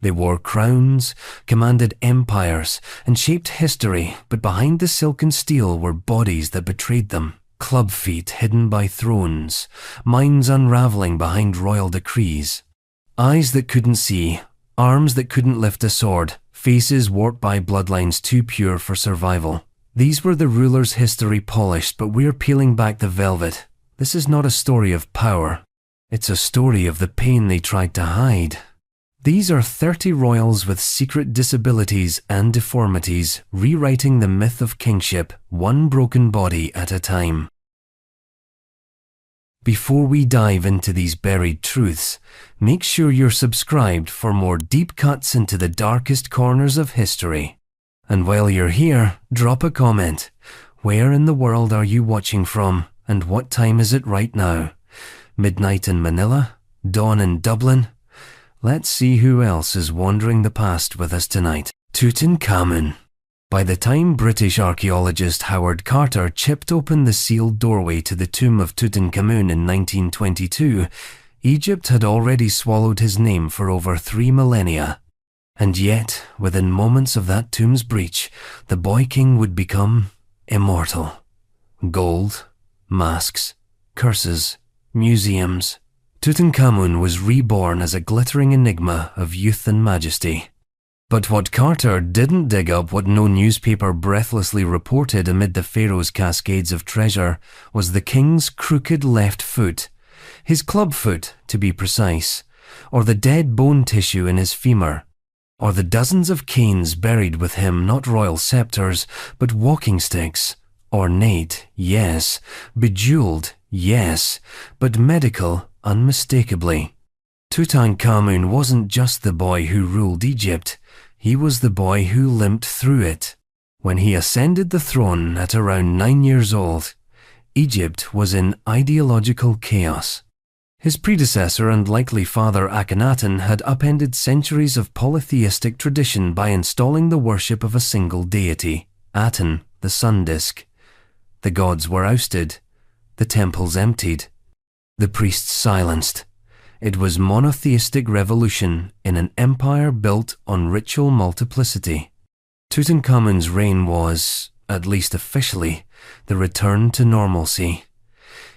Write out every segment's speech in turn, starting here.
They wore crowns, commanded empires, and shaped history, but behind the silken steel were bodies that betrayed them, club feet hidden by thrones, minds unraveling behind royal decrees. Eyes that couldn't see, arms that couldn't lift a sword, faces warped by bloodlines too pure for survival. These were the rulers history polished, but we're peeling back the velvet. This is not a story of power. It's a story of the pain they tried to hide. These are 30 royals with secret disabilities and deformities, rewriting the myth of kingship, one broken body at a time. Before we dive into these buried truths, make sure you're subscribed for more deep cuts into the darkest corners of history. And while you're here, drop a comment. Where in the world are you watching from, and what time is it right now? Midnight in Manila? Dawn in Dublin? Let's see who else is wandering the past with us tonight. Tutankhamun. By the time British archaeologist Howard Carter chipped open the sealed doorway to the tomb of Tutankhamun in 1922, Egypt had already swallowed his name for over 3 millennia. And yet, within moments of that tomb's breach, the boy king would become immortal. Gold, masks, curses, museums. Tutankhamun was reborn as a glittering enigma of youth and majesty. But what Carter didn't dig up, what no newspaper breathlessly reported amid the pharaoh's cascades of treasure, was the king's crooked left foot, his club foot to be precise, or the dead bone tissue in his femur, or the dozens of canes buried with him, not royal scepters, but walking sticks, ornate, yes, bejeweled, yes, but medical unmistakably. Tutankhamun wasn't just the boy who ruled Egypt, he was the boy who limped through it. When he ascended the throne at around 9 years old, Egypt was in ideological chaos. His predecessor and likely father Akhenaten had upended centuries of polytheistic tradition by installing the worship of a single deity, Aten, the sun disk. The gods were ousted, the temples emptied, the priests silenced. It was monotheistic revolution in an empire built on ritual multiplicity. Tutankhamun's reign was, at least officially, the return to normalcy.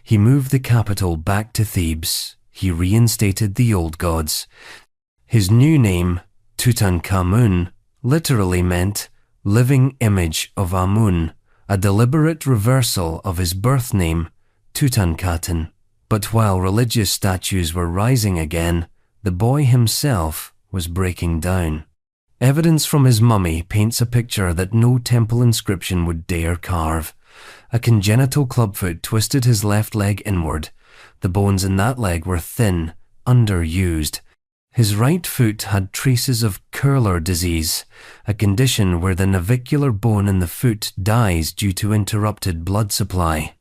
He moved the capital back to Thebes. He reinstated the old gods. His new name, Tutankhamun, literally meant living image of Amun, a deliberate reversal of his birth name, Tutankhaten. But while religious statues were rising again, the boy himself was breaking down. Evidence from his mummy paints a picture that no temple inscription would dare carve. A congenital clubfoot twisted his left leg inward. The bones in that leg were thin, underused. His right foot had traces of curler disease, a condition where the navicular bone in the foot dies due to interrupted blood supply.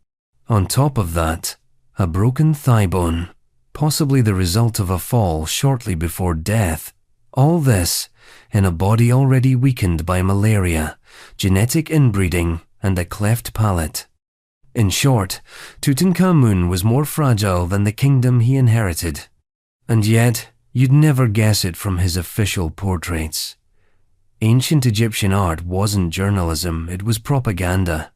On top of that, a broken thigh bone, possibly the result of a fall shortly before death. All this in a body already weakened by malaria, genetic inbreeding, and a cleft palate. In short, Tutankhamun was more fragile than the kingdom he inherited. And yet, you'd never guess it from his official portraits. Ancient Egyptian art wasn't journalism, it was propaganda.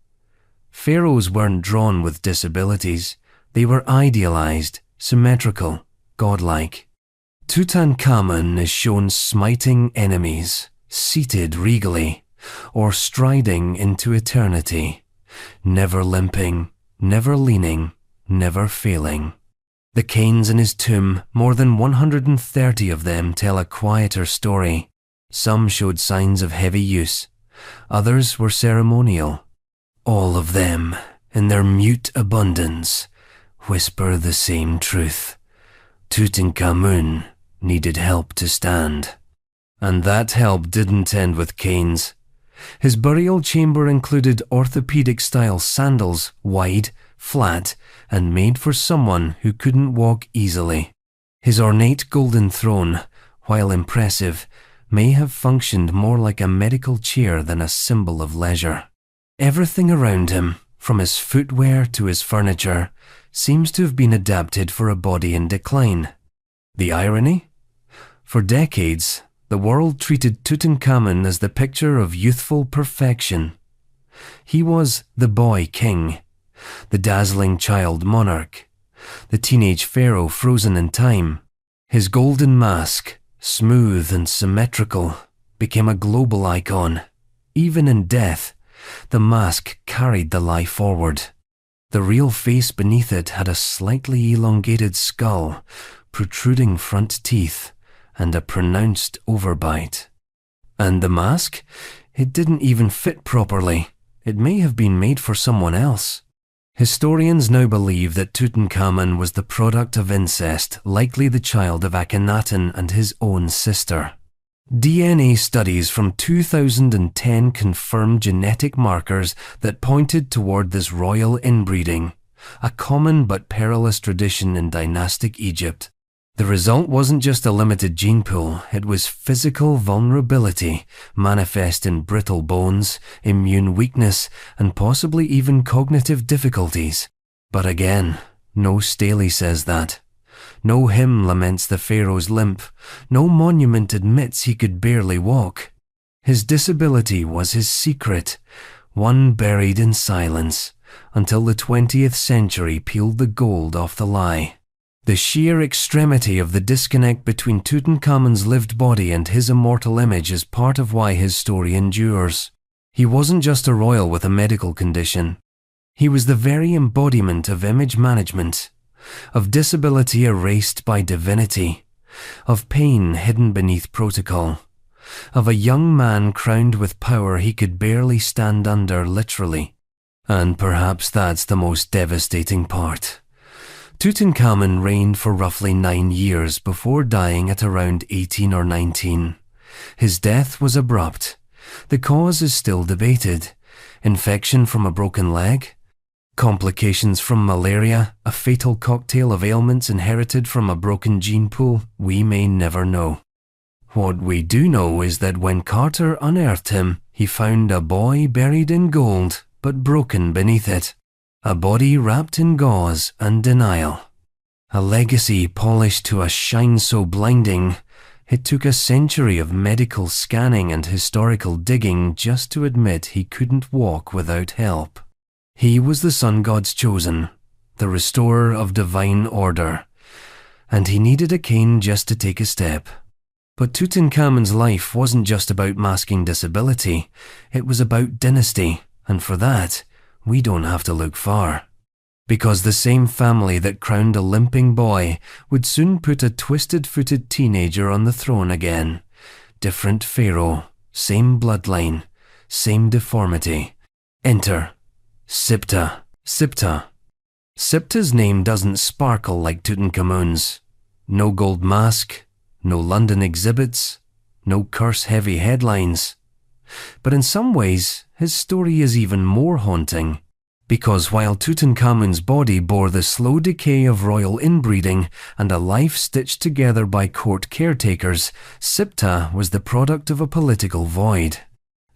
Pharaohs weren't drawn with disabilities. They were idealized, symmetrical, godlike. Tutankhamun is shown smiting enemies, seated regally, or striding into eternity, never limping, never leaning, never failing. The canes in his tomb, more than 130 of them, tell a quieter story. Some showed signs of heavy use, others were ceremonial. All of them, in their mute abundance, whisper the same truth. Tutankhamun needed help to stand. And that help didn't end with canes. His burial chamber included orthopedic-style sandals, wide, flat, and made for someone who couldn't walk easily. His ornate golden throne, while impressive, may have functioned more like a medical chair than a symbol of leisure. Everything around him, from his footwear to his furniture, seems to have been adapted for a body in decline. The irony? For decades, The world treated Tutankhamun as the picture of youthful perfection. He was the boy king, the dazzling child monarch, the teenage pharaoh frozen in time. His golden mask, smooth and symmetrical, became a global icon. Even in death, the mask carried the lie forward. The real face beneath it had a slightly elongated skull, protruding front teeth, and a pronounced overbite. And the mask? It didn't even fit properly. It may have been made for someone else. Historians now believe that Tutankhamun was the product of incest, likely the child of Akhenaten and his own sister. DNA studies from 2010 confirmed genetic markers that pointed toward this royal inbreeding, a common but perilous tradition in dynastic Egypt. The result wasn't just a limited gene pool, it was physical vulnerability, manifest in brittle bones, immune weakness, and possibly even cognitive difficulties. But again, no Staley says that. No hymn laments the pharaoh's limp. No monument admits he could barely walk. His disability was his secret, one buried in silence, until the 20th century peeled the gold off the lie. The sheer extremity of the disconnect between Tutankhamun's lived body and his immortal image is part of why his story endures. He wasn't just a royal with a medical condition. He was the very embodiment of image management, of disability erased by divinity, of pain hidden beneath protocol, of a young man crowned with power he could barely stand under literally. And perhaps that's the most devastating part. Tutankhamun reigned for roughly 9 years before dying at around 18 or 19. His death was abrupt. The cause is still debated. Infection from a broken leg? Complications from malaria, a fatal cocktail of ailments inherited from a broken gene pool? We may never know. What we do know is that when Carter unearthed him, he found a boy buried in gold, but broken beneath it. A body wrapped in gauze and denial. A legacy polished to a shine so blinding, it took a century of medical scanning and historical digging just to admit he couldn't walk without help. He was the sun god's chosen, the restorer of divine order, and he needed a cane just to take a step. But Tutankhamun's life wasn't just about masking disability, it was about dynasty, and for that, we don't have to look far. Because the same family that crowned a limping boy would soon put a twisted-footed teenager on the throne again. Different pharaoh, same bloodline, same deformity. Enter Siptah. Siptah. Siptah's name doesn't sparkle like Tutankhamun's. No gold mask, no London exhibits, no curse-heavy headlines. But in some ways, his story is even more haunting, because while Tutankhamun's body bore the slow decay of royal inbreeding and a life stitched together by court caretakers, Siptah was the product of a political void.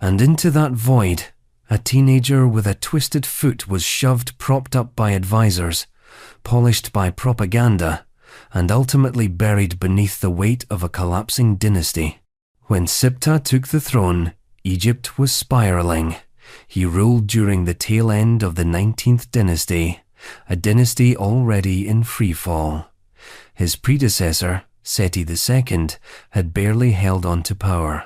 And into that void, a teenager with a twisted foot was shoved, propped up by advisors, polished by propaganda, and ultimately buried beneath the weight of a collapsing dynasty. When Siptah took the throne, Egypt was spiraling. He ruled during the tail end of the 19th dynasty, a dynasty already in freefall. His predecessor, Seti II, had barely held on to power.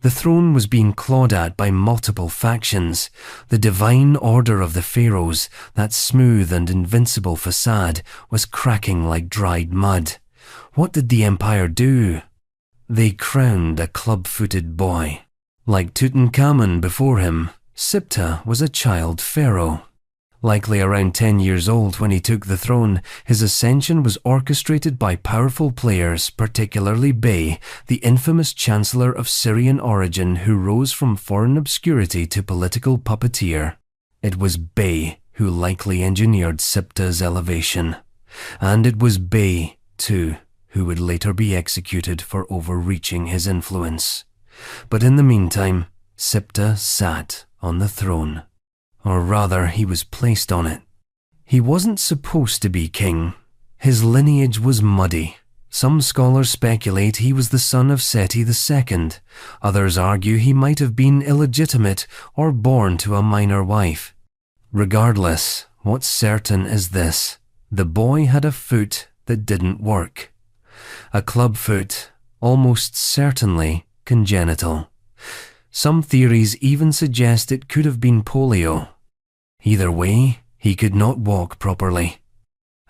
The throne was being clawed at by multiple factions. The divine order of the pharaohs, that smooth and invincible facade, was cracking like dried mud. What did the empire do? They crowned a club-footed boy. Like Tutankhamun before him, Siptah was a child pharaoh. Likely around 10 years old when he took the throne, his ascension was orchestrated by powerful players, particularly Bey, the infamous chancellor of Syrian origin who rose from foreign obscurity to political puppeteer. It was Bey who likely engineered Siptah's elevation. And it was Bey, too, who would later be executed for overreaching his influence. But in the meantime, Siptah sat on the throne. Or rather, he was placed on it. He wasn't supposed to be king. His lineage was muddy, Some scholars speculate he was the son of Seti II. Others argue he might have been illegitimate or born to a minor wife. Regardless, what's certain is this: the boy had a foot that didn't work. A club foot, almost certainly congenital. Some theories even suggest it could have been polio. Either way, he could not walk properly.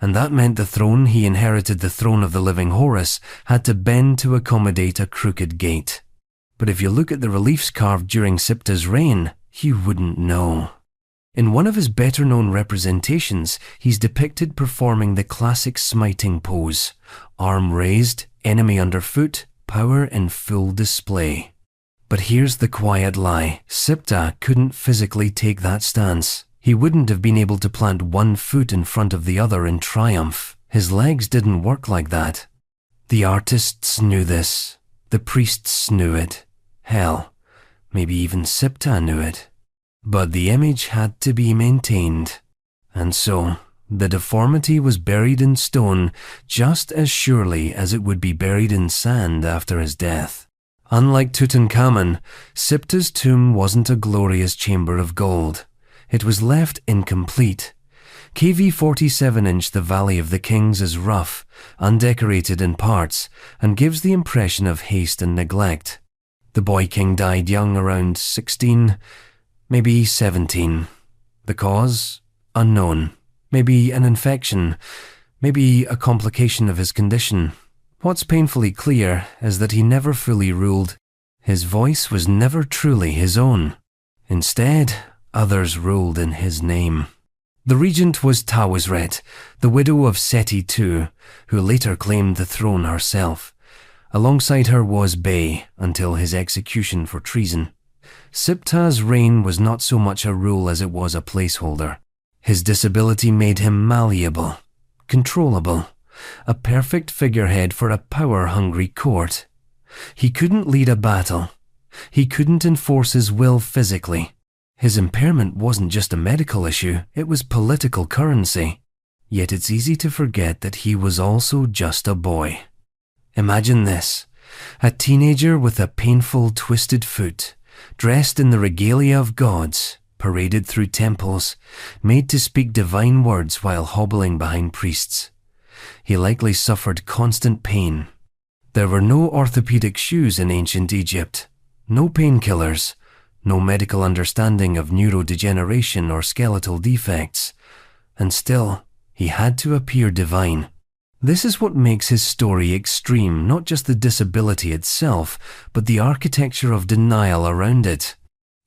And that meant the throne he inherited, the throne of the living Horus, had to bend to accommodate a crooked gait. But if you look at the reliefs carved during Siptah's reign, you wouldn't know. In one of his better-known representations, he's depicted performing the classic smiting pose, arm raised, enemy underfoot, power in full display. But here's the quiet lie: Siptah couldn't physically take that stance. He wouldn't have been able to plant one foot in front of the other in triumph. His legs didn't work like that. The artists knew this. The priests knew it. Hell, maybe even Siptah knew it. But the image had to be maintained. And so, the deformity was buried in stone just as surely as it would be buried in sand after his death. Unlike Tutankhamun, Siptah's tomb wasn't a glorious chamber of gold. It was left incomplete. KV 47-inch The Valley of the Kings is rough, undecorated in parts, and gives the impression of haste and neglect. The boy king died young, around 16, maybe 17. The cause? Unknown. Maybe an infection, maybe a complication of his condition. What's painfully clear is that he never fully ruled. His voice was never truly his own. Instead, others ruled in his name. The regent was Tawazret, the widow of Seti II, who later claimed the throne herself. Alongside her was Bey, until his execution for treason. Siptah's reign was not so much a rule as it was a placeholder. His disability made him malleable, controllable, a perfect figurehead for a power-hungry court. He couldn't lead a battle. He couldn't enforce his will physically. His impairment wasn't just a medical issue, it was political currency. Yet it's easy to forget that he was also just a boy. Imagine this: a teenager with a painful, twisted foot, dressed in the regalia of gods, paraded through temples, made to speak divine words while hobbling behind priests. He likely suffered constant pain. There were no orthopedic shoes in ancient Egypt, no painkillers, no medical understanding of neurodegeneration or skeletal defects, and still, he had to appear divine. This is what makes his story extreme, not just the disability itself, but the architecture of denial around it.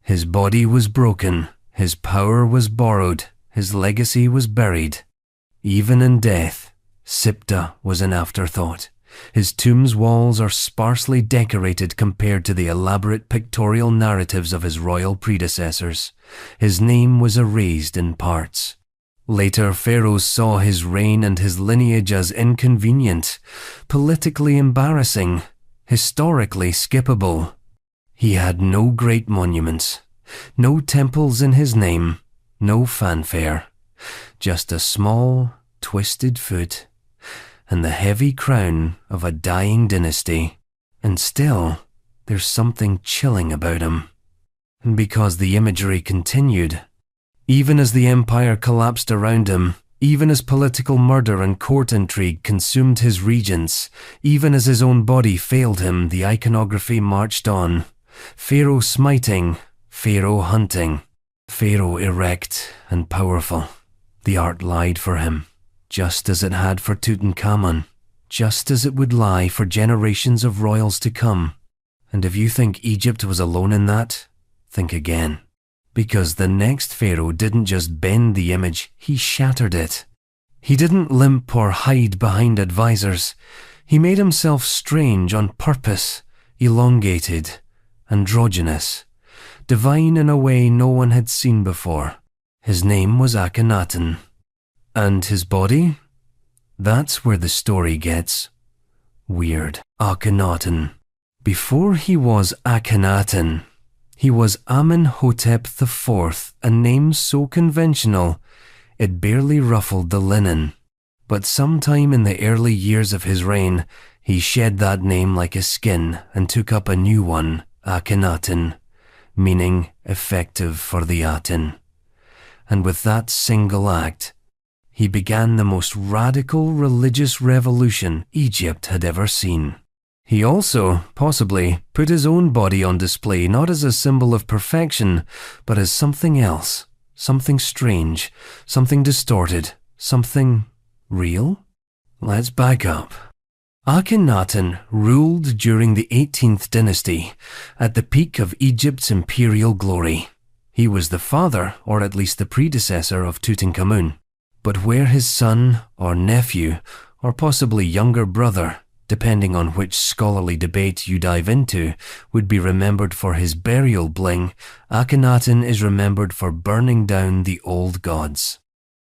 His body was broken, his power was borrowed, his legacy was buried. Even in death, Siptah was an afterthought. His tomb's walls are sparsely decorated compared to the elaborate pictorial narratives of his royal predecessors. His name was erased in parts. Later, pharaohs saw his reign and his lineage as inconvenient, politically embarrassing, historically skippable. He had no great monuments, no temples in his name, no fanfare, just a small, twisted foot and the heavy crown of a dying dynasty. And still, there's something chilling about him. And because the imagery continued, even as the empire collapsed around him, even as political murder and court intrigue consumed his regents, even as his own body failed him, the iconography marched on. Pharaoh smiting, Pharaoh hunting, Pharaoh erect and powerful. The art lied for him, just as it had for Tutankhamun, just as it would lie for generations of royals to come. And if you think Egypt was alone in that, think again. Because the next pharaoh didn't just bend the image, he shattered it. He didn't limp or hide behind advisors. He made himself strange on purpose, elongated, androgynous, divine in a way no one had seen before. His name was Akhenaten. And his body? That's where the story gets weird. Akhenaten. Before he was Akhenaten, he was Amenhotep IV, a name so conventional it barely ruffled the linen. But sometime in the early years of his reign, he shed that name like a skin and took up a new one, Akhenaten, meaning effective for the Aten. And with that single act, he began the most radical religious revolution Egypt had ever seen. He also, possibly, put his own body on display not as a symbol of perfection, but as something else, something strange, something distorted, something real? Let's back up. Akhenaten ruled during the 18th dynasty, at the peak of Egypt's imperial glory. He was the father, or at least the predecessor, of Tutankhamun. But where his son, or nephew, or possibly younger brother, depending on which scholarly debate you dive into, would be remembered for his burial bling, Akhenaten is remembered for burning down the old gods.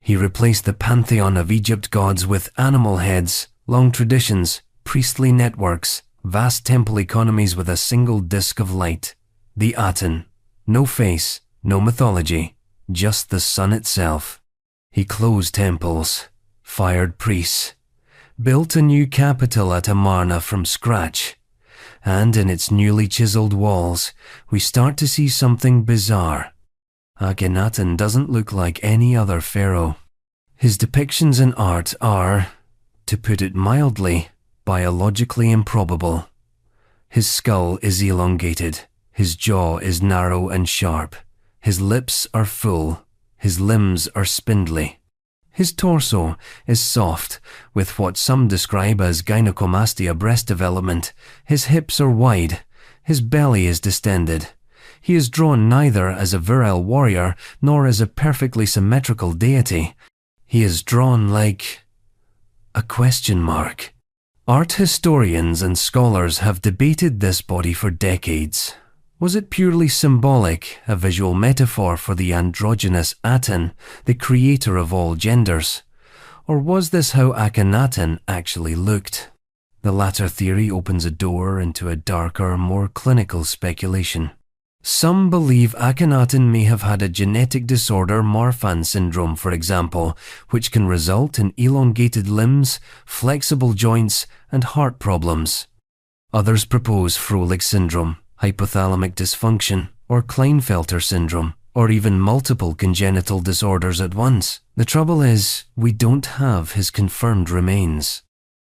He replaced the pantheon of Egypt gods with animal heads, long traditions, priestly networks, vast temple economies with a single disk of light. The Aten. No face, no mythology, just the sun itself. He closed temples, fired priests, built a new capital at Amarna from scratch, and in its newly chiseled walls, we start to see something bizarre. Akhenaten doesn't look like any other pharaoh. His depictions in art are, to put it mildly, biologically improbable. His skull is elongated, his jaw is narrow and sharp, his lips are full, his limbs are spindly. His torso is soft, with what some describe as gynecomastia breast development. His hips are wide. His belly is distended. He is drawn neither as a virile warrior nor as a perfectly symmetrical deity. He is drawn like a question mark. Art historians and scholars have debated this body for decades. Was it purely symbolic, a visual metaphor for the androgynous Aten, the creator of all genders? Or was this how Akhenaten actually looked? The latter theory opens a door into a darker, more clinical speculation. Some believe Akhenaten may have had a genetic disorder, Marfan syndrome for example, which can result in elongated limbs, flexible joints, and heart problems. Others propose Froelich syndrome, hypothalamic dysfunction, or Klinefelter syndrome, or even multiple congenital disorders at once. The trouble is, we don't have his confirmed remains.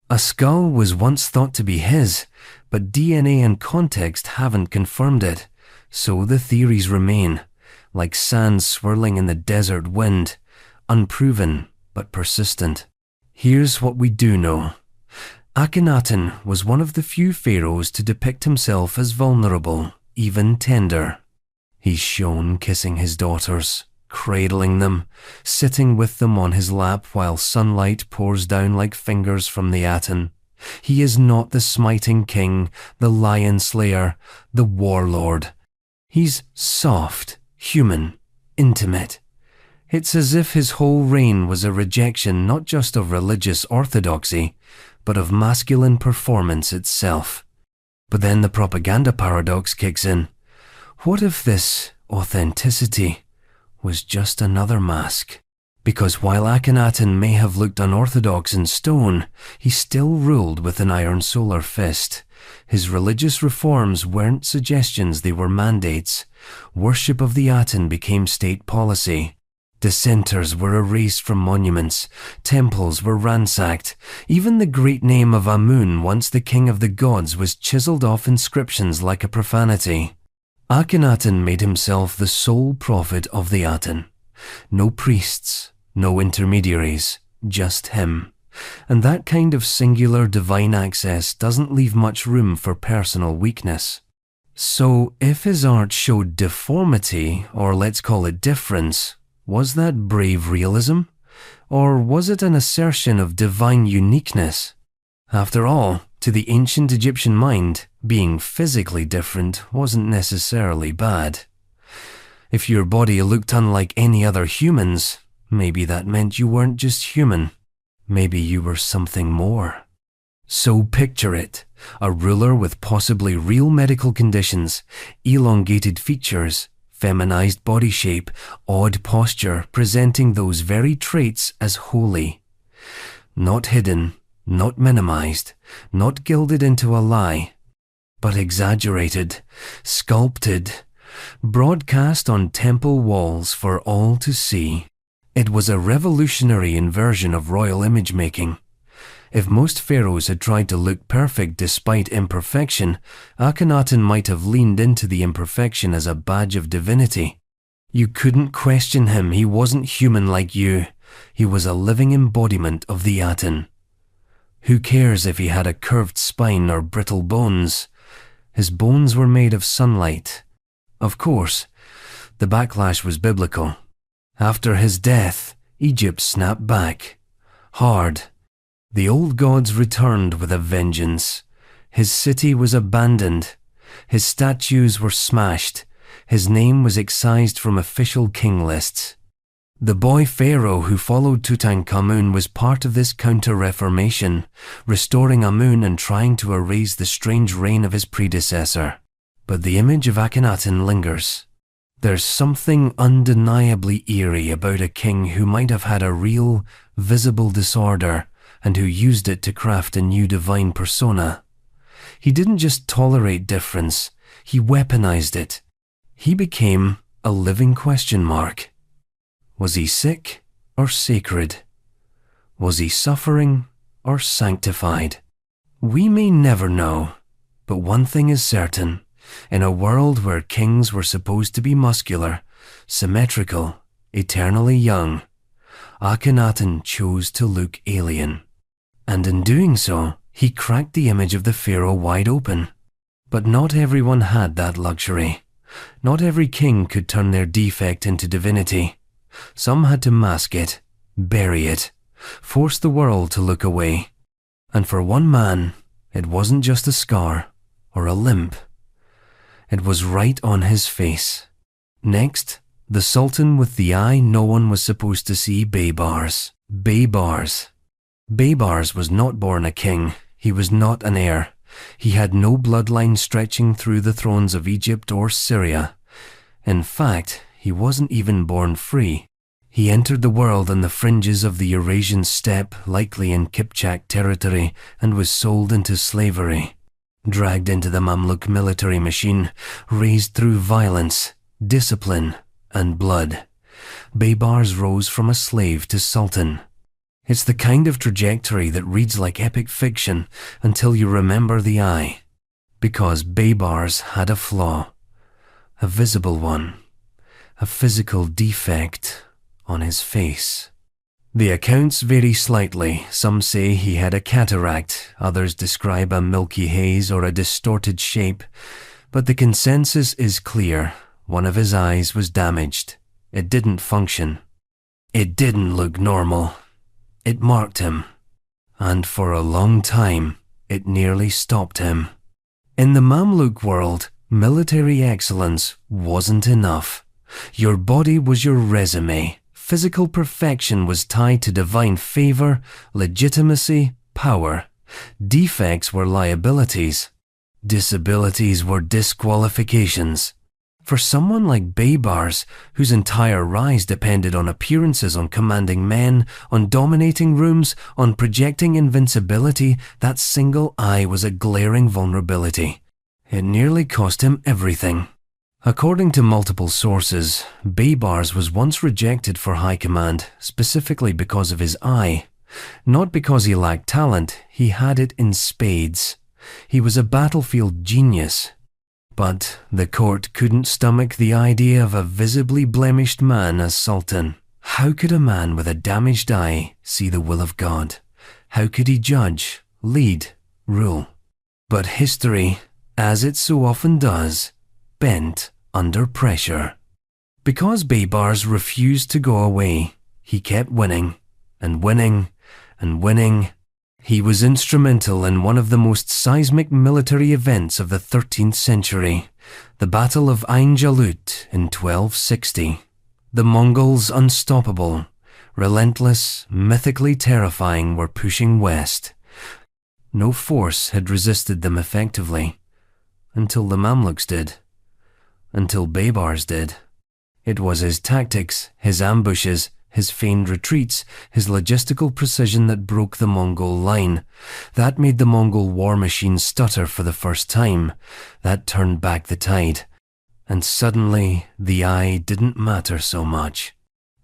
A skull was once thought to be his, but DNA and context haven't confirmed it, so the theories remain, like sand swirling in the desert wind, unproven but persistent. Here's what we do know. Akhenaten was one of the few pharaohs to depict himself as vulnerable, even tender. He's shown kissing his daughters, cradling them, sitting with them on his lap while sunlight pours down like fingers from the Aten. He is not the smiting king, the lion slayer, the warlord. He's soft, human, intimate. It's as if his whole reign was a rejection not just of religious orthodoxy, but of masculine performance itself. But then the propaganda paradox kicks in. What if this authenticity was just another mask? Because while Akhenaten may have looked unorthodox in stone, he still ruled with an iron solar fist. His religious reforms weren't suggestions, they were mandates. Worship of the Aten became state policy. Dissenters were erased from monuments, temples were ransacked, even the great name of Amun, once the king of the gods, was chiseled off inscriptions like a profanity. Akhenaten made himself the sole prophet of the Aten. No priests, no intermediaries, just him. And that kind of singular divine access doesn't leave much room for personal weakness. So if his art showed deformity, or let's call it difference, was that brave realism? Or was it an assertion of divine uniqueness? After all, to the ancient Egyptian mind, being physically different wasn't necessarily bad. If your body looked unlike any other human's, maybe that meant you weren't just human. Maybe you were something more. So picture it, a ruler with possibly real medical conditions, elongated features, feminized body shape, odd posture, presenting those very traits as holy. Not hidden, not minimized, not gilded into a lie, but exaggerated, sculpted, broadcast on temple walls for all to see. It was a revolutionary inversion of royal image-making. If most pharaohs had tried to look perfect despite imperfection, Akhenaten might have leaned into the imperfection as a badge of divinity. You couldn't question him. He wasn't human like you. He was a living embodiment of the Aten. Who cares if he had a curved spine or brittle bones? His bones were made of sunlight. Of course, the backlash was biblical. After his death, Egypt snapped back. Hard. The old gods returned with a vengeance. His city was abandoned. His statues were smashed. His name was excised from official king lists. The boy pharaoh who followed Tutankhamun was part of this counter-reformation, restoring Amun and trying to erase the strange reign of his predecessor. But the image of Akhenaten lingers. There's something undeniably eerie about a king who might have had a real, visible disorder and who used it to craft a new divine persona. He didn't just tolerate difference, he weaponized it. He became a living question mark. Was he sick or sacred? Was he suffering or sanctified? We may never know, but one thing is certain. In a world where kings were supposed to be muscular, symmetrical, eternally young, Akhenaten chose to look alien. And in doing so, he cracked the image of the pharaoh wide open. But not everyone had that luxury. Not every king could turn their defect into divinity. Some had to mask it, bury it, force the world to look away. And for one man, it wasn't just a scar or a limp. It was right on his face. Next, the sultan with the eye no one was supposed to see, Baybars. Baybars was not born a king. He was not an heir. He had no bloodline stretching through the thrones of Egypt or Syria. In fact, he wasn't even born free. He entered the world on the fringes of the Eurasian steppe, likely in Kipchak territory, and was sold into slavery. Dragged into the Mamluk military machine, raised through violence, discipline, and blood. Baybars rose from a slave to sultan. It's the kind of trajectory that reads like epic fiction until you remember the eye. Because Baybars had a flaw. A visible one. A physical defect on his face. The accounts vary slightly. Some say he had a cataract, others describe a milky haze or a distorted shape, but the consensus is clear. One of his eyes was damaged. It didn't function. It didn't look normal. It marked him. And for a long time, it nearly stopped him. In the Mamluk world, military excellence wasn't enough. Your body was your resume. Physical perfection was tied to divine favor, legitimacy, power. Defects were liabilities. Disabilities were disqualifications. For someone like Baybars, whose entire rise depended on appearances, on commanding men, on dominating rooms, on projecting invincibility, that single eye was a glaring vulnerability. It nearly cost him everything. According to multiple sources, Baybars was once rejected for high command, specifically because of his eye. Not because he lacked talent, he had it in spades. He was a battlefield genius. But the court couldn't stomach the idea of a visibly blemished man as sultan. How could a man with a damaged eye see the will of God? How could he judge, lead, rule? But history, as it so often does, bent under pressure. Because Baybars refused to go away, he kept winning, and winning, and winning. He was instrumental in one of the most seismic military events of the 13th century, the Battle of Ain Jalut in 1260. The Mongols, unstoppable, relentless, mythically terrifying, were pushing west. No force had resisted them effectively, until the Mamluks did. Until Baybars did. It was his tactics, his ambushes, his feigned retreats, his logistical precision that broke the Mongol line. That made the Mongol war machine stutter for the first time. That turned back the tide. And suddenly, the eye didn't matter so much.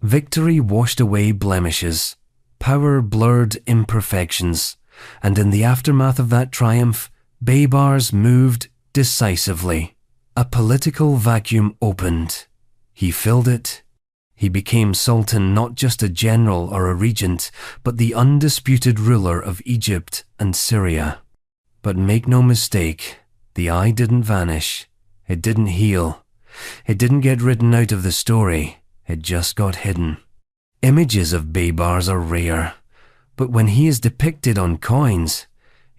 Victory washed away blemishes. Power blurred imperfections. And in the aftermath of that triumph, Baybars moved decisively. A political vacuum opened. He filled it. He became sultan, not just a general or a regent, but the undisputed ruler of Egypt and Syria. But make no mistake, the eye didn't vanish. It didn't heal. It didn't get written out of the story. It just got hidden. Images of Baybars are rare, but when he is depicted on coins,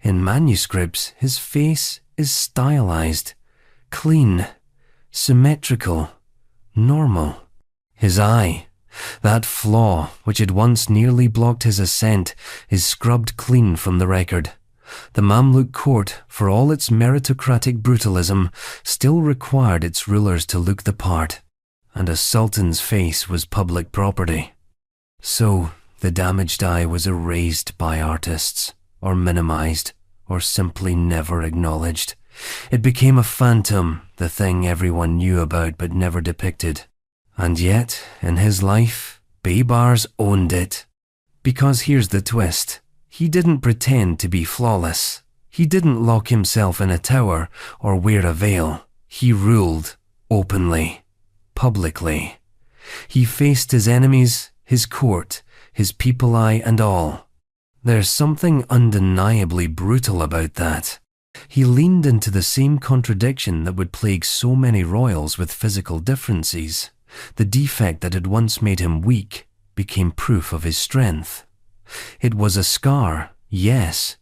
in manuscripts, his face is stylized, clean, symmetrical, normal. His eye, that flaw which had once nearly blocked his ascent, is scrubbed clean from the record. The Mamluk court, for all its meritocratic brutalism, still required its rulers to look the part, and a sultan's face was public property. So, the damaged eye was erased by artists, or minimized, or simply never acknowledged. It became a phantom, the thing everyone knew about but never depicted. And yet, in his life, Baybars owned it. Because here's the twist. He didn't pretend to be flawless. He didn't lock himself in a tower or wear a veil. He ruled openly, publicly. He faced his enemies, his court, his people eye and all. There's something undeniably brutal about that. He leaned into the same contradiction that would plague so many royals with physical differences. The defect that had once made him weak became proof of his strength. It was a scar, yes,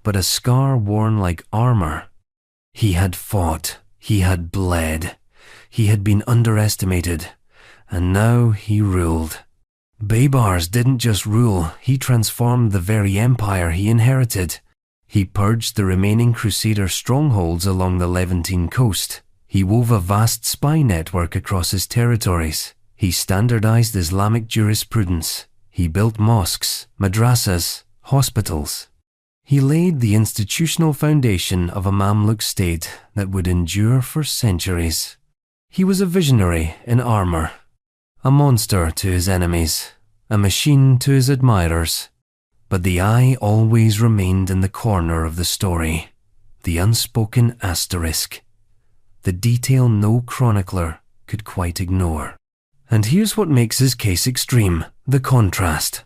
but a scar worn like armor. He had fought, he had bled, he had been underestimated, and now he ruled. Baybars didn't just rule, he transformed the very empire he inherited. He purged the remaining Crusader strongholds along the Levantine coast. He wove a vast spy network across his territories. He standardized Islamic jurisprudence. He built mosques, madrasas, hospitals. He laid the institutional foundation of a Mamluk state that would endure for centuries. He was a visionary in armor, a monster to his enemies, a machine to his admirers. But the eye always remained in the corner of the story, the unspoken asterisk, the detail no chronicler could quite ignore. And here's what makes his case extreme, the contrast.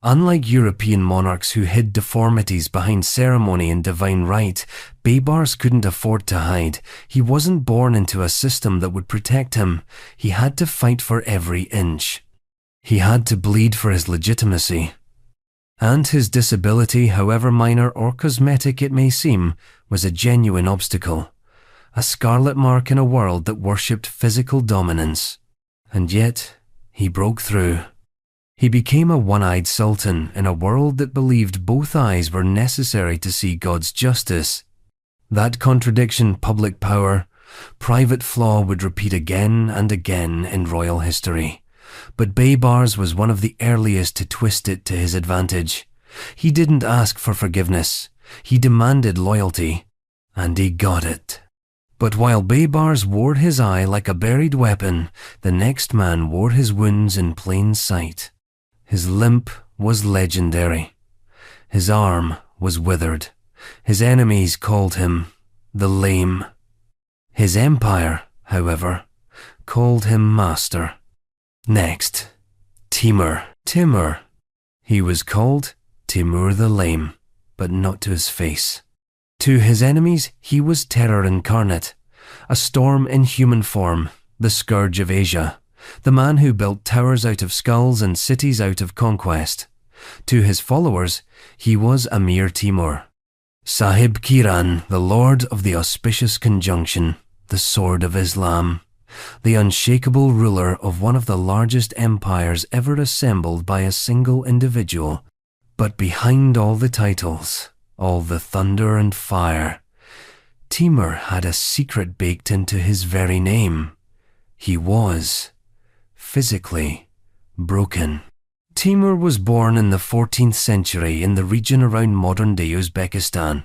Unlike European monarchs who hid deformities behind ceremony and divine right, Baybars couldn't afford to hide. He wasn't born into a system that would protect him. He had to fight for every inch. He had to bleed for his legitimacy. And his disability, however minor or cosmetic it may seem, was a genuine obstacle. A scarlet mark in a world that worshipped physical dominance. And yet, he broke through. He became a one-eyed sultan in a world that believed both eyes were necessary to see God's justice. That contradiction, public power, private flaw would repeat again and again in royal history. But Baybars was one of the earliest to twist it to his advantage. He didn't ask for forgiveness. He demanded loyalty. And he got it. But while Baybars wore his eye like a buried weapon, the next man wore his wounds in plain sight. His limp was legendary. His arm was withered. His enemies called him the lame. His empire, however, called him master. Next, Timur. He was called Timur the Lame, but not to his face. To his enemies, he was terror incarnate, a storm in human form, the scourge of Asia, the man who built towers out of skulls and cities out of conquest. To his followers, he was Amir Timur, Sahib Kiran, the lord of the auspicious conjunction, the sword of Islam, the unshakable ruler of one of the largest empires ever assembled by a single individual. But behind all the titles, all the thunder and fire, Timur had a secret baked into his very name. He was physically broken. Timur was born in the 14th century in the region around modern-day Uzbekistan.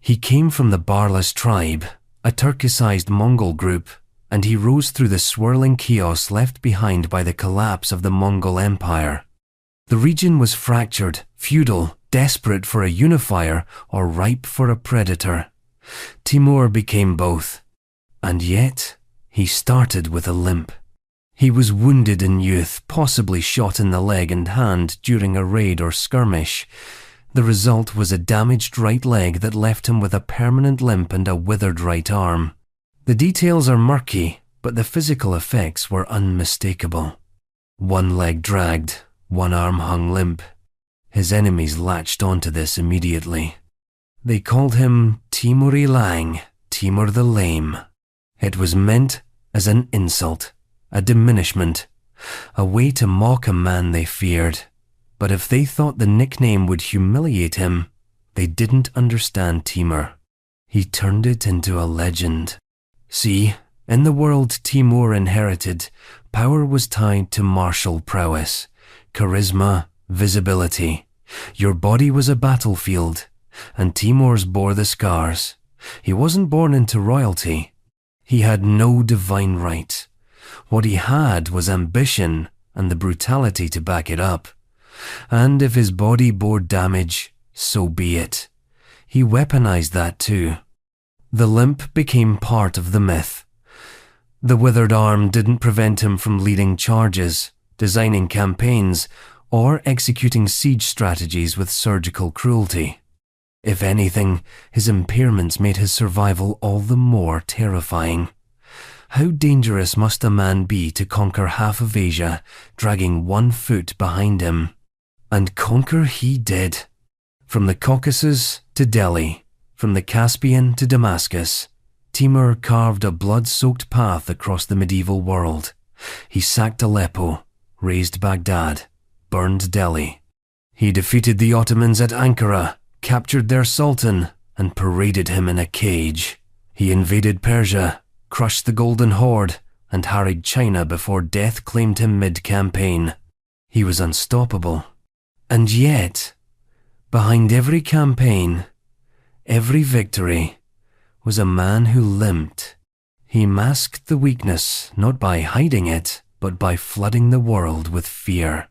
He came from the Barlas tribe, a Turkicized Mongol group, and he rose through the swirling chaos left behind by the collapse of the Mongol Empire. The region was fractured, feudal, desperate for a unifier or ripe for a predator. Timur became both. And yet, he started with a limp. He was wounded in youth, possibly shot in the leg and hand during a raid or skirmish. The result was a damaged right leg that left him with a permanent limp and a withered right arm. The details are murky, but the physical effects were unmistakable. One leg dragged, one arm hung limp. His enemies latched onto this immediately. They called him Timuri Lang, Timur the Lame. It was meant as an insult, a diminishment, a way to mock a man they feared. But if they thought the nickname would humiliate him, they didn't understand Timur. He turned it into a legend. See, in the world Timur inherited, power was tied to martial prowess, charisma, visibility. Your body was a battlefield, and Timur's bore the scars. He wasn't born into royalty. He had no divine right. What he had was ambition and the brutality to back it up. And if his body bore damage, so be it. He weaponized that too. The limp became part of the myth. The withered arm didn't prevent him from leading charges, designing campaigns, or executing siege strategies with surgical cruelty. If anything, his impairments made his survival all the more terrifying. How dangerous must a man be to conquer half of Asia, dragging 1 foot behind him? And conquer he did. From the Caucasus to Delhi, from the Caspian to Damascus, Timur carved a blood-soaked path across the medieval world. He sacked Aleppo, razed Baghdad, burned Delhi. He defeated the Ottomans at Ankara, captured their sultan, and paraded him in a cage. He invaded Persia, crushed the Golden Horde, and harried China before death claimed him mid-campaign. He was unstoppable. And yet, behind every campaign, every victory, was a man who limped. He masked the weakness not by hiding it, but by flooding the world with fear.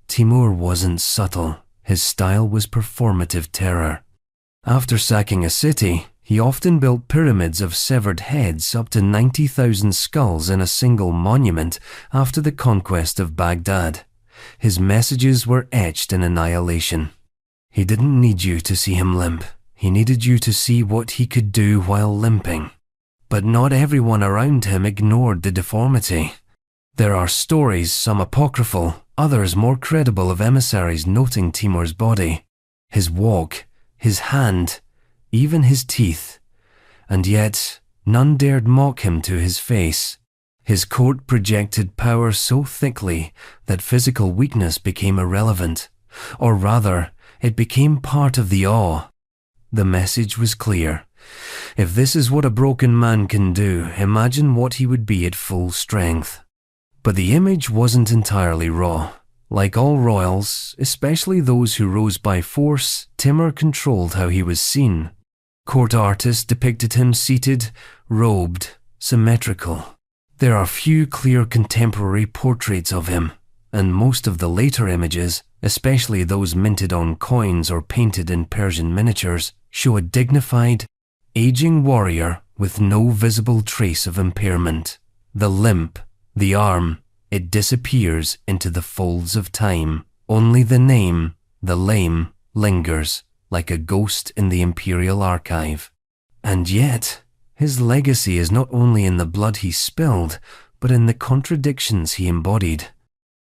Timur wasn't subtle. His style was performative terror. After sacking a city, he often built pyramids of severed heads, up to 90,000 skulls in a single monument after the conquest of Baghdad. His messages were etched in annihilation. He didn't need you to see him limp. He needed you to see what he could do while limping. But not everyone around him ignored the deformity. There are stories, some apocryphal, others more credible, of emissaries noting Timur's body, his walk, his hand, even his teeth. And yet, none dared mock him to his face. His coat projected power so thickly that physical weakness became irrelevant, or rather, it became part of the awe. The message was clear. If this is what a broken man can do, imagine what he would be at full strength. But the image wasn't entirely raw. Like all royals, especially those who rose by force, Timur controlled how he was seen. Court artists depicted him seated, robed, symmetrical. There are few clear contemporary portraits of him, and most of the later images, especially those minted on coins or painted in Persian miniatures, show a dignified, aging warrior with no visible trace of impairment. The limp, the arm, it disappears into the folds of time. Only the name, the lame, lingers like a ghost in the imperial archive. And yet, his legacy is not only in the blood he spilled, but in the contradictions he embodied.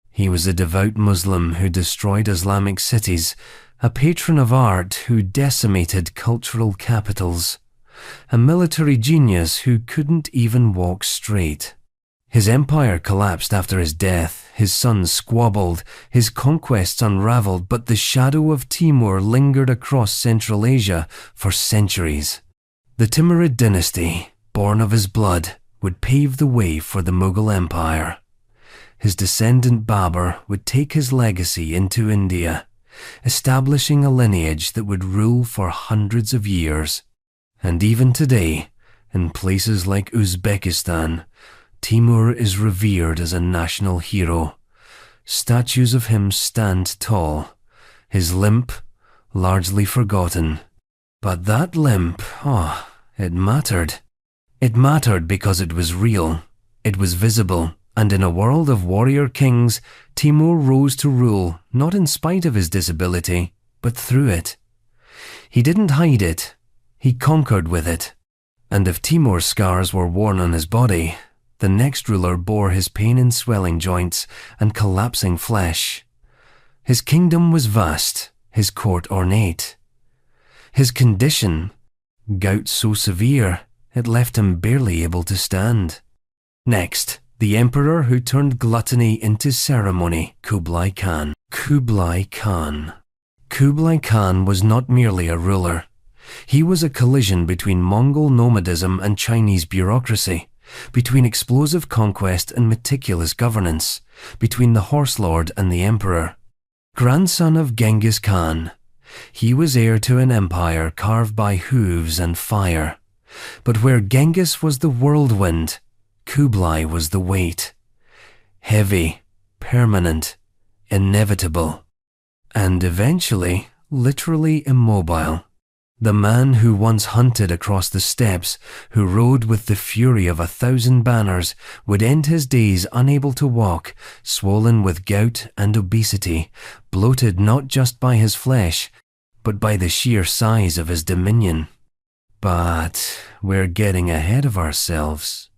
He was a devout Muslim who destroyed Islamic cities, a patron of art who decimated cultural capitals, a military genius who couldn't even walk straight. His empire collapsed after his death, his sons squabbled, his conquests unraveled, but the shadow of Timur lingered across Central Asia for centuries. The Timurid dynasty, born of his blood, would pave the way for the Mughal Empire. His descendant Babur would take his legacy into India, establishing a lineage that would rule for hundreds of years. And even today, in places like Uzbekistan, Timur is revered as a national hero. Statues of him stand tall, his limp largely forgotten. But that limp, it mattered. It mattered because it was real, it was visible, and in a world of warrior kings, Timur rose to rule not in spite of his disability, but through it. He didn't hide it, he conquered with it. And if Timur's scars were worn on his body, the next ruler bore his pain in swelling joints and collapsing flesh. His kingdom was vast, his court ornate. His condition, gout so severe, it left him barely able to stand. Next, the emperor who turned gluttony into ceremony, Kublai Khan. Kublai Khan. Kublai Khan was not merely a ruler. He was a collision between Mongol nomadism and Chinese bureaucracy, between explosive conquest and meticulous governance, between the horse lord and the emperor. Grandson of Genghis Khan, he was heir to an empire carved by hooves and fire. But where Genghis was the whirlwind, Kublai was the weight. Heavy, permanent, inevitable, and eventually, literally immobile. The man who once hunted across the steppes, who rode with the fury of 1,000 banners, would end his days unable to walk, swollen with gout and obesity, bloated not just by his flesh, but by the sheer size of his dominion. But we're getting ahead of ourselves.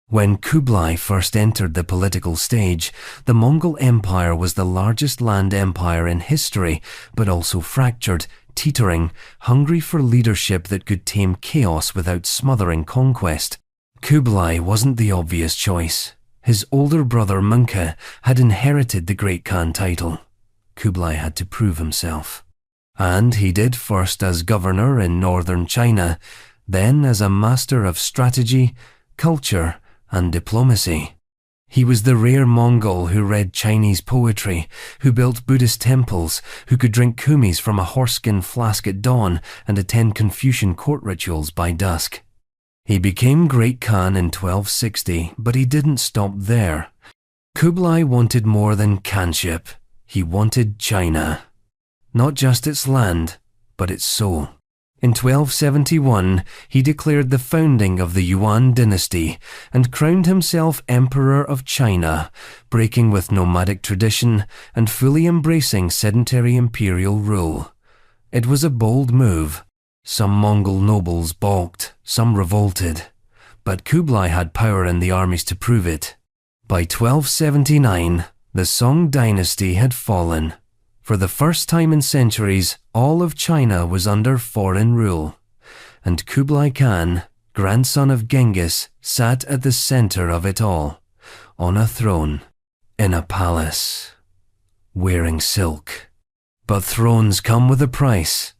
When Kublai first entered the political stage, the Mongol Empire was the largest land empire in history, but also fractured, teetering, hungry for leadership that could tame chaos without smothering conquest. Kublai wasn't the obvious choice. His older brother Mungke had inherited the Great Khan title. Kublai had to prove himself. And he did first as governor in northern China, then as a master of strategy, culture, and diplomacy. He was the rare Mongol who read Chinese poetry, who built Buddhist temples, who could drink kumis from a horse-skin flask at dawn and attend Confucian court rituals by dusk. He became Great Khan in 1260, but he didn't stop there. Kublai wanted more than Khanship. He wanted China. Not just its land, but its soul. In 1271, he declared the founding of the Yuan dynasty and crowned himself Emperor of China, breaking with nomadic tradition and fully embracing sedentary imperial rule. It was a bold move. Some Mongol nobles balked, some revolted, but Kublai had power in the armies to prove it. By 1279, the Song dynasty had fallen. For the first time in centuries, all of China was under foreign rule, and Kublai Khan, grandson of Genghis, sat at the center of it all, on a throne, in a palace, wearing silk. But thrones come with a price.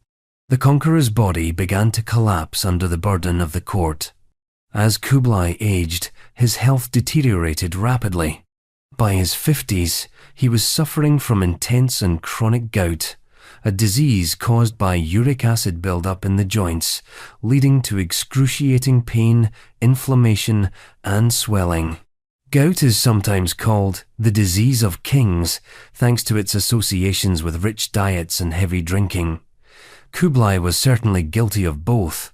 The conqueror's body began to collapse under the burden of the court. As Kublai aged, his health deteriorated rapidly. By his 50s, he was suffering from intense and chronic gout, a disease caused by uric acid buildup in the joints, leading to excruciating pain, inflammation, and swelling. Gout is sometimes called the disease of kings, thanks to its associations with rich diets and heavy drinking. Kublai was certainly guilty of both.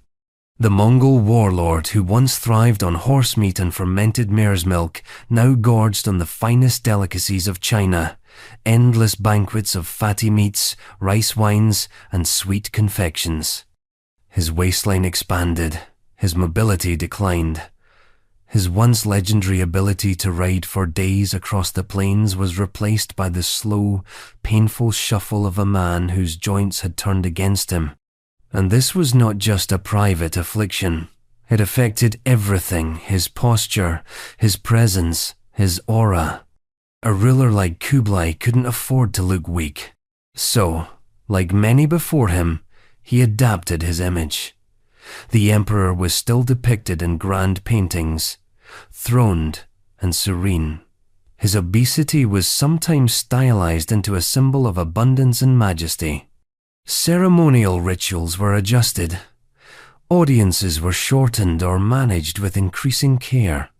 The Mongol warlord who once thrived on horse meat and fermented mare's milk now gorged on the finest delicacies of China, endless banquets of fatty meats, rice wines, and sweet confections. His waistline expanded, his mobility declined. His once legendary ability to ride for days across the plains was replaced by the slow, painful shuffle of a man whose joints had turned against him. And this was not just a private affliction. It affected everything: his posture, his presence, his aura. A ruler like Kublai couldn't afford to look weak. So, like many before him, he adapted his image. The emperor was still depicted in grand paintings, throned and serene, His obesity was sometimes stylized into a symbol of abundance and majesty. Ceremonial rituals were adjusted. Audiences were shortened or managed with increasing care.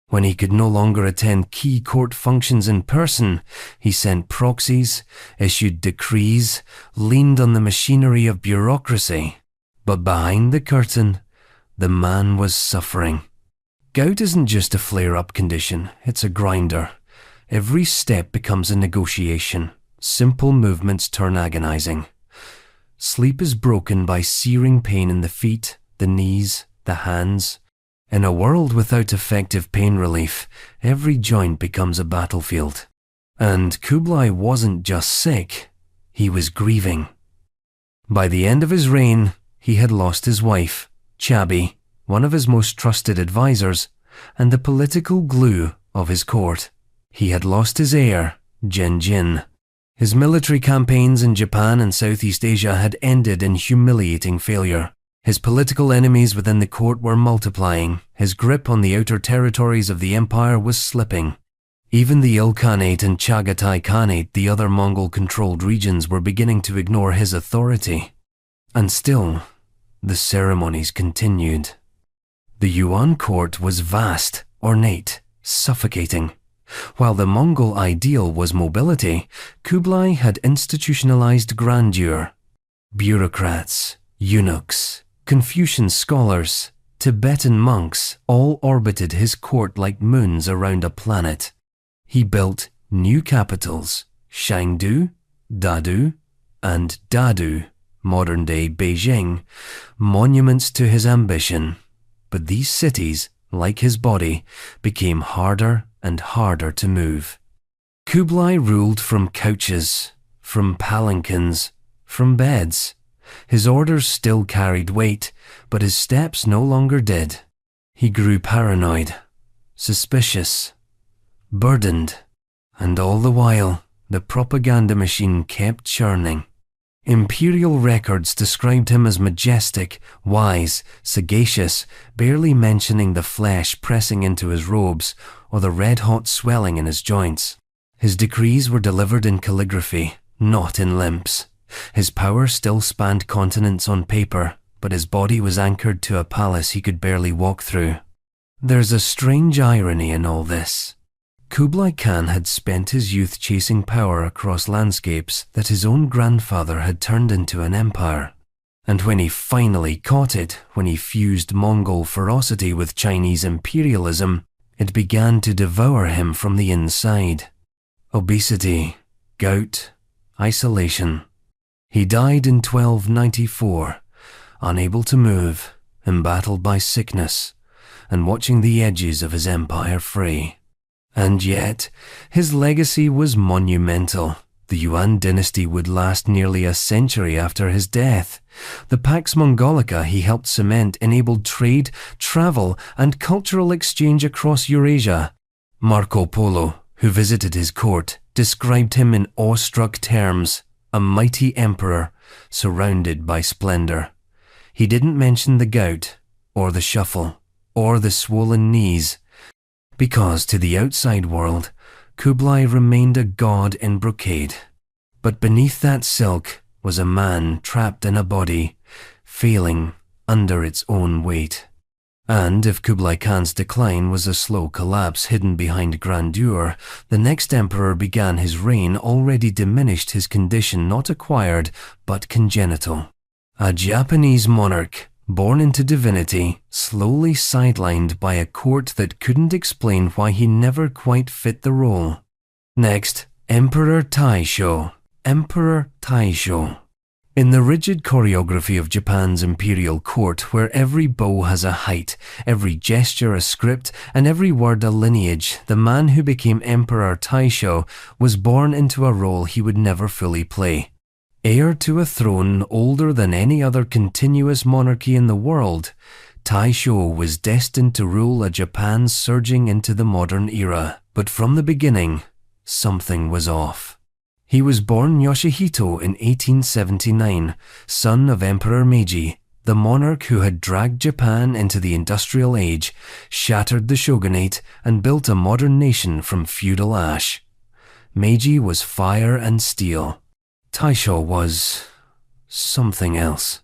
When he could no longer attend key court functions in person, he sent proxies, issued decrees, leaned on the machinery of bureaucracy. But behind the curtain, the man was suffering. Gout isn't just a flare-up condition, it's a grinder. Every step becomes a negotiation. Simple movements turn agonizing. Sleep is broken by searing pain in the feet, the knees, the hands. In a world without effective pain relief, every joint becomes a battlefield. And Kublai wasn't just sick, he was grieving. By the end of his reign, he had lost his wife, Chabi, one of his most trusted advisors, and the political glue of his court. He had lost his heir, Genjin. His military campaigns in Japan and Southeast Asia had ended in humiliating failure. His political enemies within the court were multiplying. His grip on the outer territories of the empire was slipping. Even the Ilkhanate and Chagatai Khanate, the other Mongol-controlled regions, were beginning to ignore his authority. And still, the ceremonies continued. The Yuan court was vast, ornate, suffocating. While the Mongol ideal was mobility, Kublai had institutionalized grandeur. Bureaucrats, eunuchs, Confucian scholars, Tibetan monks all orbited his court like moons around a planet. He built new capitals, Chengdu, Dadu, and Dadu, modern-day Beijing, monuments to his ambition. But these cities, like his body, became harder and harder to move. Kublai ruled from couches, from palanquins, from beds. His orders still carried weight, but his steps no longer did. He grew paranoid, suspicious, burdened, and all the while, the propaganda machine kept churning. Imperial records described him as majestic, wise, sagacious, barely mentioning the flesh pressing into his robes or the red-hot swelling in his joints. His decrees were delivered in calligraphy, not in limps. His power still spanned continents on paper, but his body was anchored to a palace he could barely walk through. There's a strange irony in all this. Kublai Khan had spent his youth chasing power across landscapes that his own grandfather had turned into an empire. And when he finally caught it, when he fused Mongol ferocity with Chinese imperialism, it began to devour him from the inside. Obesity, gout, isolation. He died in 1294, unable to move, embattled by sickness, and watching the edges of his empire fray. And yet, his legacy was monumental. The Yuan dynasty would last nearly a century after his death. The Pax Mongolica he helped cement enabled trade, travel, and cultural exchange across Eurasia. Marco Polo, who visited his court, described him in awestruck terms. A mighty emperor, surrounded by splendor. He didn't mention the gout, or the shuffle, or the swollen knees, because to the outside world, Kublai remained a god in brocade. But beneath that silk was a man trapped in a body, failing under its own weight. And if Kublai Khan's decline was a slow collapse hidden behind grandeur, the next emperor began his reign already diminished, his condition not acquired but congenital. A Japanese monarch, born into divinity, slowly sidelined by a court that couldn't explain why he never quite fit the role. Next, Emperor Taisho. Emperor Taisho. In the rigid choreography of Japan's imperial court, where every bow has a height, every gesture a script, and every word a lineage, the man who became Emperor Taisho was born into a role he would never fully play. Heir to a throne older than any other continuous monarchy in the world, Taisho was destined to rule a Japan surging into the modern era. But from the beginning, something was off. He was born Yoshihito in 1879, son of Emperor Meiji, The monarch who had dragged Japan into the industrial age, shattered the shogunate, and built a modern nation from feudal ash. Meiji was fire and steel. Taisho was something else.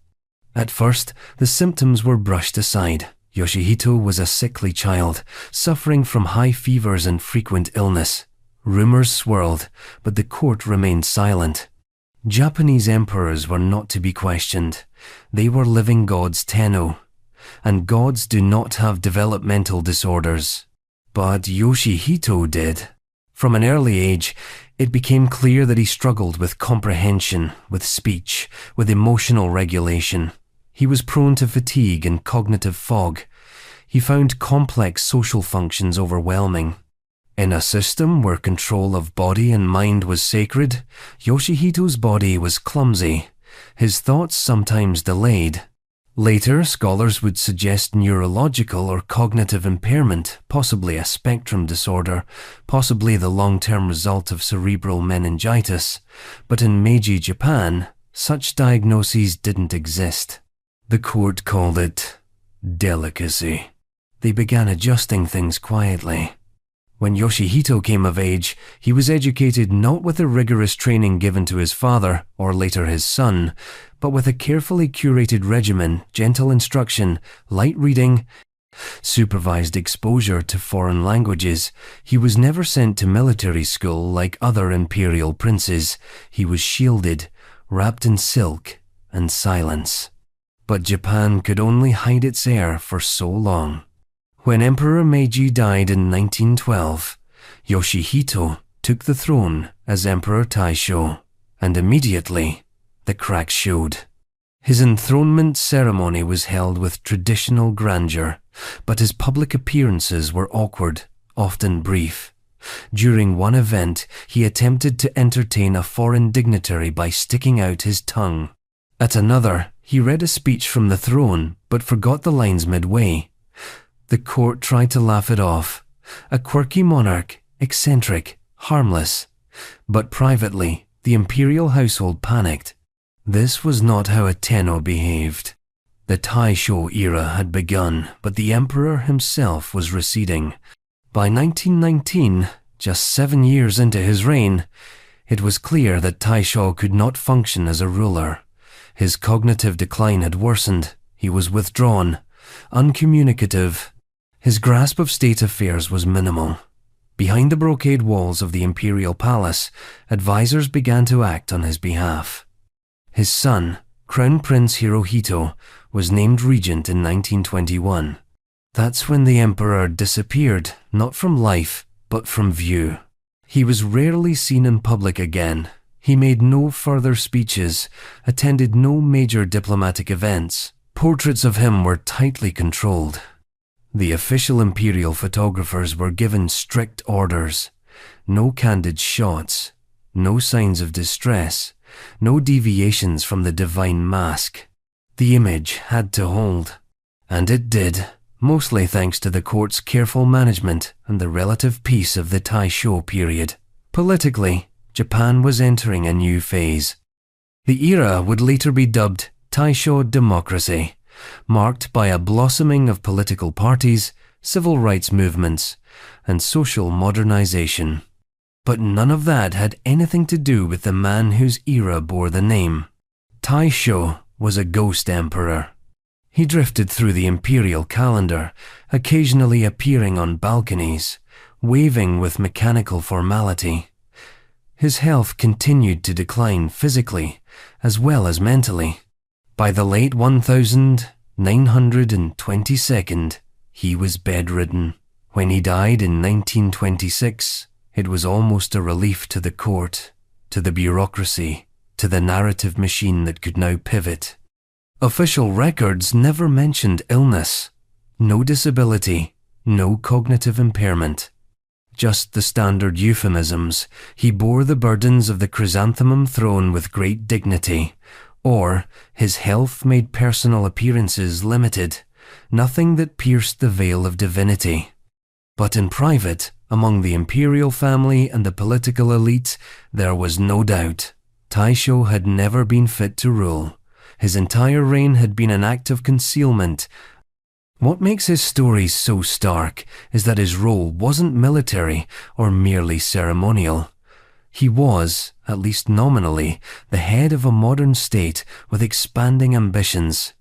At first, the symptoms were brushed aside. Yoshihito was a sickly child, suffering from high fevers and frequent illness. Rumors swirled, but the court remained silent. Japanese emperors were not to be questioned. They were living gods Tenno, and gods do not have developmental disorders. But Yoshihito did. From an early age, it became clear that he struggled with comprehension, with speech, with emotional regulation. He was prone to fatigue and cognitive fog. He found complex social functions overwhelming. In a system where control of body and mind was sacred, Yoshihito's body was clumsy, his thoughts sometimes delayed. Later, scholars would suggest neurological or cognitive impairment, possibly a spectrum disorder, possibly the long-term result of cerebral meningitis. But in Meiji Japan, such diagnoses didn't exist. The court called it delicacy. They began adjusting things quietly. When Yoshihito came of age, he was educated not with the rigorous training given to his father, or later his son, but with a carefully curated regimen, gentle instruction, light reading, supervised exposure to foreign languages. He was never sent to military school like other imperial princes. He was shielded, wrapped in silk and silence. But Japan could only hide its heir for so long. When Emperor Meiji died in 1912, Yoshihito took the throne as Emperor Taisho, and immediately the cracks showed. His enthronement ceremony was held with traditional grandeur, but his public appearances were awkward, often brief. During one event, he attempted to entertain a foreign dignitary by sticking out his tongue. At another, he read a speech from the throne, but forgot the lines midway. The court tried to laugh it off. A quirky monarch, eccentric, harmless. But privately, the imperial household panicked. This was not how a Tenno behaved. The Taisho era had begun, but the emperor himself was receding. By 1919, just 7 years into his reign, it was clear that Taisho could not function as a ruler. His cognitive decline had worsened. He was withdrawn, uncommunicative. His grasp of state affairs was minimal. Behind the brocade walls of the imperial palace, advisors began to act on his behalf. His son, Crown Prince Hirohito, was named regent in 1921. That's when the emperor disappeared, not from life, but from view. He was rarely seen in public again. He made no further speeches, attended no major diplomatic events. Portraits of him were tightly controlled. The official imperial photographers were given strict orders. No candid shots, no signs of distress, no deviations from the divine mask. The image had to hold. And it did, mostly thanks to the court's careful management and the relative peace of the Taisho period. Politically, Japan was entering a new phase. The era would later be dubbed Taisho democracy, marked by a blossoming of political parties, civil rights movements, and social modernization. But none of that had anything to do with the man whose era bore the name. Taisho was a ghost emperor. He drifted through the imperial calendar, occasionally appearing on balconies, waving with mechanical formality. His health continued to decline physically as well as mentally. By the late 1922, he was bedridden. When he died in 1926, it was almost a relief to the court, to the bureaucracy, to the narrative machine that could now pivot. Official records never mentioned illness, no disability, no cognitive impairment. Just the standard euphemisms. He bore the burdens of the chrysanthemum throne with great dignity, or his health made personal appearances limited, nothing that pierced the veil of divinity. But in private, among the imperial family and the political elite, there was no doubt. Taisho had never been fit to rule. His entire reign had been an act of concealment. What makes his stories so stark is that his role wasn't military or merely ceremonial. He was, at least nominally, the head of a modern state with expanding ambitions.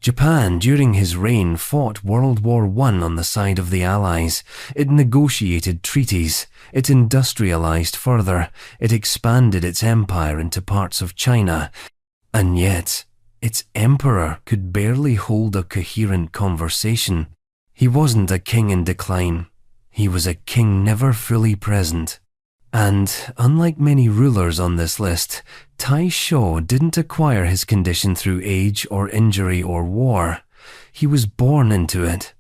Japan, during his reign, fought World War I on the side of the Allies. It negotiated treaties. It industrialized further. It expanded its empire into parts of China. And yet, its emperor could barely hold a coherent conversation. He wasn't a king in decline. He was a king never fully present. And, unlike many rulers on this list, Taisho didn't acquire his condition through age or injury or war. He was born into it.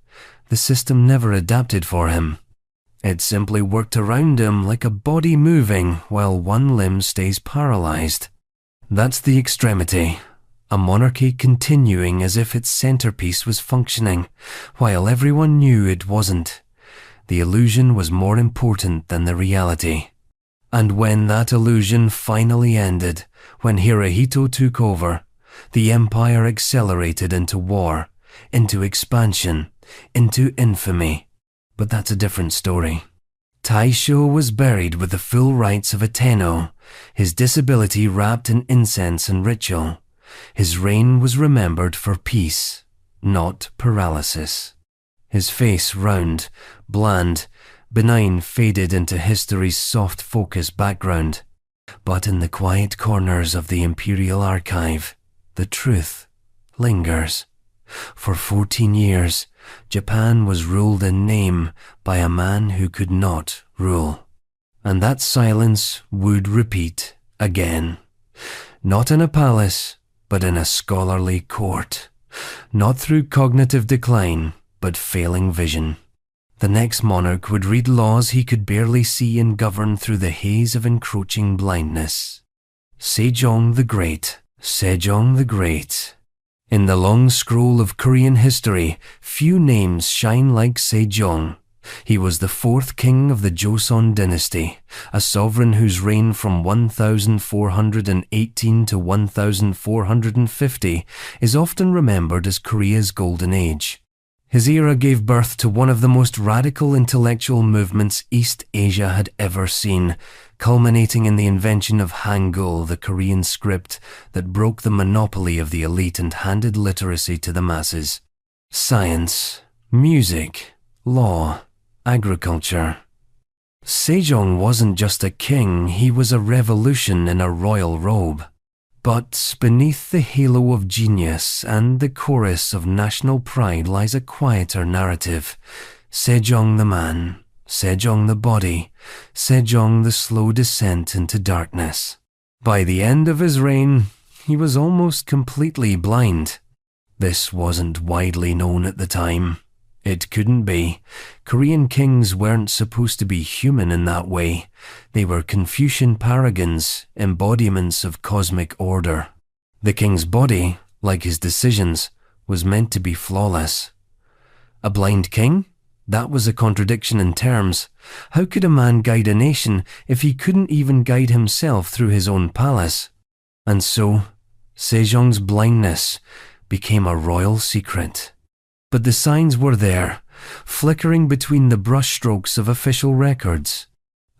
The system never adapted for him. It simply worked around him like a body moving while one limb stays paralyzed. That's the extremity. A monarchy continuing as if its centerpiece was functioning, while everyone knew it wasn't. The illusion was more important than the reality. And when that illusion finally ended, when Hirohito took over, the empire accelerated into war, into expansion, into infamy. But that's a different story. Taisho was buried with the full rites of a Tenno, his disability wrapped in incense and ritual. His reign was remembered for peace, not paralysis. His face round, bland, benign faded into history's soft focus background. But in the quiet corners of the Imperial Archive, the truth lingers. For 14 years, Japan was ruled in name by a man who could not rule. And that silence would repeat again. Not in a palace, but in a scholarly court. Not through cognitive decline, but failing vision. The next monarch would read laws he could barely see and govern through the haze of encroaching blindness. Sejong the Great, Sejong the Great. In the long scroll of Korean history, few names shine like Sejong. He was the fourth king of the Joseon dynasty, a sovereign whose reign from 1418 to 1450 is often remembered as Korea's golden age. His era gave birth to one of the most radical intellectual movements East Asia had ever seen, culminating in the invention of Hangul, the Korean script that broke the monopoly of the elite and handed literacy to the masses. Science, music, law, agriculture. Sejong wasn't just a king, he was a revolution in a royal robe. But beneath the halo of genius and the chorus of national pride lies a quieter narrative. Sejong the man, Sejong the body, Sejong the slow descent into darkness. By the end of his reign, he was almost completely blind. This wasn't widely known at the time. It couldn't be. Korean kings weren't supposed to be human in that way. They were Confucian paragons, embodiments of cosmic order. The king's body, like his decisions, was meant to be flawless. A blind king? That was a contradiction in terms. How could a man guide a nation if he couldn't even guide himself through his own palace? And so, Sejong's blindness became a royal secret. But the signs were there, flickering between the brushstrokes of official records.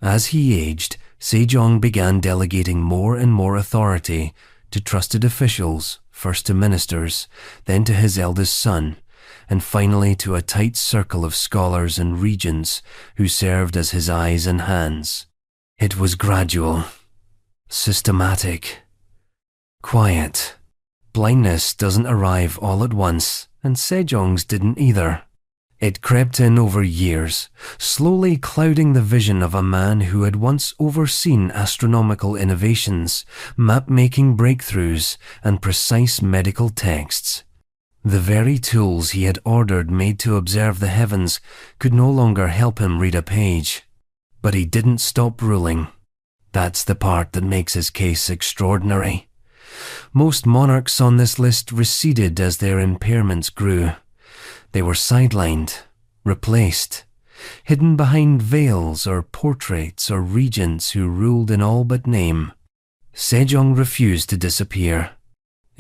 As he aged, Sejong began delegating more and more authority to trusted officials, first to ministers, then to his eldest son, and finally to a tight circle of scholars and regents who served as his eyes and hands. It was gradual, systematic, quiet. Blindness doesn't arrive all at once, and Sejong's didn't either. It crept in over years, slowly clouding the vision of a man who had once overseen astronomical innovations, map-making breakthroughs, and precise medical texts. The very tools he had ordered made to observe the heavens could no longer help him read a page. But he didn't stop ruling. That's the part that makes his case extraordinary. Most monarchs on this list receded as their impairments grew. They were sidelined, replaced, hidden behind veils or portraits or regents who ruled in all but name. Sejong refused to disappear.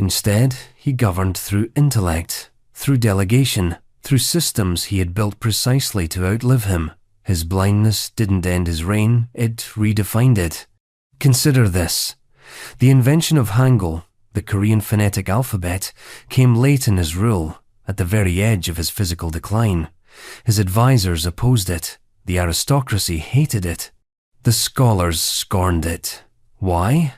Instead, he governed through intellect, through delegation, through systems he had built precisely to outlive him. His blindness didn't end his reign, it redefined it. Consider this. The invention of Hangul, the Korean phonetic alphabet, came late in his rule, at the very edge of his physical decline. His advisors opposed it. The aristocracy hated it. The scholars scorned it. Why?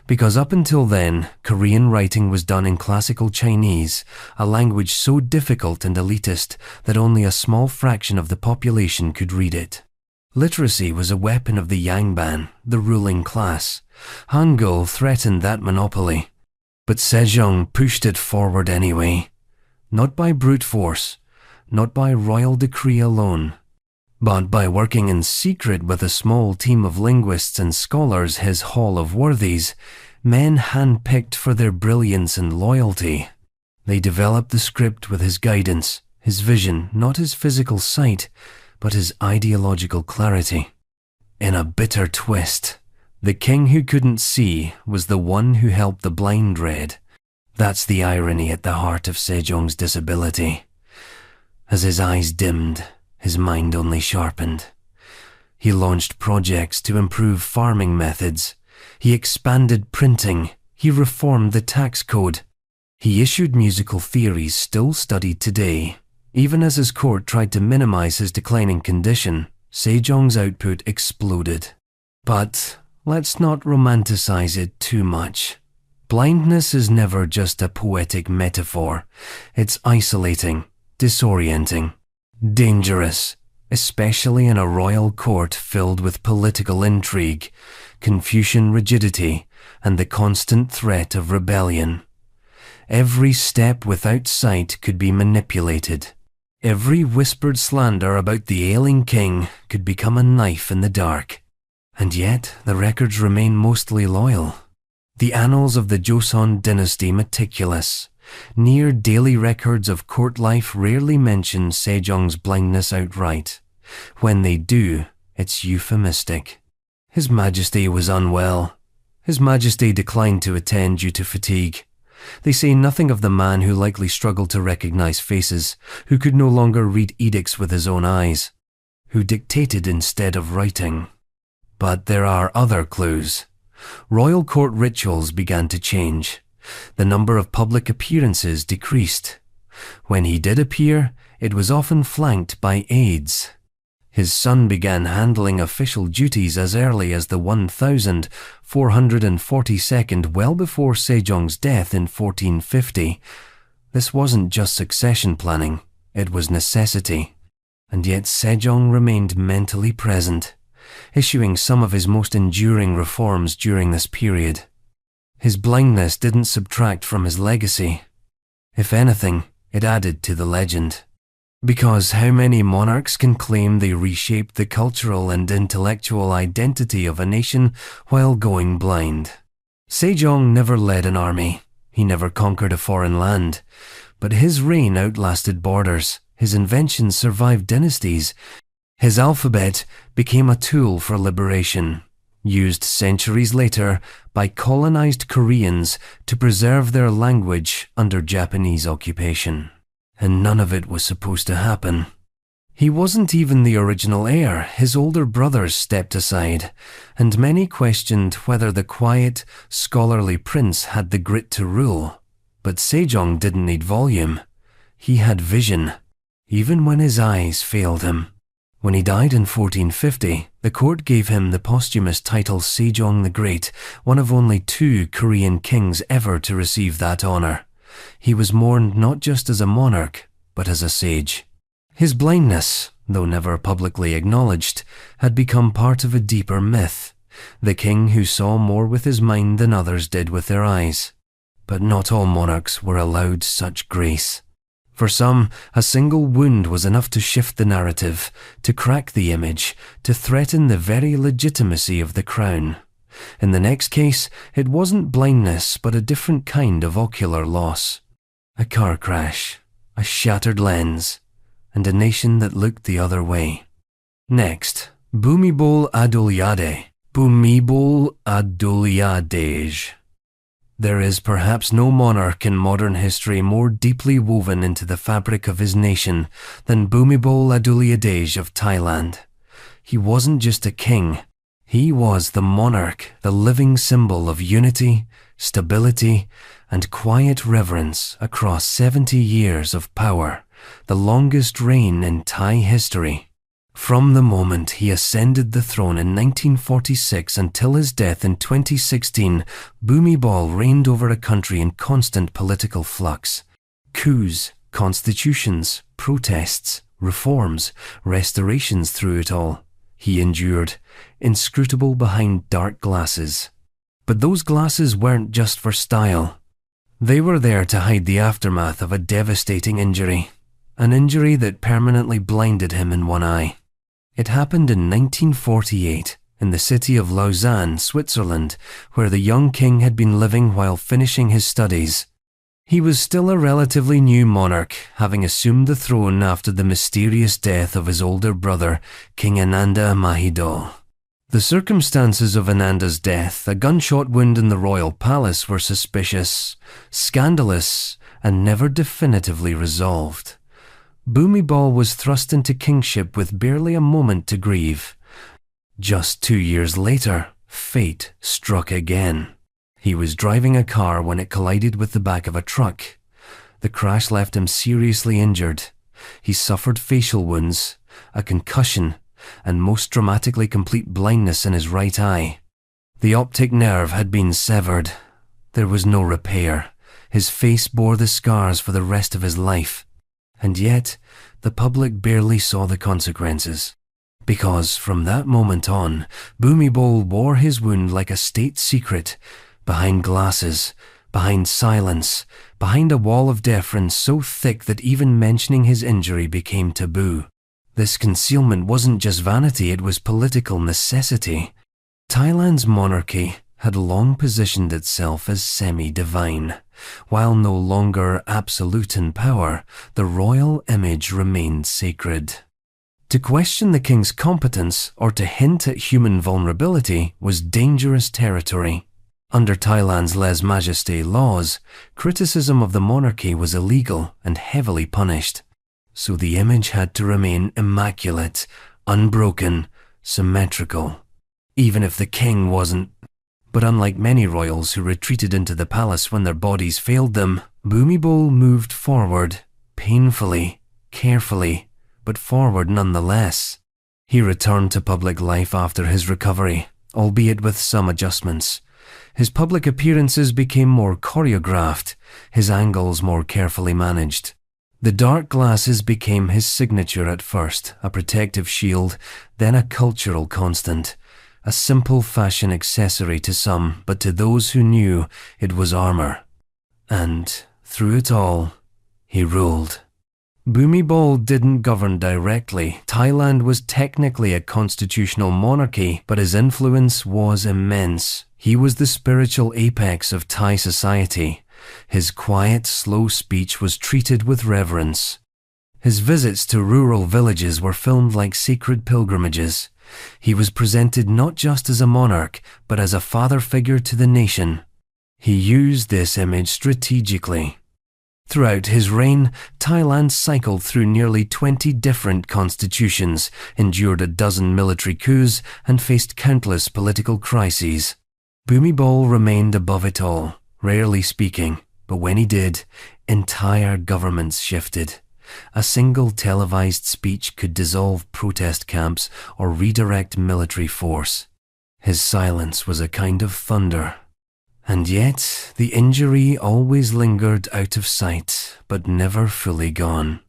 Because up until then, Korean writing was done in classical Chinese, a language so difficult and elitist that only a small fraction of the population could read it. Literacy was a weapon of the Yangban, the ruling class. Hangul threatened that monopoly. But Sejong pushed it forward anyway. Not by brute force, not by royal decree alone, but by working in secret with a small team of linguists and scholars, his Hall of Worthies, men hand-picked for their brilliance and loyalty. They developed the script with his guidance, his vision, not his physical sight, but his ideological clarity. In a bitter twist, the king who couldn't see was the one who helped the blind read. That's the irony at the heart of Sejong's disability. As his eyes dimmed, his mind only sharpened. He launched projects to improve farming methods. He expanded printing. He reformed the tax code. He issued musical theories still studied today. Even as his court tried to minimize his declining condition, Sejong's output exploded. But let's not romanticize it too much. Blindness is never just a poetic metaphor. It's isolating, disorienting, dangerous, especially in a royal court filled with political intrigue, Confucian rigidity, and the constant threat of rebellion. Every step without sight could be manipulated. Every whispered slander about the ailing king could become a knife in the dark. And yet, the records remain mostly loyal. The annals of the Joseon dynasty meticulous. Near daily records of court life rarely mention Sejong's blindness outright. When they do, it's euphemistic. His Majesty was unwell. His Majesty declined to attend due to fatigue. They say nothing of the man who likely struggled to recognize faces, who could no longer read edicts with his own eyes, who dictated instead of writing. But there are other clues. Royal court rituals began to change. The number of public appearances decreased. When he did appear, it was often flanked by aides. His son began handling official duties as early as the 1442nd, well before Sejong's death in 1450. This wasn't just succession planning, it was necessity. And yet Sejong remained mentally present, issuing some of his most enduring reforms during this period. His blindness didn't subtract from his legacy. If anything, it added to the legend. Because how many monarchs can claim they reshaped the cultural and intellectual identity of a nation while going blind? Sejong never led an army. He never conquered a foreign land. But his reign outlasted borders. His inventions survived dynasties. His alphabet became a tool for liberation, used centuries later by colonized Koreans to preserve their language under Japanese occupation. And none of it was supposed to happen. He wasn't even the original heir. His older brothers stepped aside, and many questioned whether the quiet, scholarly prince had the grit to rule. But Sejong didn't need volume. He had vision, even when his eyes failed him. When he died in 1450, the court gave him the posthumous title Sejong the Great, one of only 2 Korean kings ever to receive that honor. He was mourned not just as a monarch, but as a sage. His blindness, though never publicly acknowledged, had become part of a deeper myth, the king who saw more with his mind than others did with their eyes. But not all monarchs were allowed such grace. For some, a single wound was enough to shift the narrative, to crack the image, to threaten the very legitimacy of the crown. In the next case, it wasn't blindness, but a different kind of ocular loss. A car crash, a shattered lens, and a nation that looked the other way. Next, Bhumibol Adulyadej. Bhumibol Adulyadej. There is perhaps no monarch in modern history more deeply woven into the fabric of his nation than Bhumibol Adulyadej of Thailand. He wasn't just a king. He was the monarch, the living symbol of unity, stability, and quiet reverence across 70 years of power, the longest reign in Thai history. From the moment he ascended the throne in 1946 until his death in 2016, Bhumibol reigned over a country in constant political flux. Coups, constitutions, protests, reforms, restorations through it all. He endured, inscrutable behind dark glasses. But those glasses weren't just for style. They were there to hide the aftermath of a devastating injury, an injury that permanently blinded him in one eye. It happened in 1948 in the city of Lausanne, Switzerland, where the young king had been living while finishing his studies. He was still a relatively new monarch, having assumed the throne after the mysterious death of his older brother, King Ananda Mahidol. The circumstances of Ananda's death, a gunshot wound in the royal palace, were suspicious, scandalous, and never definitively resolved. Bhumibol was thrust into kingship with barely a moment to grieve. Just 2 years later, fate struck again. He was driving a car when it collided with the back of a truck. The crash left him seriously injured. He suffered facial wounds, a concussion, and most dramatically complete blindness in his right eye. The optic nerve had been severed. There was no repair. His face bore the scars for the rest of his life. And yet, the public barely saw the consequences. Because from that moment on, Bhumibol wore his wound like a state secret, behind glasses, behind silence, behind a wall of deference so thick that even mentioning his injury became taboo. This concealment wasn't just vanity, it was political necessity. Thailand's monarchy had long positioned itself as semi-divine. While no longer absolute in power, the royal image remained sacred. To question the king's competence or to hint at human vulnerability was dangerous territory. Under Thailand's lèse-majesté laws, criticism of the monarchy was illegal and heavily punished. So the image had to remain immaculate, unbroken, symmetrical, even if the king wasn't. But unlike many royals who retreated into the palace when their bodies failed them, Bhumibol moved forward, painfully, carefully, but forward nonetheless. He returned to public life after his recovery, albeit with some adjustments. His public appearances became more choreographed, his angles more carefully managed. The dark glasses became his signature at first, a protective shield, then a cultural constant. A simple fashion accessory to some, but to those who knew it was armor. And, through it all, he ruled. Bhumibol didn't govern directly. Thailand was technically a constitutional monarchy, but his influence was immense. He was the spiritual apex of Thai society. His quiet, slow speech was treated with reverence. His visits to rural villages were filmed like sacred pilgrimages. He was presented not just as a monarch, but as a father figure to the nation. He used this image strategically. Throughout his reign, Thailand cycled through nearly 20 different constitutions, endured a dozen military coups, and faced countless political crises. Bhumibol remained above it all, rarely speaking, but when he did, entire governments shifted. A single televised speech could dissolve protest camps or redirect military force. His silence was a kind of thunder. And yet, the injury always lingered out of sight, but never fully gone.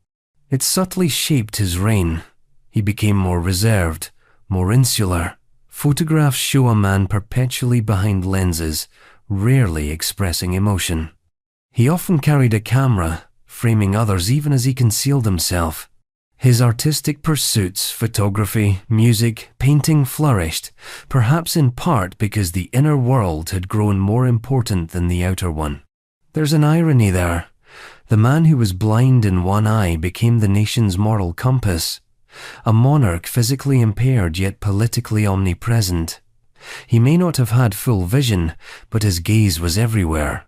It subtly shaped his reign. He became more reserved, more insular. Photographs show a man perpetually behind lenses, rarely expressing emotion. He often carried a camera, framing others even as he concealed himself. His artistic pursuits, photography, music, painting flourished, perhaps in part because the inner world had grown more important than the outer one. There's an irony there. The man who was blind in one eye became the nation's moral compass. A monarch physically impaired yet politically omnipresent. He may not have had full vision, but his gaze was everywhere.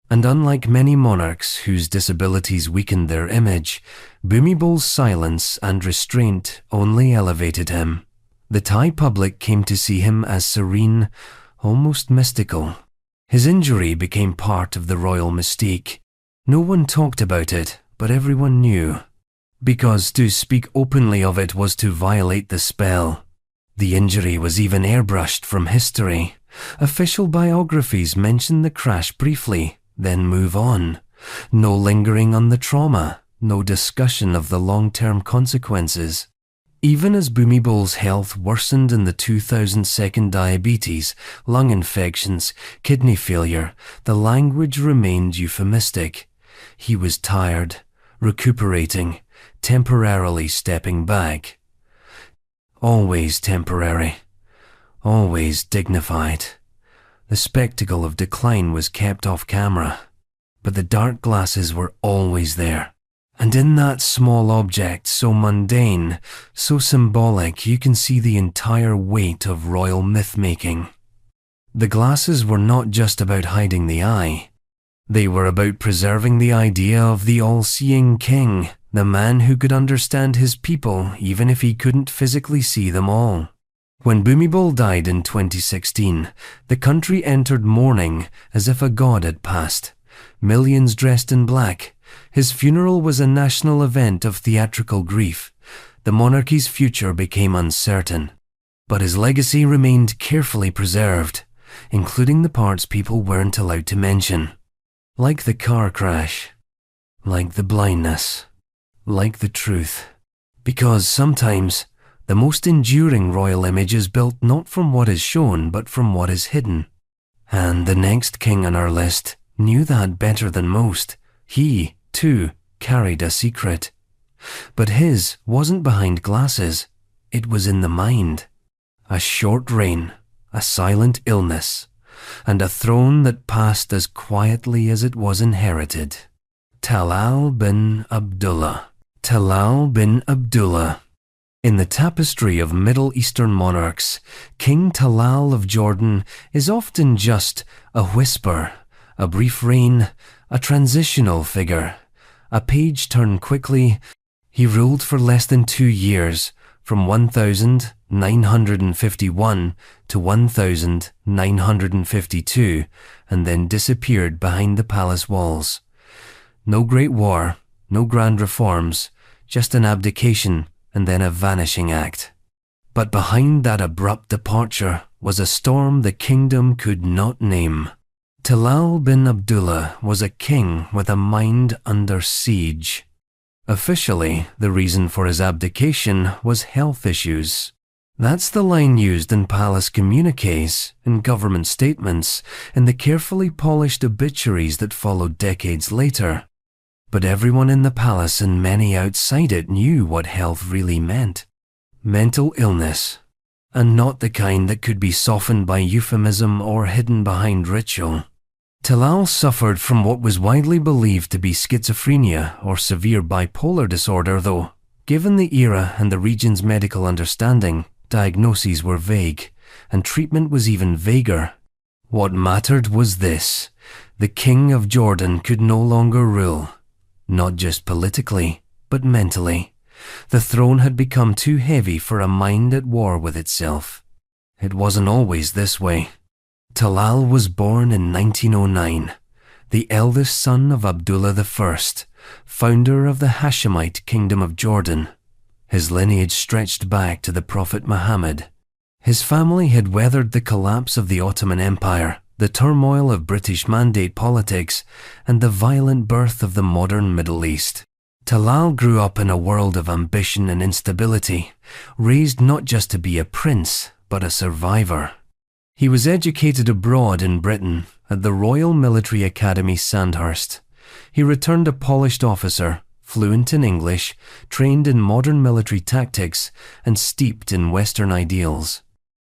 And unlike many monarchs whose disabilities weakened their image, Bhumibol's silence and restraint only elevated him. The Thai public came to see him as serene, almost mystical. His injury became part of the royal mystique. No one talked about it, but everyone knew. Because to speak openly of it was to violate the spell. The injury was even airbrushed from history. Official biographies mention the crash briefly, then move on. No lingering on the trauma, no discussion of the long-term consequences. Even as Bhumibol's health worsened in the 2002 diabetes, lung infections, kidney failure, the language remained euphemistic. He was tired, recuperating, temporarily stepping back. Always temporary, always dignified. The spectacle of decline was kept off camera, but the dark glasses were always there. And in that small object, so mundane, so symbolic, you can see the entire weight of royal myth-making. The glasses were not just about hiding the eye. They were about preserving the idea of the all-seeing king, the man who could understand his people even if he couldn't physically see them all. When Bhumibol died in 2016, the country entered mourning as if a god had passed. Millions dressed in black. His funeral was a national event of theatrical grief. The monarchy's future became uncertain. But his legacy remained carefully preserved, including the parts people weren't allowed to mention. Like the car crash. Like the blindness. Like the truth. Because sometimes, the most enduring royal image is built not from what is shown, but from what is hidden. And the next king on our list knew that better than most. He, too, carried a secret. But his wasn't behind glasses. It was in the mind. A short reign, a silent illness, and a throne that passed as quietly as it was inherited. Talal bin Abdullah. Talal bin Abdullah. In the tapestry of Middle Eastern monarchs, King Talal of Jordan is often just a whisper, a brief reign, a transitional figure. A page turned quickly. He ruled for less than 2 years, from 1951 to 1952, and then disappeared behind the palace walls. No great war, no grand reforms, just an abdication and then a vanishing act. But behind that abrupt departure was a storm the kingdom could not name. Talal bin Abdullah was a king with a mind under siege. Officially, the reason for his abdication was health issues. That's the line used in palace communiques, in government statements, in the carefully polished obituaries that followed decades later. But everyone in the palace and many outside it knew what health really meant. Mental illness, and not the kind that could be softened by euphemism or hidden behind ritual. Talal suffered from what was widely believed to be schizophrenia or severe bipolar disorder, though, given the era and the region's medical understanding, diagnoses were vague, and treatment was even vaguer. What mattered was this: the king of Jordan could no longer rule. Not just politically, but mentally. The throne had become too heavy for a mind at war with itself. It wasn't always this way. Talal was born in 1909, the eldest son of Abdullah I, founder of the Hashemite Kingdom of Jordan. His lineage stretched back to the Prophet Muhammad. His family had weathered the collapse of the Ottoman Empire, the turmoil of British Mandate politics, and the violent birth of the modern Middle East. Talal grew up in a world of ambition and instability, raised not just to be a prince, but a survivor. He was educated abroad in Britain at the Royal Military Academy Sandhurst. He returned a polished officer, fluent in English, trained in modern military tactics, and steeped in Western ideals.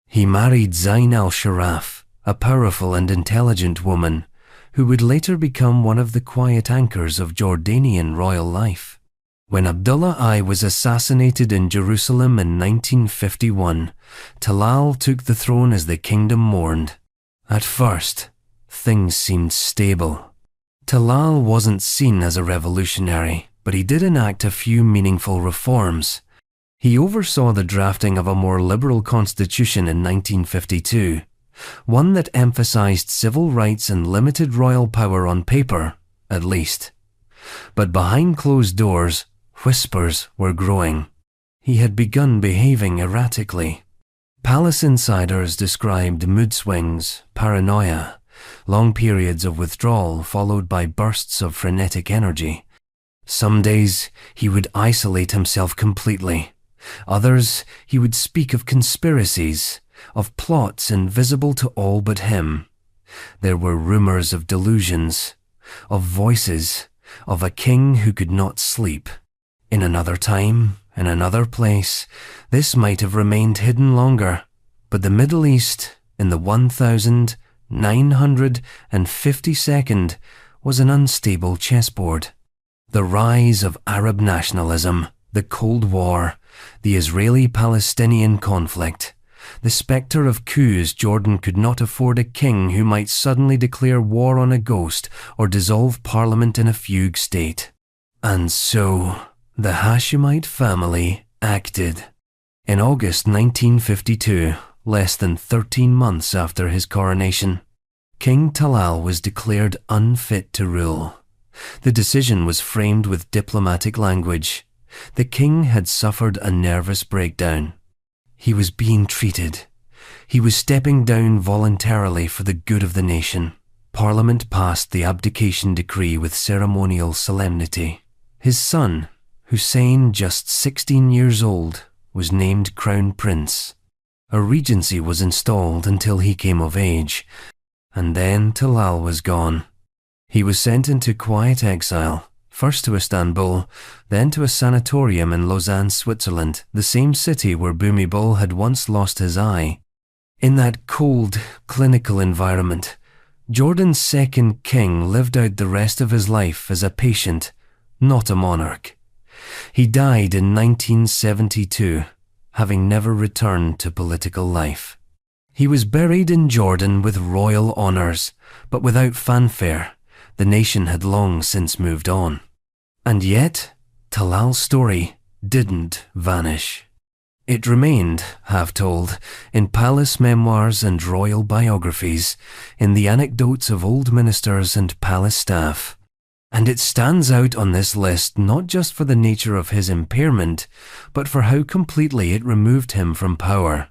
He married Zain al-Sharaf, a powerful and intelligent woman, who would later become one of the quiet anchors of Jordanian royal life. When Abdullah I was assassinated in Jerusalem in 1951, Talal took the throne as the kingdom mourned. At first, things seemed stable. Talal wasn't seen as a revolutionary, but he did enact a few meaningful reforms. He oversaw the drafting of a more liberal constitution in 1952, one that emphasized civil rights and limited royal power on paper, at least. But behind closed doors, whispers were growing. He had begun behaving erratically. Palace insiders described mood swings, paranoia, long periods of withdrawal followed by bursts of frenetic energy. Some days he would isolate himself completely. Others he would speak of conspiracies, of plots invisible to all but him. There were rumors of delusions, of voices, of a king who could not sleep. In another time, in another place, this might have remained hidden longer, but the Middle East, in the 1952nd, was an unstable chessboard. The rise of Arab nationalism, the Cold War, the Israeli-Palestinian conflict, the spectre of coups. Jordan could not afford a king who might suddenly declare war on a ghost or dissolve parliament in a fugue state. And so, the Hashemite family acted. In August 1952, less than 13 months after his coronation, King Talal was declared unfit to rule. The decision was framed with diplomatic language. The king had suffered a nervous breakdown. He was being treated. He was stepping down voluntarily for the good of the nation. Parliament passed the abdication decree with ceremonial solemnity. His son, Hussein, just 16 years old, was named Crown Prince. A regency was installed until he came of age, and then Talal was gone. He was sent into quiet exile, first to Istanbul, then to a sanatorium in Lausanne, Switzerland, the same city where Bhumibol had once lost his eye. In that cold, clinical environment, Jordan's second king lived out the rest of his life as a patient, not a monarch. He died in 1972, having never returned to political life. He was buried in Jordan with royal honours, but without fanfare. The nation had long since moved on. And yet, Talal's story didn't vanish. It remained, half-told, in palace memoirs and royal biographies, in the anecdotes of old ministers and palace staff. And it stands out on this list not just for the nature of his impairment, but for how completely it removed him from power.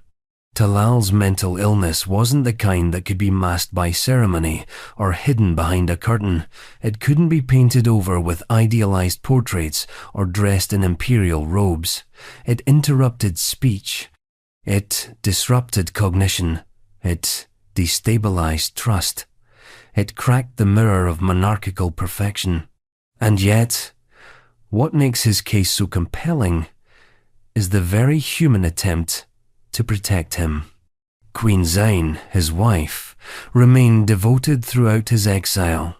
Talal's mental illness wasn't the kind that could be masked by ceremony or hidden behind a curtain. It couldn't be painted over with idealized portraits or dressed in imperial robes. It interrupted speech. It disrupted cognition. It destabilized trust. It cracked the mirror of monarchical perfection. And yet, what makes his case so compelling is the very human attempt to protect him. Queen Zayn, his wife, remained devoted throughout his exile.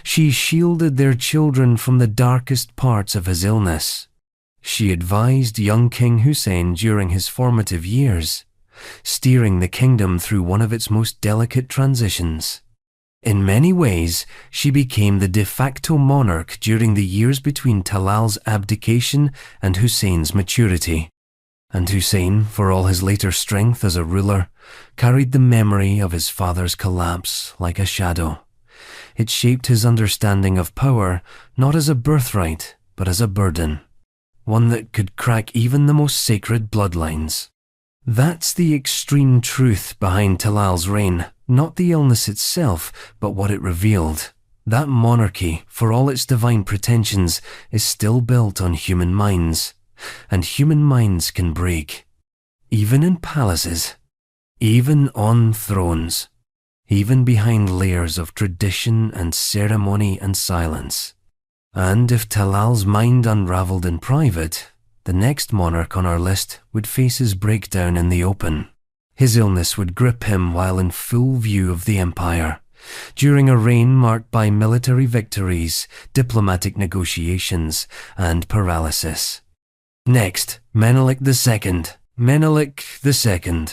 She shielded their children from the darkest parts of his illness. She advised young King Hussein during his formative years, steering the kingdom through one of its most delicate transitions. In many ways, she became the de facto monarch during the years between Talal's abdication and Hussein's maturity. And Hussein, for all his later strength as a ruler, carried the memory of his father's collapse like a shadow. It shaped his understanding of power not as a birthright, but as a burden, one that could crack even the most sacred bloodlines. That's the extreme truth behind Talal's reign, not the illness itself, but what it revealed. That monarchy, for all its divine pretensions, is still built on human minds. And human minds can break, even in palaces, even on thrones, even behind layers of tradition and ceremony and silence. And if Talal's mind unravelled in private, the next monarch on our list would face his breakdown in the open. His illness would grip him while in full view of the empire. during a reign marked by military victories, diplomatic negotiations, and paralysis. Next, Menelik II. Menelik II.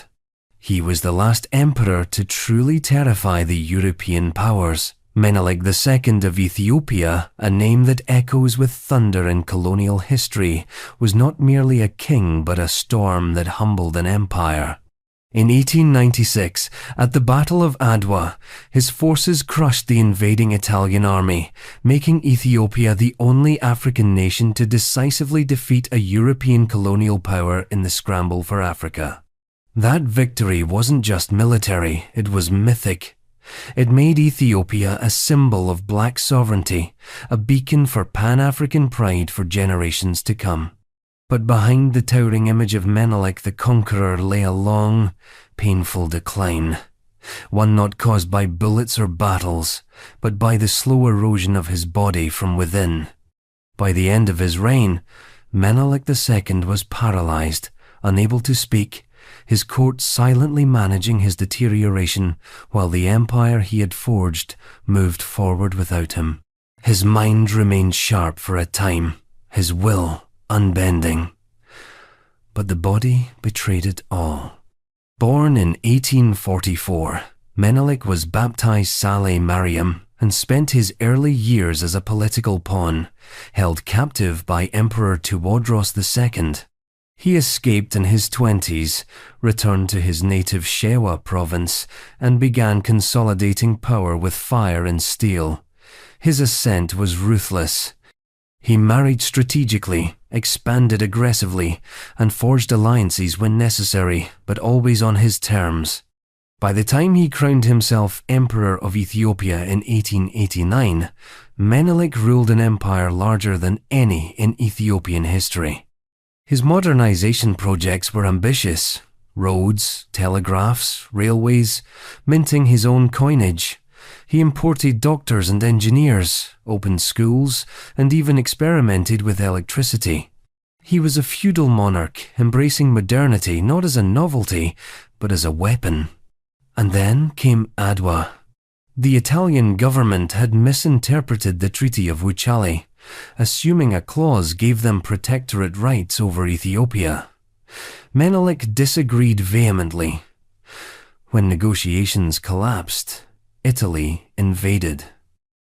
He was the last emperor to truly terrify the European powers. Menelik II of Ethiopia, a name that echoes with thunder in colonial history, was not merely a king but a storm that humbled an empire. In 1896, at the Battle of Adwa, his forces crushed the invading Italian army, making Ethiopia the only African nation to decisively defeat a European colonial power in the scramble for Africa. That victory wasn't just military, it was mythic. It made Ethiopia a symbol of black sovereignty, a beacon for Pan-African pride for generations to come. But behind the towering image of Menelik the Conqueror lay a long, painful decline. One not caused by bullets or battles, but by the slow erosion of his body from within. By the end of his reign, Menelik II was paralyzed, unable to speak, his court silently managing his deterioration while the empire he had forged moved forward without him. His mind remained sharp for a time, his will unbending. But the body betrayed it all. Born in 1844, Menelik was baptized Saleh Mariam and spent his early years as a political pawn, held captive by Emperor Tewodros II. He escaped in his 20s, returned to his native Shewa province, and began consolidating power with fire and steel. His ascent was ruthless. He married strategically, expanded aggressively, and forged alliances when necessary, but always on his terms. By the time he crowned himself Emperor of Ethiopia in 1889, Menelik ruled an empire larger than any in Ethiopian history. His modernization projects were ambitious: roads, telegraphs, railways, minting his own coinage. He imported doctors and engineers, opened schools, and even experimented with electricity. He was a feudal monarch, embracing modernity not as a novelty, but as a weapon. And then came Adwa. The Italian government had misinterpreted the Treaty of Wuchale, assuming a clause gave them protectorate rights over Ethiopia. Menelik disagreed vehemently. When negotiations collapsed, Italy invaded.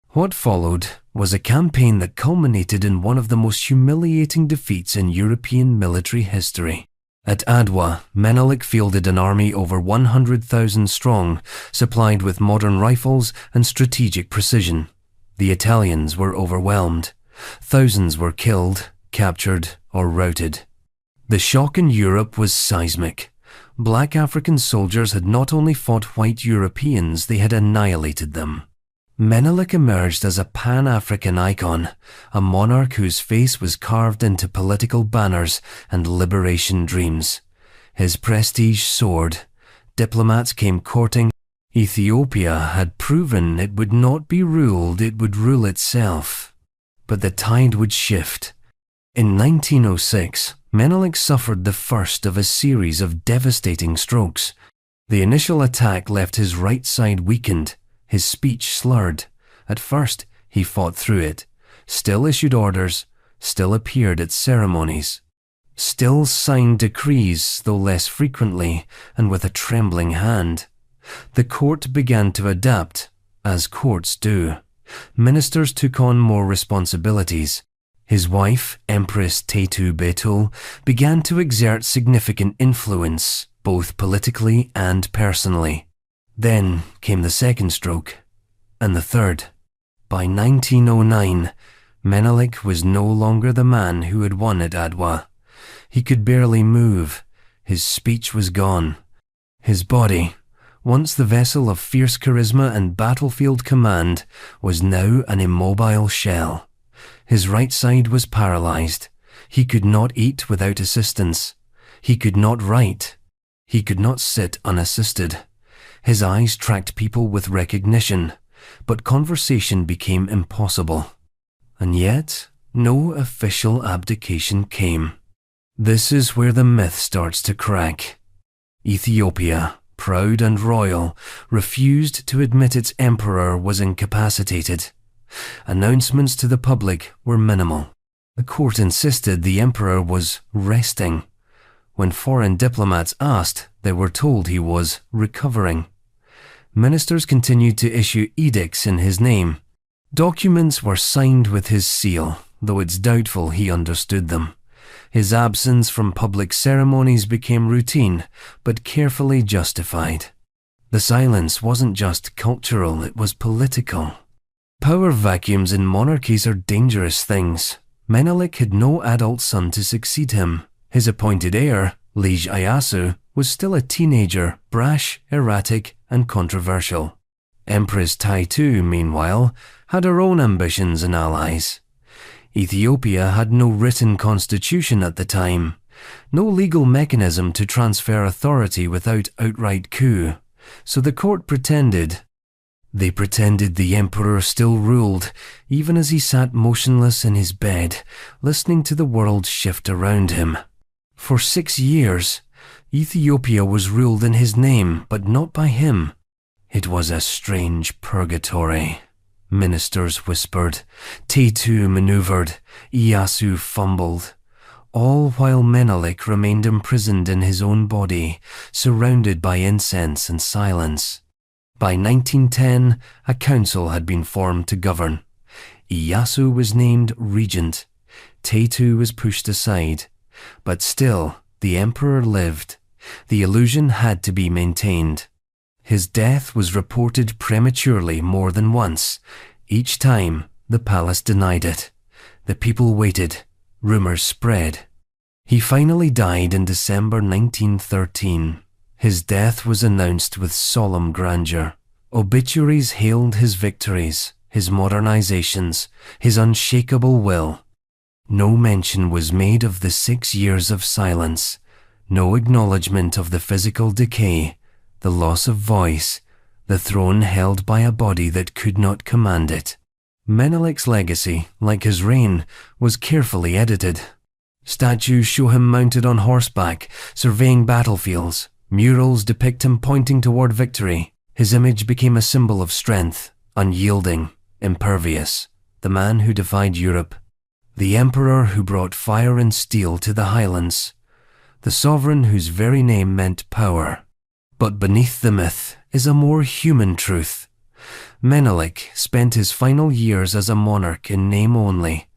What followed was a campaign that culminated in one of the most humiliating defeats in European military history. At Adwa, Menelik fielded an army over 100,000 strong, supplied with modern rifles and strategic precision. The Italians were overwhelmed. Thousands were killed, captured, or routed. The shock in Europe was seismic. Black African soldiers had not only fought white Europeans, they had annihilated them. Menelik emerged as a Pan-African icon, a monarch whose face was carved into political banners and liberation dreams. His prestige soared. Diplomats came courting. Ethiopia had proven it would not be ruled, it would rule itself. But the tide would shift. In 1906, Menelik suffered the first of a series of devastating strokes. The initial attack left his right side weakened, his speech slurred. At first, he fought through it, still issued orders, still appeared at ceremonies, still signed decrees, though less frequently and with a trembling hand. The court began to adapt, as courts do. Ministers took on more responsibilities. His wife, Empress Tetu Betul, began to exert significant influence, both politically and personally. Then came the second stroke, and the third. By 1909, Menelik was no longer the man who had won at Adwa. He could barely move. His speech was gone. His body, once the vessel of fierce charisma and battlefield command, was now an immobile shell. His right side was paralyzed. He could not eat without assistance. He could not write. He could not sit unassisted. His eyes tracked people with recognition, but conversation became impossible. And yet, no official abdication came. This is where the myth starts to crack. Ethiopia, proud and royal, refused to admit its emperor was incapacitated. Announcements to the public were minimal. The court insisted the emperor was resting. When foreign diplomats asked, they were told he was recovering. Ministers continued to issue edicts in his name. Documents were signed with his seal, though it's doubtful he understood them. His absence from public ceremonies became routine, but carefully justified. The silence wasn't just cultural, it was political. Power vacuums in monarchies are dangerous things. Menelik had no adult son to succeed him. His appointed heir, Liege Ieyasu, was still a teenager, brash, erratic, and controversial. Empress Taitu, meanwhile, had her own ambitions and allies. Ethiopia had no written constitution at the time, no legal mechanism to transfer authority without outright coup, so the court pretended. They pretended the emperor still ruled, even as he sat motionless in his bed, listening to the world shift around him. For 6 years, Ethiopia was ruled in his name, but not by him. It was a strange purgatory. Ministers whispered, Taitu maneuvered, Ieyasu fumbled, all while Menelik remained imprisoned in his own body, surrounded by incense and silence. By 1910, a council had been formed to govern. Ieyasu was named regent. Taitu was pushed aside. But still, the emperor lived. The illusion had to be maintained. His death was reported prematurely more than once. Each time, the palace denied it. The people waited. Rumors spread. He finally died in December 1913. His death was announced with solemn grandeur. Obituaries hailed his victories, his modernizations, his unshakable will. No mention was made of the 6 years of silence, no acknowledgement of the physical decay, the loss of voice, the throne held by a body that could not command it. Menelik's legacy, like his reign, was carefully edited. Statues show him mounted on horseback, surveying battlefields. Murals depict him pointing toward victory. His image became a symbol of strength, unyielding, impervious, the man who defied Europe, the emperor who brought fire and steel to the highlands, the sovereign whose very name meant power. But beneath the myth is a more human truth. Menelik spent his final years as a monarch in name only,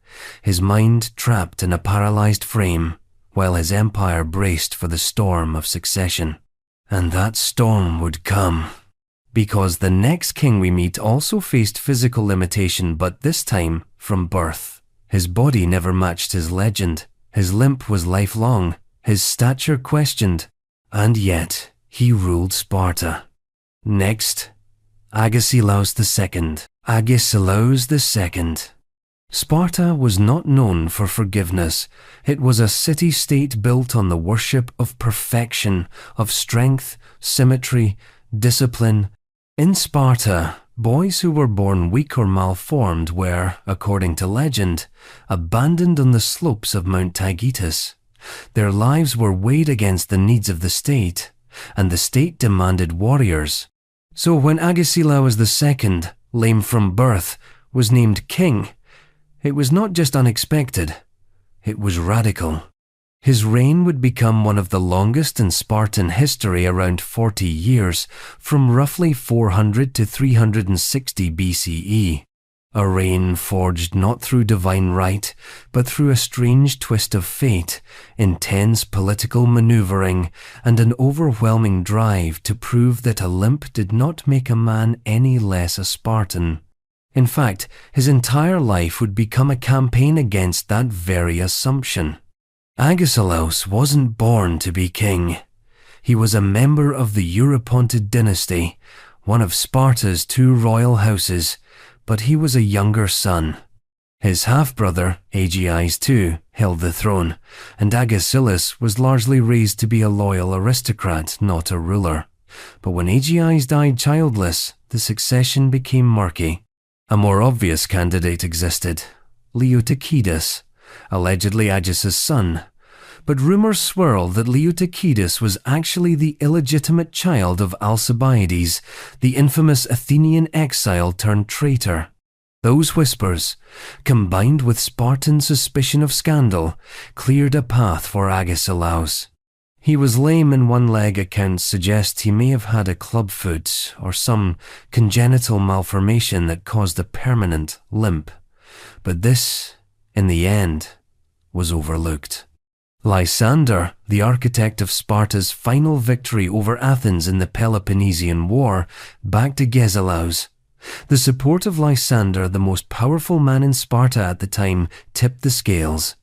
his mind trapped in a paralyzed frame, while his empire braced for the storm of succession. And that storm would come. Because the next king we meet also faced physical limitation, but this time from birth. His body never matched his legend. His limp was lifelong, his stature questioned, and yet he ruled Sparta. Next, Agesilaus II. Agesilaus II. Sparta was not known for forgiveness. It was a city-state built on the worship of perfection, of strength, symmetry, discipline. In Sparta, boys who were born weak or malformed were, according to legend, abandoned on the slopes of Mount Taygetus. Their lives were weighed against the needs of the state, and the state demanded warriors. So when Agesilaus II, lame from birth, was named king, it was not just unexpected, it was radical. His reign would become one of the longest in Spartan history, around 40 years, from roughly 400 to 360 BCE. A reign forged not through divine right, but through a strange twist of fate, intense political maneuvering, and an overwhelming drive to prove that a limp did not make a man any less a Spartan. In fact, his entire life would become a campaign against that very assumption. Agesilaus wasn't born to be king. He was a member of the Eurypontid dynasty, one of Sparta's 2 royal houses, but he was a younger son. His half-brother, Aegeis II, held the throne, and Agesilaus was largely raised to be a loyal aristocrat, not a ruler. But when Aegeis died childless, the succession became murky. A more obvious candidate existed, Leotychides, allegedly Agis' son, But rumors swirl that Leotychides was actually the illegitimate child of Alcibiades, the infamous Athenian exile turned traitor. Those whispers, combined with Spartan suspicion of scandal, cleared a path for Agesilaus. He was lame in one leg. Accounts suggest he may have had a clubfoot or some congenital malformation that caused a permanent limp. But this, in the end, was overlooked. Lysander, the architect of Sparta's final victory over Athens in the Peloponnesian War, backed Agesilaus. The support of Lysander, the most powerful man in Sparta at the time, tipped the scales.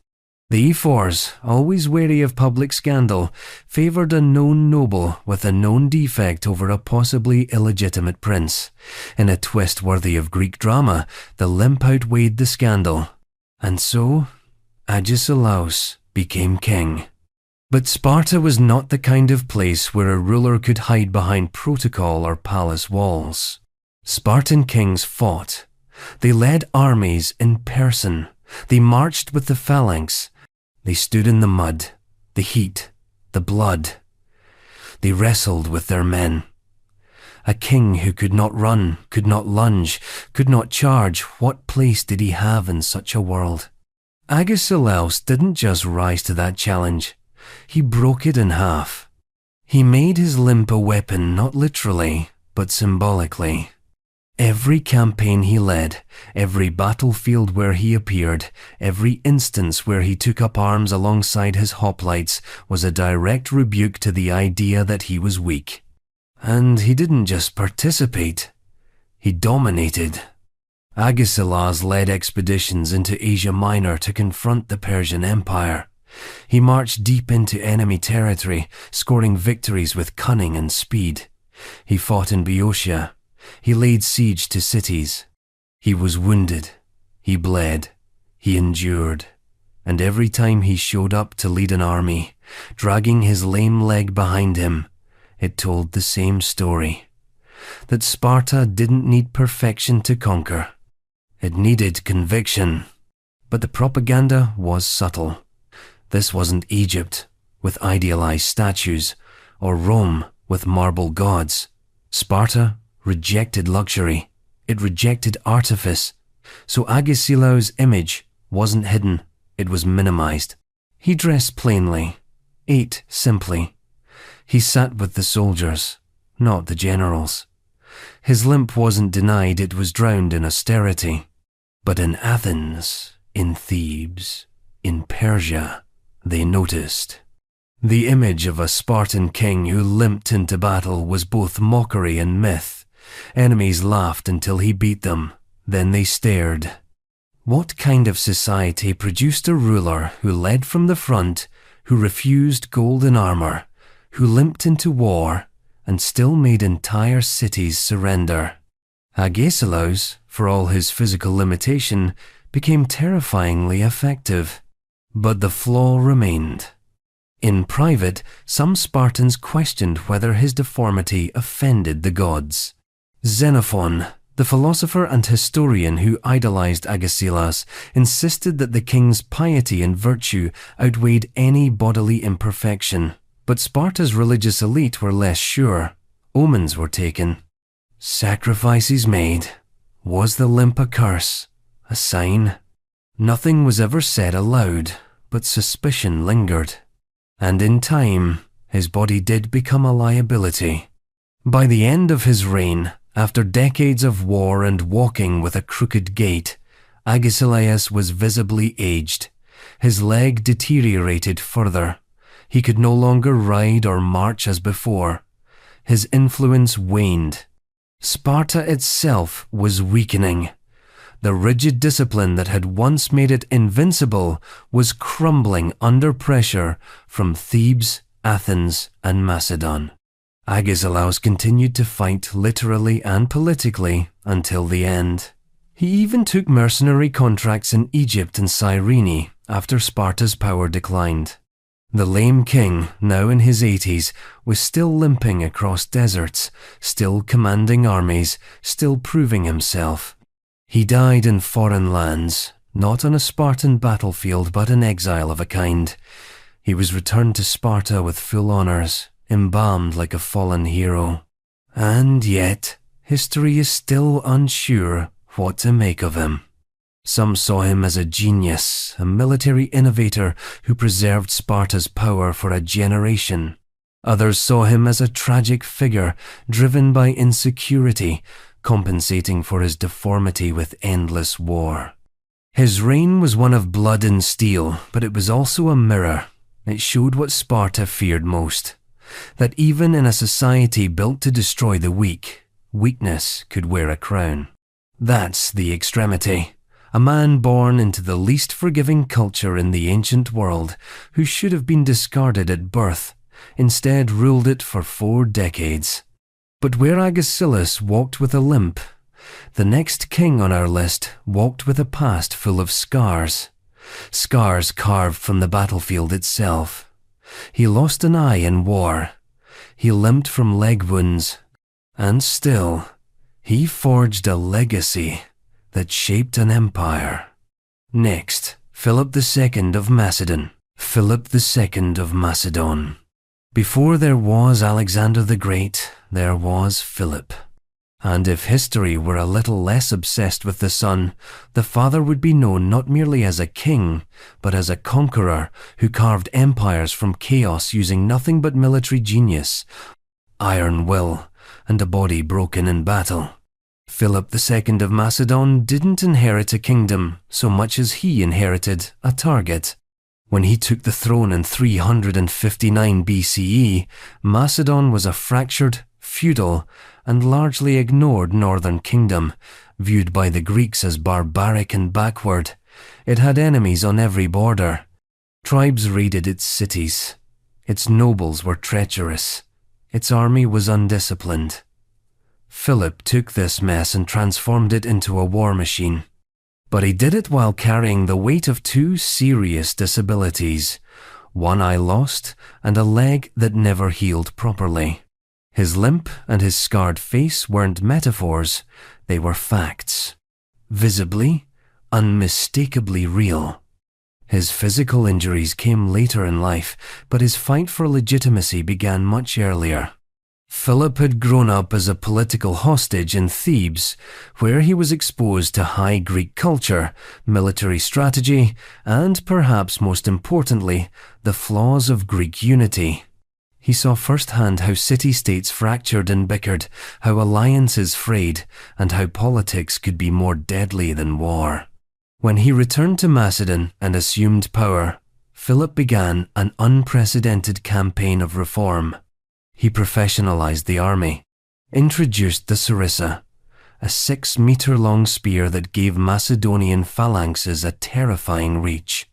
The ephors, always wary of public scandal, favoured a known noble with a known defect over a possibly illegitimate prince. In a twist worthy of Greek drama, the limp outweighed the scandal. And so, Agesilaus became king. But Sparta was not the kind of place where a ruler could hide behind protocol or palace walls. Spartan kings fought. They led armies in person. They marched with the phalanx. They stood in the mud, the heat, the blood. They wrestled with their men. A king who could not run, could not lunge, could not charge, what place did he have in such a world? Agesilaus didn't just rise to that challenge. He broke it in half. He made his limp a weapon, not literally, but symbolically. Every campaign he led, every battlefield where he appeared, every instance where he took up arms alongside his hoplites was a direct rebuke to the idea that he was weak. And he didn't just participate, he dominated. Agesilaus led expeditions into Asia Minor to confront the Persian Empire. He marched deep into enemy territory, scoring victories with cunning and speed. He fought in Boeotia. He laid siege to cities. He was wounded. He bled. He endured. And every time he showed up to lead an army, dragging his lame leg behind him, it told the same story. That Sparta didn't need perfection to conquer. It needed conviction. But the propaganda was subtle. This wasn't Egypt, with idealized statues, or Rome, with marble gods. Sparta rejected luxury. It rejected artifice. So Agesilaus' image wasn't hidden, it was minimized. He dressed plainly, ate simply. He sat with the soldiers, not the generals. His limp wasn't denied, it was drowned in austerity. But in Athens, in Thebes, in Persia, they noticed. The image of a Spartan king who limped into battle was both mockery and myth. Enemies laughed until he beat them, then they stared. What kind of society produced a ruler who led from the front, who refused golden armor, who limped into war, and still made entire cities surrender? Agesilaus, for all his physical limitation, became terrifyingly effective. But the flaw remained. In private, some Spartans questioned whether his deformity offended the gods. Xenophon, the philosopher and historian who idolized Agesilaus, insisted that the king's piety and virtue outweighed any bodily imperfection. But Sparta's religious elite were less sure. Omens were taken. Sacrifices made. Was the limp a curse? A sign? Nothing was ever said aloud, but suspicion lingered. And in time, his body did become a liability. By the end of his reign, after decades of war and walking with a crooked gait, Agesilaus was visibly aged. His leg deteriorated further. He could no longer ride or march as before. His influence waned. Sparta itself was weakening. The rigid discipline that had once made it invincible was crumbling under pressure from Thebes, Athens, and Macedon. Agesilaus continued to fight literally and politically until the end. He even took mercenary contracts in Egypt and Cyrene after Sparta's power declined. The lame king, now in his 80s, was still limping across deserts, still commanding armies, still proving himself. He died in foreign lands, not on a Spartan battlefield but in exile of a kind. He was returned to Sparta with full honors, embalmed like a fallen hero. And yet, history is still unsure what to make of him. Some saw him as a genius, a military innovator who preserved Sparta's power for a generation. Others saw him as a tragic figure driven by insecurity, compensating for his deformity with endless war. His reign was one of blood and steel, but it was also a mirror. It showed what Sparta feared most, that even in a society built to destroy the weak, weakness could wear a crown. That's the extremity. A man born into the least forgiving culture in the ancient world, who should have been discarded at birth, instead ruled it for 4 decades. But where Agesilaus walked with a limp, the next king on our list walked with a past full of scars. Scars carved from the battlefield itself. He lost an eye in war. He limped from leg wounds. And still, he forged a legacy that shaped an empire. Next, Philip II of Macedon. Philip II of Macedon. Before there was Alexander the Great, there was Philip. And if history were a little less obsessed with the son, the father would be known not merely as a king, but as a conqueror who carved empires from chaos using nothing but military genius, iron will, and a body broken in battle. Philip II of Macedon didn't inherit a kingdom so much as he inherited a target. When he took the throne in 359 BCE, Macedon was a fractured, feudal, and largely ignored northern kingdom, viewed by the Greeks as barbaric and backward. It had enemies on every border. Tribes raided its cities. Its nobles were treacherous. Its army was undisciplined. Philip took this mess and transformed it into a war machine. But he did it while carrying the weight of 2 serious disabilities, one eye lost and a leg that never healed properly. His limp and his scarred face weren't metaphors, they were facts. Visibly, unmistakably real. His physical injuries came later in life, but his fight for legitimacy began much earlier. Philip had grown up as a political hostage in Thebes, where he was exposed to high Greek culture, military strategy, and perhaps most importantly, the flaws of Greek unity. He saw firsthand how city-states fractured and bickered, how alliances frayed, and how politics could be more deadly than war. When he returned to Macedon and assumed power, Philip began an unprecedented campaign of reform. He professionalized the army, introduced the sarissa, a 6-meter-long spear that gave Macedonian phalanxes a terrifying reach.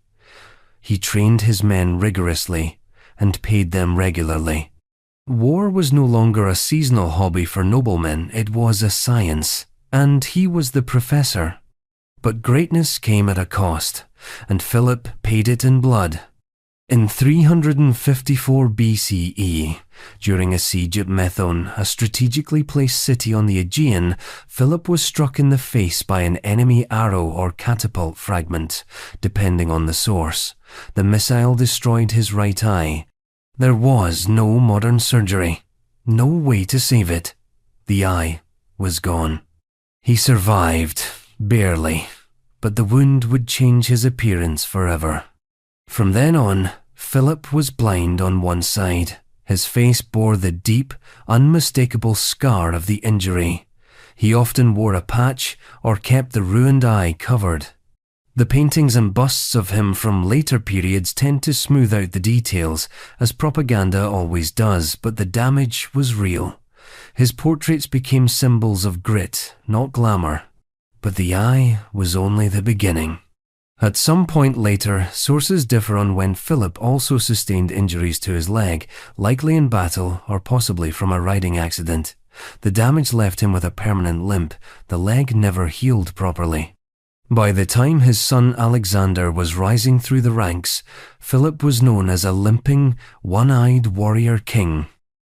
He trained his men rigorously and paid them regularly. War was no longer a seasonal hobby for noblemen, it was a science, and he was the professor. But greatness came at a cost, and Philip paid it in blood. In 354 BCE, during a siege at Methone, a strategically placed city on the Aegean, Philip was struck in the face by an enemy arrow or catapult fragment, depending on the source. The missile destroyed his right eye. There was no modern surgery, no way to save it. The eye was gone. He survived, barely, but the wound would change his appearance forever. From then on, Philip was blind on one side. His face bore the deep, unmistakable scar of the injury. He often wore a patch or kept the ruined eye covered. The paintings and busts of him from later periods tend to smooth out the details, as propaganda always does, but the damage was real. His portraits became symbols of grit, not glamour. But the eye was only the beginning. At some point later, sources differ on when Philip also sustained injuries to his leg, likely in battle or possibly from a riding accident. The damage left him with a permanent limp. The leg never healed properly. By the time his son Alexander was rising through the ranks, Philip was known as a limping, one-eyed warrior king.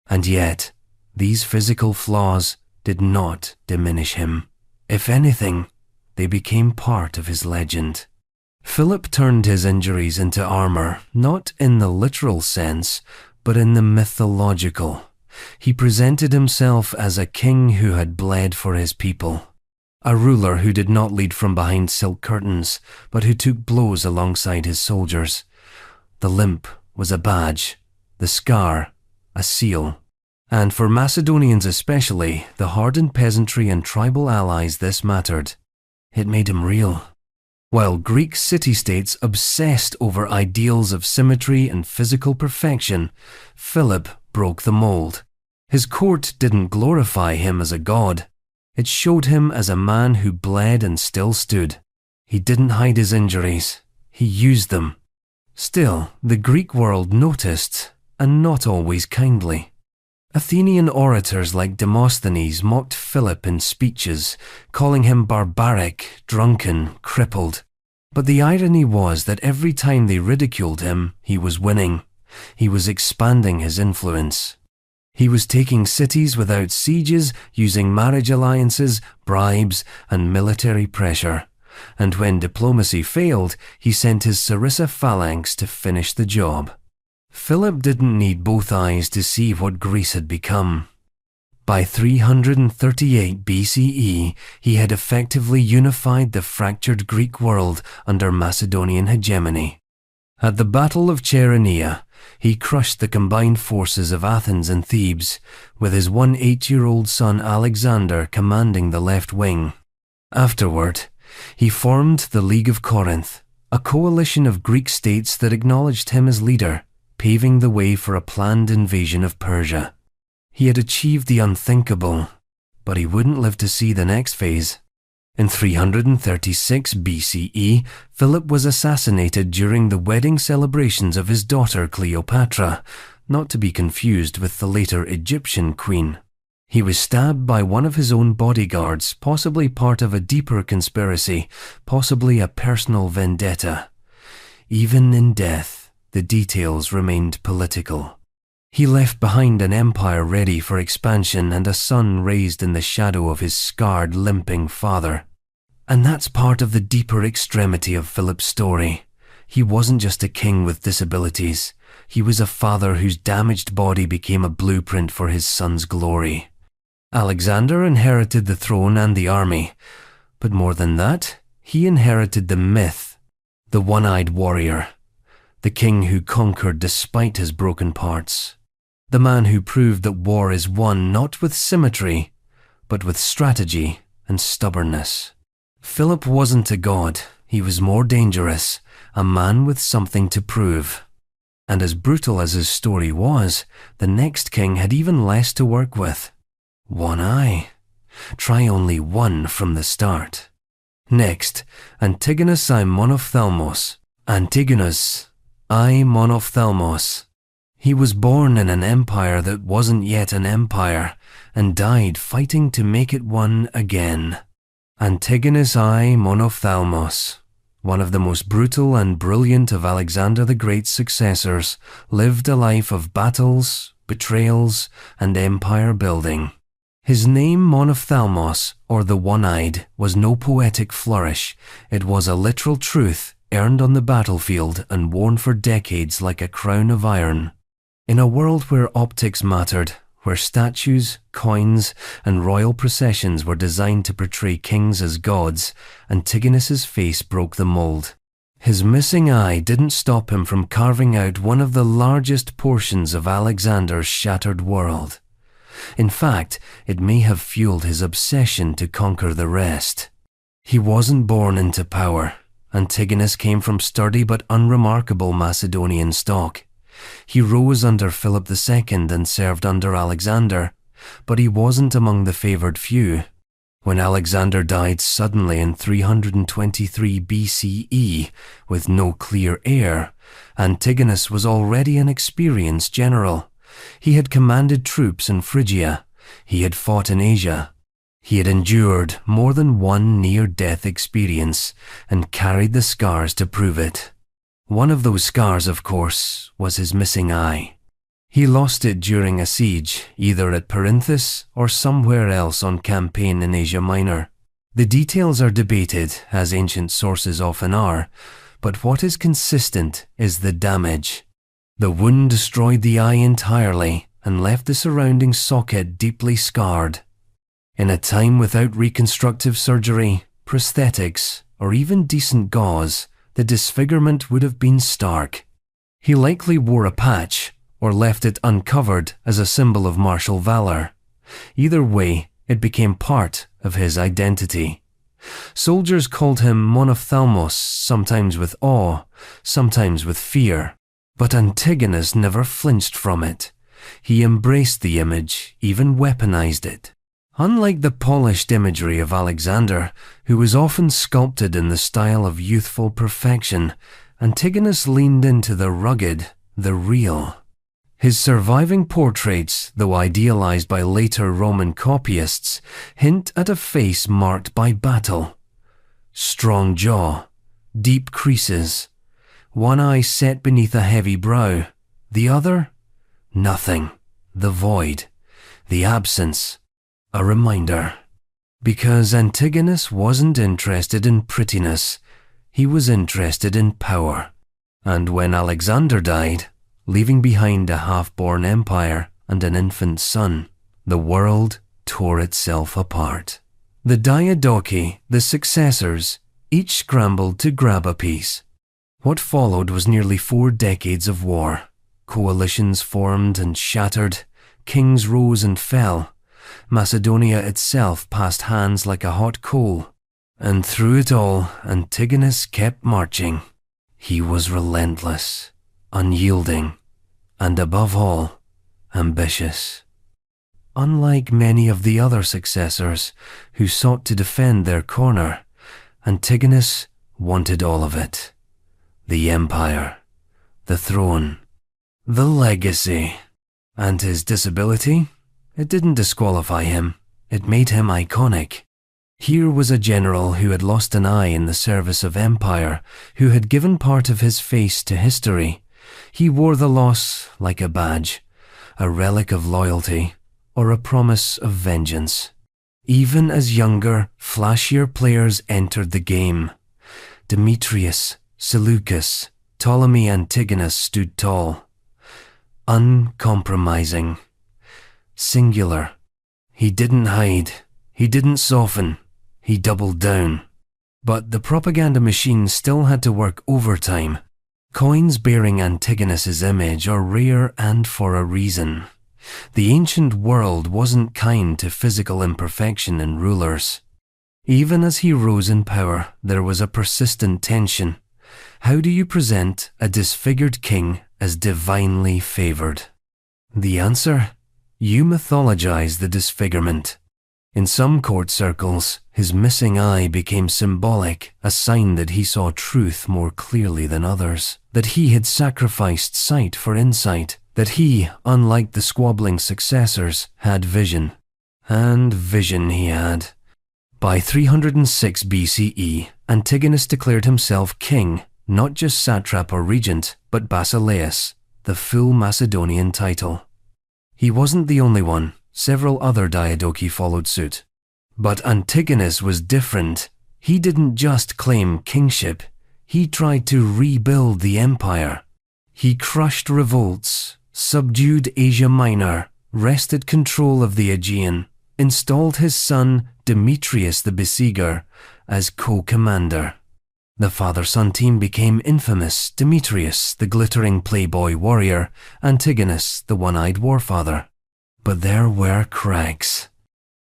And yet, these physical flaws did not diminish him. If anything, they became part of his legend. Philip turned his injuries into armor, not in the literal sense, but in the mythological. He presented himself as a king who had bled for his people, a ruler who did not lead from behind silk curtains, but who took blows alongside his soldiers. The limp was a badge, the scar a seal. And for Macedonians especially, the hardened peasantry and tribal allies, this mattered. It made him real. While Greek city-states obsessed over ideals of symmetry and physical perfection, Philip broke the mold. His court didn't glorify him as a god. It showed him as a man who bled and still stood. He didn't hide his injuries. He used them. Still, the Greek world noticed, and not always kindly. Athenian orators like Demosthenes mocked Philip in speeches, calling him barbaric, drunken, crippled. But the irony was that every time they ridiculed him, he was winning. He was expanding his influence. He was taking cities without sieges, using marriage alliances, bribes, and military pressure. And when diplomacy failed, he sent his Sarissa phalanx to finish the job. Philip didn't need both eyes to see what Greece had become. By 338 BCE, he had effectively unified the fractured Greek world under Macedonian hegemony. At the Battle of Chaeronea, he crushed the combined forces of Athens and Thebes, with his 8-year-old son Alexander commanding the left wing. Afterward, he formed the League of Corinth, a coalition of Greek states that acknowledged him as leader, paving the way for a planned invasion of Persia. He had achieved the unthinkable, but he wouldn't live to see the next phase. In 336 BCE, Philip was assassinated during the wedding celebrations of his daughter Cleopatra, not to be confused with the later Egyptian queen. He was stabbed by one of his own bodyguards, possibly part of a deeper conspiracy, possibly a personal vendetta. Even in death, the details remained political. He left behind an empire ready for expansion and a son raised in the shadow of his scarred, limping father. And that's part of the deeper extremity of Philip's story. He wasn't just a king with disabilities. He was a father whose damaged body became a blueprint for his son's glory. Alexander inherited the throne and the army, but more than that, he inherited the myth, the one-eyed warrior, the king who conquered despite his broken parts, the man who proved that war is won not with symmetry, but with strategy and stubbornness. Philip wasn't a god, he was more dangerous, a man with something to prove. And as brutal as his story was, the next king had even less to work with. One eye. Try only one from the start. Next, Antigonus I Monophthalmos. Antigonus I Monophthalmos. He was born in an empire that wasn't yet an empire, and died fighting to make it one again. Antigonus I Monophthalmos, one of the most brutal and brilliant of Alexander the Great's successors, lived a life of battles, betrayals, and empire building. His name Monophthalmos, or the One-Eyed, was no poetic flourish. It was a literal truth, earned on the battlefield and worn for decades like a crown of iron. In a world where optics mattered, where statues, coins, and royal processions were designed to portray kings as gods, Antigonus's face broke the mold. His missing eye didn't stop him from carving out one of the largest portions of Alexander's shattered world. In fact, it may have fueled his obsession to conquer the rest. He wasn't born into power. Antigonus came from sturdy but unremarkable Macedonian stock. He rose under Philip II and served under Alexander, but he wasn't among the favoured few. When Alexander died suddenly in 323 BCE with no clear heir, Antigonus was already an experienced general. He had commanded troops in Phrygia. He had fought in Asia. He had endured more than one near-death experience and carried the scars to prove it. One of those scars, of course, was his missing eye. He lost it during a siege, either at Perinthus or somewhere else on campaign in Asia Minor. The details are debated, as ancient sources often are, but what is consistent is the damage. The wound destroyed the eye entirely and left the surrounding socket deeply scarred. In a time without reconstructive surgery, prosthetics, or even decent gauze, the disfigurement would have been stark. He likely wore a patch or left it uncovered as a symbol of martial valor. Either way, it became part of his identity. Soldiers called him monophthalmos, sometimes with awe, sometimes with fear, but Antigonus never flinched from it. He embraced the image, even weaponized it. Unlike the polished imagery of Alexander, who was often sculpted in the style of youthful perfection, Antigonus leaned into the rugged, the real. His surviving portraits, though idealized by later Roman copyists, hint at a face marked by battle. Strong jaw, deep creases, one eye set beneath a heavy brow, the other, nothing, the void, the absence, a reminder. Because Antigonus wasn't interested in prettiness, he was interested in power. And when Alexander died, leaving behind a half-born empire and an infant son, the world tore itself apart. The Diadochi, the successors, each scrambled to grab a piece. What followed was nearly 4 decades of war. Coalitions formed and shattered, kings rose and fell. Macedonia itself passed hands like a hot coal. And through it all, Antigonus kept marching. He was relentless, unyielding, and above all, ambitious. Unlike many of the other successors who sought to defend their corner, Antigonus wanted all of it. The empire, the throne, the legacy. And his disability? It didn't disqualify him. It made him iconic. Here was a general who had lost an eye in the service of empire, who had given part of his face to history. He wore the loss like a badge, a relic of loyalty, or a promise of vengeance. Even as younger, flashier players entered the game. Demetrius, Seleucus, Ptolemy Antigonus stood tall. Uncompromising. Singular. He didn't hide. He didn't soften. He doubled down. But the propaganda machine still had to work overtime. Coins bearing Antigonus's image are rare and for a reason. The ancient world wasn't kind to physical imperfection in rulers. Even as he rose in power, there was a persistent tension. How do you present a disfigured king as divinely favored? The answer? You mythologize the disfigurement. In some court circles, his missing eye became symbolic, a sign that he saw truth more clearly than others, that he had sacrificed sight for insight, that he, unlike the squabbling successors, had vision. And vision he had. By 306 BCE, Antigonus declared himself king, not just satrap or regent, but basileus, the full Macedonian title. He wasn't the only one. Several other Diadochi followed suit. But Antigonus was different. He didn't just claim kingship. He tried to rebuild the empire. He crushed revolts, subdued Asia Minor, wrested control of the Aegean, installed his son Demetrius the Besieger as co-commander. The father-son team became infamous: Demetrius, the glittering playboy warrior, Antigonus, the one-eyed warfather. But there were cracks.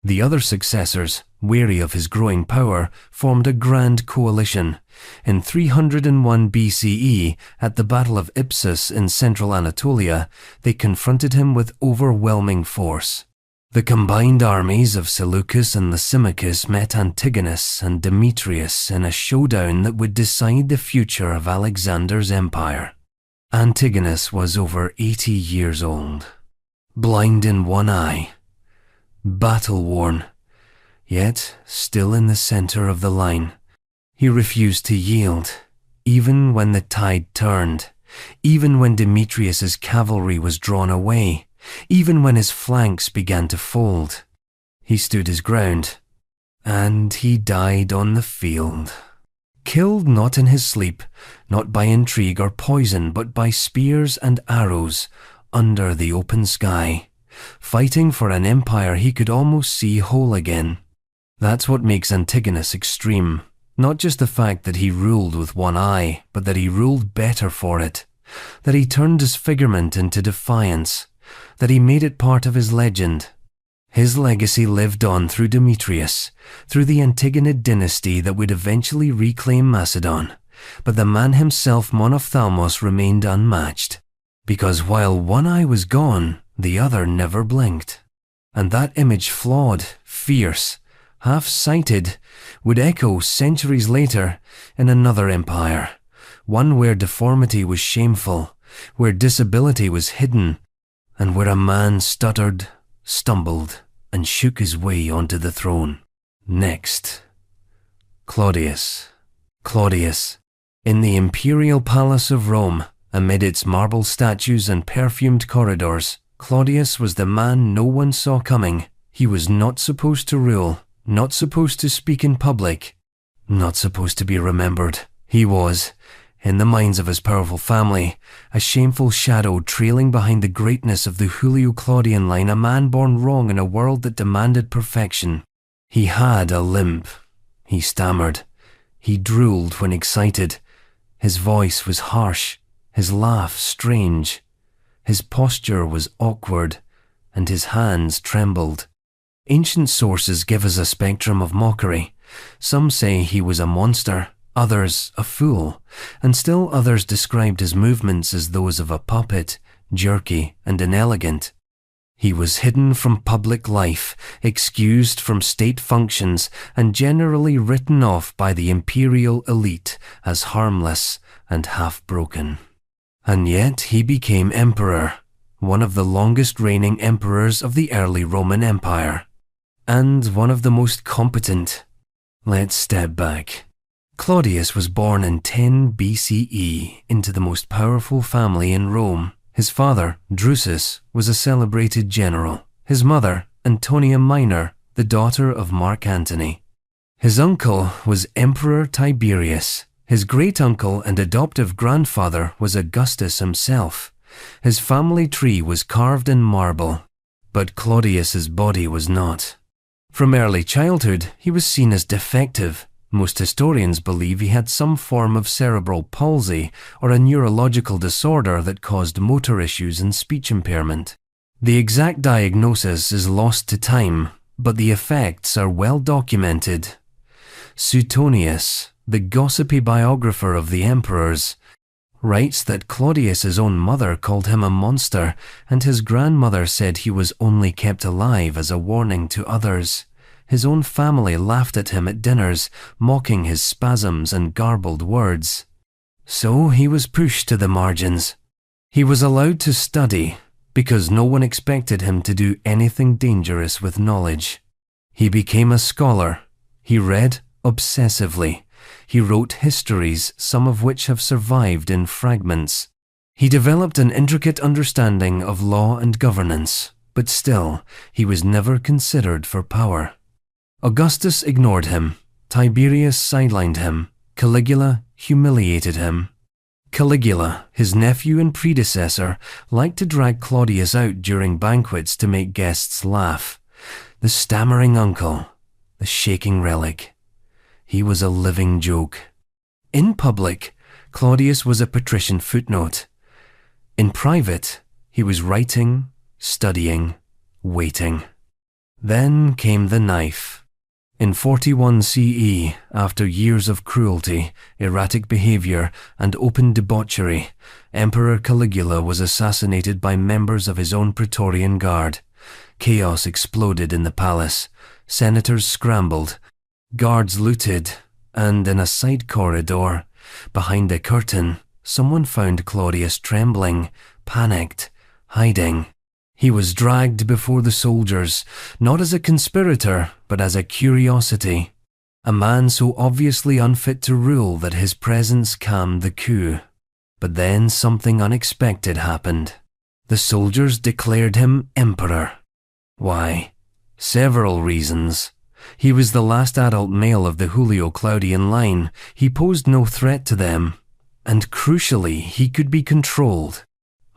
The other successors, weary of his growing power, formed a grand coalition. In 301 BCE, at the Battle of Ipsus in central Anatolia, they confronted him with overwhelming force. The combined armies of Seleucus and Lysimachus met Antigonus and Demetrius in a showdown that would decide the future of Alexander's empire. Antigonus was over 80 years old. Blind in one eye, battle-worn, yet still in the center of the line. He refused to yield, even when the tide turned, even when Demetrius's cavalry was drawn away, even when his flanks began to fold. He stood his ground, and he died on the field. Killed not in his sleep, not by intrigue or poison, but by spears and arrows, under the open sky, fighting for an empire he could almost see whole again. That's what makes Antigonus extreme. Not just the fact that he ruled with one eye, but that he ruled better for it. That he turned disfigurement into defiance. That he made it part of his legend. His legacy lived on through Demetrius, through the Antigonid dynasty that would eventually reclaim Macedon. But the man himself, Monophthalmos, remained unmatched. Because while one eye was gone, the other never blinked. And that image, flawed, fierce, half-sighted, would echo centuries later in another empire, one where deformity was shameful, where disability was hidden, and where a man stuttered, stumbled, and shook his way onto the throne. Next, Claudius. Claudius. In the imperial palace of Rome, amid its marble statues and perfumed corridors, Claudius was the man no one saw coming. He was not supposed to rule, not supposed to speak in public, not supposed to be remembered. He was, in the minds of his powerful family, a shameful shadow trailing behind the greatness of the Julio-Claudian line, a man born wrong in a world that demanded perfection. He had a limp. He stammered. He drooled when excited. His voice was harsh, his laugh strange. His posture was awkward, and his hands trembled. Ancient sources give us a spectrum of mockery. Some say he was a monster, others a fool, and still others described his movements as those of a puppet, jerky and inelegant. He was hidden from public life, excused from state functions, and generally written off by the imperial elite as harmless and half-broken. And yet he became emperor, one of the longest reigning emperors of the early Roman Empire. And one of the most competent. Let's step back. Claudius was born in 10 BCE into the most powerful family in Rome. His father, Drusus, was a celebrated general. His mother, Antonia Minor, the daughter of Mark Antony. His uncle was Emperor Tiberius. His great-uncle and adoptive grandfather was Augustus himself. His family tree was carved in marble, but Claudius's body was not. From early childhood, he was seen as defective. Most historians believe he had some form of cerebral palsy or a neurological disorder that caused motor issues and speech impairment. The exact diagnosis is lost to time, but the effects are well documented. Suetonius, the gossipy biographer of the emperors, writes that Claudius's own mother called him a monster, and his grandmother said he was only kept alive as a warning to others. His own family laughed at him at dinners, mocking his spasms and garbled words. So he was pushed to the margins. He was allowed to study, because no one expected him to do anything dangerous with knowledge. He became a scholar. He read obsessively. He wrote histories, some of which have survived in fragments. He developed an intricate understanding of law and governance, but still, he was never considered for power. Augustus ignored him. Tiberius sidelined him. Caligula humiliated him. Caligula, his nephew and predecessor, liked to drag Claudius out during banquets to make guests laugh. The stammering uncle, the shaking relic. He was a living joke. In public, Claudius was a patrician footnote. In private, he was writing, studying, waiting. Then came the knife. In 41 CE, after years of cruelty, erratic behavior, and open debauchery, Emperor Caligula was assassinated by members of his own Praetorian Guard. Chaos exploded in the palace. Senators scrambled. Guards looted, and in a side corridor, behind a curtain, someone found Claudius trembling, panicked, hiding. He was dragged before the soldiers, not as a conspirator, but as a curiosity. A man so obviously unfit to rule that his presence calmed the coup. But then something unexpected happened. The soldiers declared him emperor. Why? Several reasons. He was the last adult male of the Julio Claudian line. He posed no threat to them. And crucially, he could be controlled.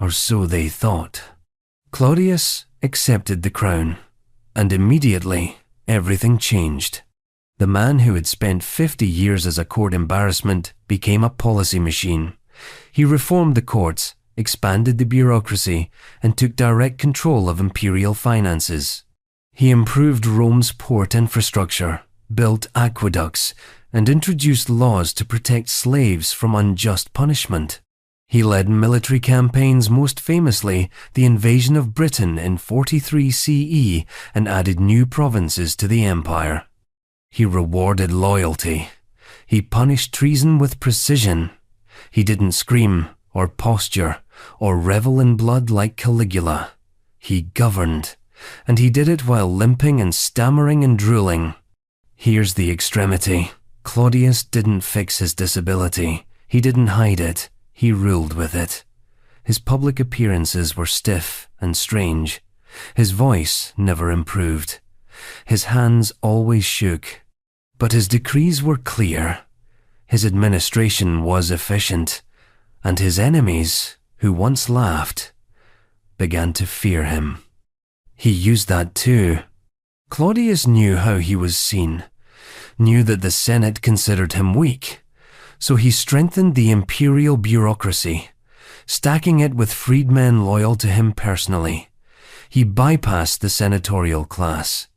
Or so they thought. Claudius accepted the crown. And immediately, everything changed. The man who had spent 50 years as a court embarrassment became a policy machine. He reformed the courts, expanded the bureaucracy, and took direct control of imperial finances. He improved Rome's port infrastructure, built aqueducts, and introduced laws to protect slaves from unjust punishment. He led military campaigns, most famously the invasion of Britain in 43 CE, and added new provinces to the empire. He rewarded loyalty. He punished treason with precision. He didn't scream or posture or revel in blood like Caligula. He governed, and he did it while limping and stammering and drooling. Here's the extremity. Claudius didn't fix his disability. He didn't hide it. He ruled with it. His public appearances were stiff and strange. His voice never improved. His hands always shook. But his decrees were clear. His administration was efficient. And his enemies, who once laughed, began to fear him. He used that too. Claudius knew how he was seen, knew that the Senate considered him weak. So he strengthened the imperial bureaucracy, stacking it with freedmen loyal to him personally. He bypassed the senatorial class.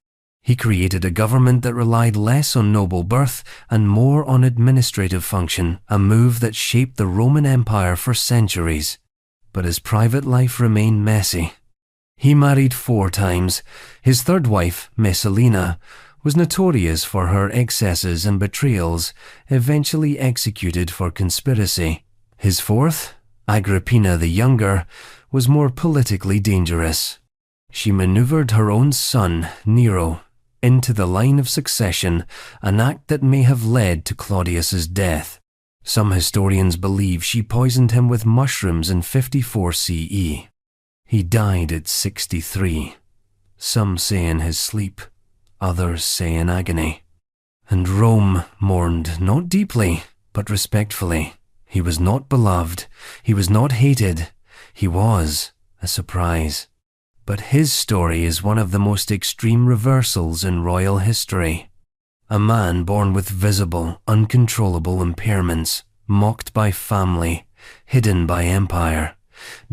He created a government that relied less on noble birth and more on administrative function, a move that shaped the Roman Empire for centuries. But his private life remained messy. He married 4 times. His third wife, Messalina, was notorious for her excesses and betrayals, eventually executed for conspiracy. His fourth, Agrippina the Younger, was more politically dangerous. She maneuvered her own son, Nero, into the line of succession, an act that may have led to Claudius's death. Some historians believe she poisoned him with mushrooms in 54 CE. He died at 63. Some say in his sleep. Others say in agony. And Rome mourned not deeply, but respectfully. He was not beloved. He was not hated. He was a surprise. But his story is one of the most extreme reversals in royal history. A man born with visible, uncontrollable impairments, mocked by family, hidden by empire,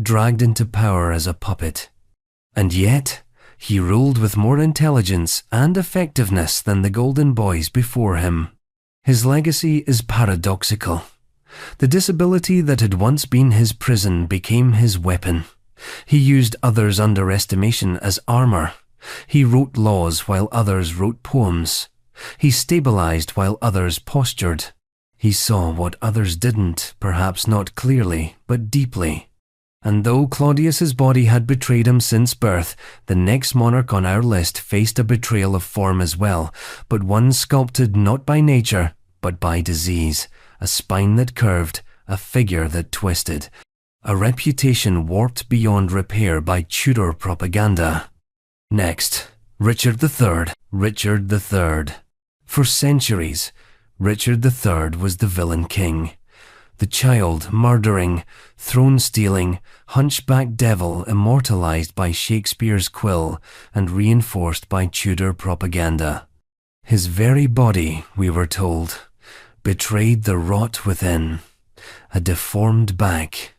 dragged into power as a puppet. And yet, he ruled with more intelligence and effectiveness than the golden boys before him. His legacy is paradoxical. The disability that had once been his prison became his weapon. He used others' underestimation as armor. He wrote laws while others wrote poems. He stabilized while others postured. He saw what others didn't, perhaps not clearly, but deeply. And though Claudius's body had betrayed him since birth, the next monarch on our list faced a betrayal of form as well, but one sculpted not by nature, but by disease, a spine that curved, a figure that twisted, a reputation warped beyond repair by Tudor propaganda. Next, Richard III. Richard III. For centuries, Richard III was the villain king. The child, murdering, throne-stealing, hunchback devil immortalized by Shakespeare's quill and reinforced by Tudor propaganda. His very body, we were told, betrayed the rot within, a deformed back,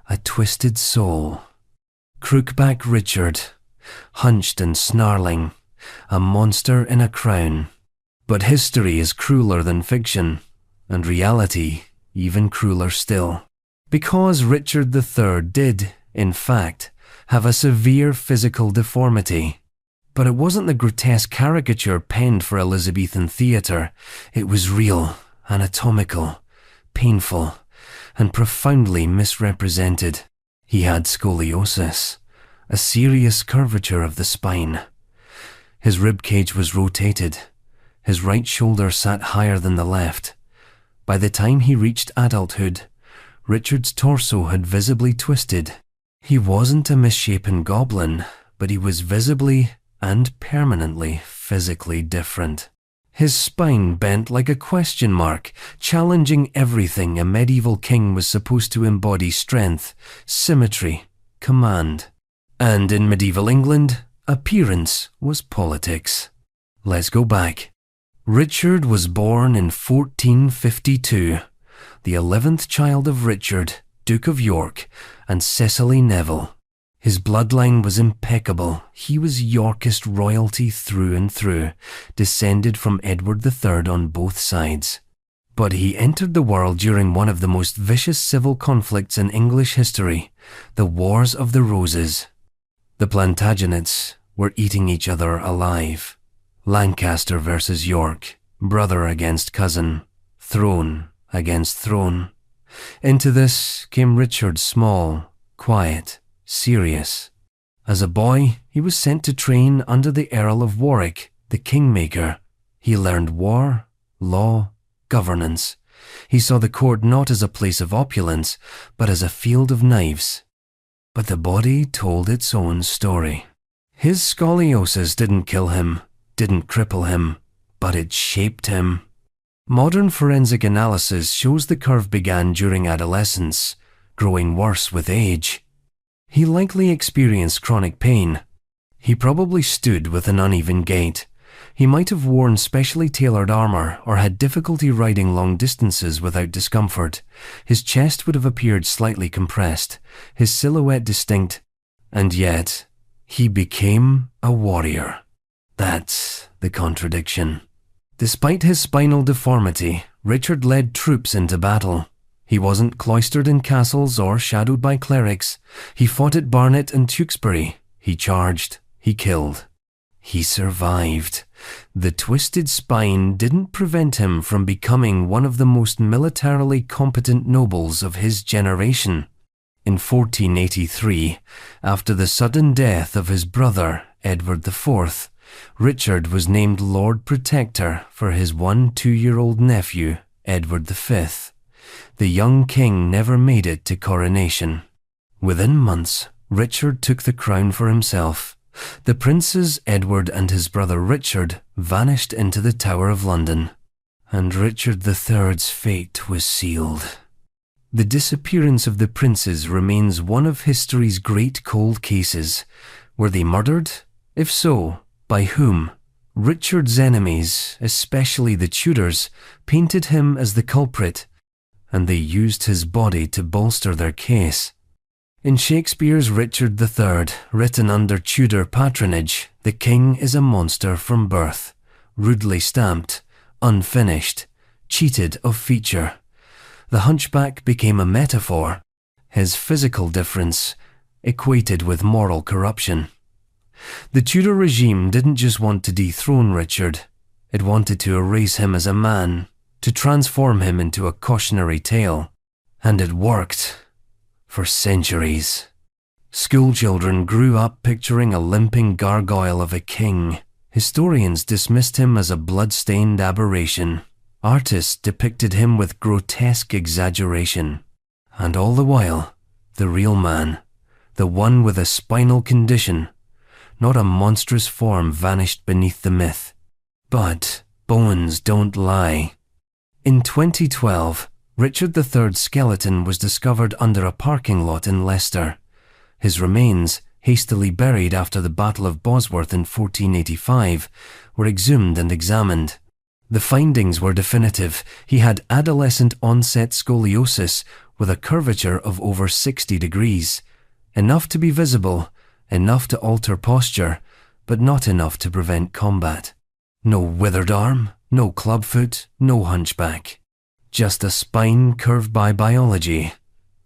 a twisted soul. Crookback Richard, hunched and snarling, a monster in a crown. But history is crueler than fiction, and reality even crueler still. Because Richard III did, in fact, have a severe physical deformity. But it wasn't the grotesque caricature penned for Elizabethan theatre. It was real, anatomical, painful, and profoundly misrepresented. He had scoliosis, a serious curvature of the spine. His ribcage was rotated. His right shoulder sat higher than the left. By the time he reached adulthood, Richard's torso had visibly twisted. He wasn't a misshapen goblin, but he was visibly and permanently physically different. His spine bent like a question mark, challenging everything a medieval king was supposed to embody: strength, symmetry, command. And in medieval England, appearance was politics. Let's go back. Richard was born in 1452, the 11th child of Richard, Duke of York, and Cecily Neville. His bloodline was impeccable. He was Yorkist royalty through and through, descended from Edward III on both sides. But he entered the world during one of the most vicious civil conflicts in English history, the Wars of the Roses. The Plantagenets were eating each other alive. Lancaster versus York, brother against cousin, throne against throne. Into this came Richard, small, quiet, serious. As a boy, he was sent to train under the Earl of Warwick, the kingmaker. He learned war, law, governance. He saw the court not as a place of opulence, but as a field of knives. But the body told its own story. His scoliosis didn't kill him, didn't cripple him, but it shaped him. Modern forensic analysis shows the curve began during adolescence, growing worse with age. He likely experienced chronic pain. He probably stood with an uneven gait. He might have worn specially tailored armor or had difficulty riding long distances without discomfort. His chest would have appeared slightly compressed, his silhouette distinct, and yet he became a warrior. That's the contradiction. Despite his spinal deformity, Richard led troops into battle. He wasn't cloistered in castles or shadowed by clerics. He fought at Barnet and Tewkesbury. He charged. He killed. He survived. The twisted spine didn't prevent him from becoming one of the most militarily competent nobles of his generation. In 1483, after the sudden death of his brother, Edward IV, Richard was named Lord Protector for his 2-year-old nephew, Edward V. The young king never made it to coronation. Within months, Richard took the crown for himself. The princes Edward and his brother Richard vanished into the Tower of London, and Richard III's fate was sealed. The disappearance of the princes remains one of history's great cold cases. Were they murdered? If so, by whom? Richard's enemies, especially the Tudors, painted him as the culprit, and they used his body to bolster their case. In Shakespeare's Richard III, written under Tudor patronage, the king is a monster from birth, rudely stamped, unfinished, cheated of feature. The hunchback became a metaphor, his physical difference equated with moral corruption. The Tudor regime didn't just want to dethrone Richard, it wanted to erase him as a man, to transform him into a cautionary tale. And it worked. For centuries. Schoolchildren grew up picturing a limping gargoyle of a king. Historians dismissed him as a blood-stained aberration. Artists depicted him with grotesque exaggeration. And all the while, the real man, the one with a spinal condition, not a monstrous form, vanished beneath the myth. But bones don't lie. In 2012, Richard III's skeleton was discovered under a parking lot in Leicester. His remains, hastily buried after the Battle of Bosworth in 1485, were exhumed and examined. The findings were definitive. He had adolescent-onset scoliosis with a curvature of over 60 degrees. Enough to be visible, enough to alter posture, but not enough to prevent combat. No withered arm, no clubfoot, no hunchback. Just a spine curved by biology,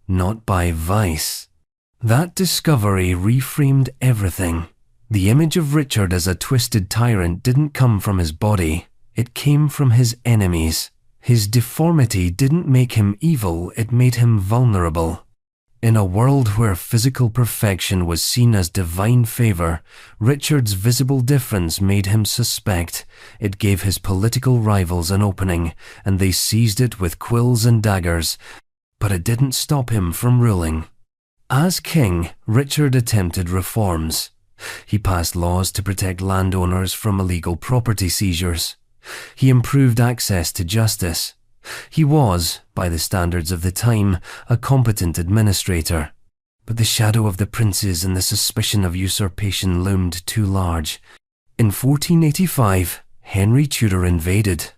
not by vice. That discovery reframed everything. The image of Richard as a twisted tyrant didn't come from his body, it came from his enemies. His deformity didn't make him evil, it made him vulnerable. In a world where physical perfection was seen as divine favor, Richard's visible difference made him suspect. It gave his political rivals an opening, and they seized it with quills and daggers. But it didn't stop him from ruling. As king, Richard attempted reforms. He passed laws to protect landowners from illegal property seizures. He improved access to justice. He was, by the standards of the time, a competent administrator. But the shadow of the princes and the suspicion of usurpation loomed too large. In 1485, Henry Tudor invaded.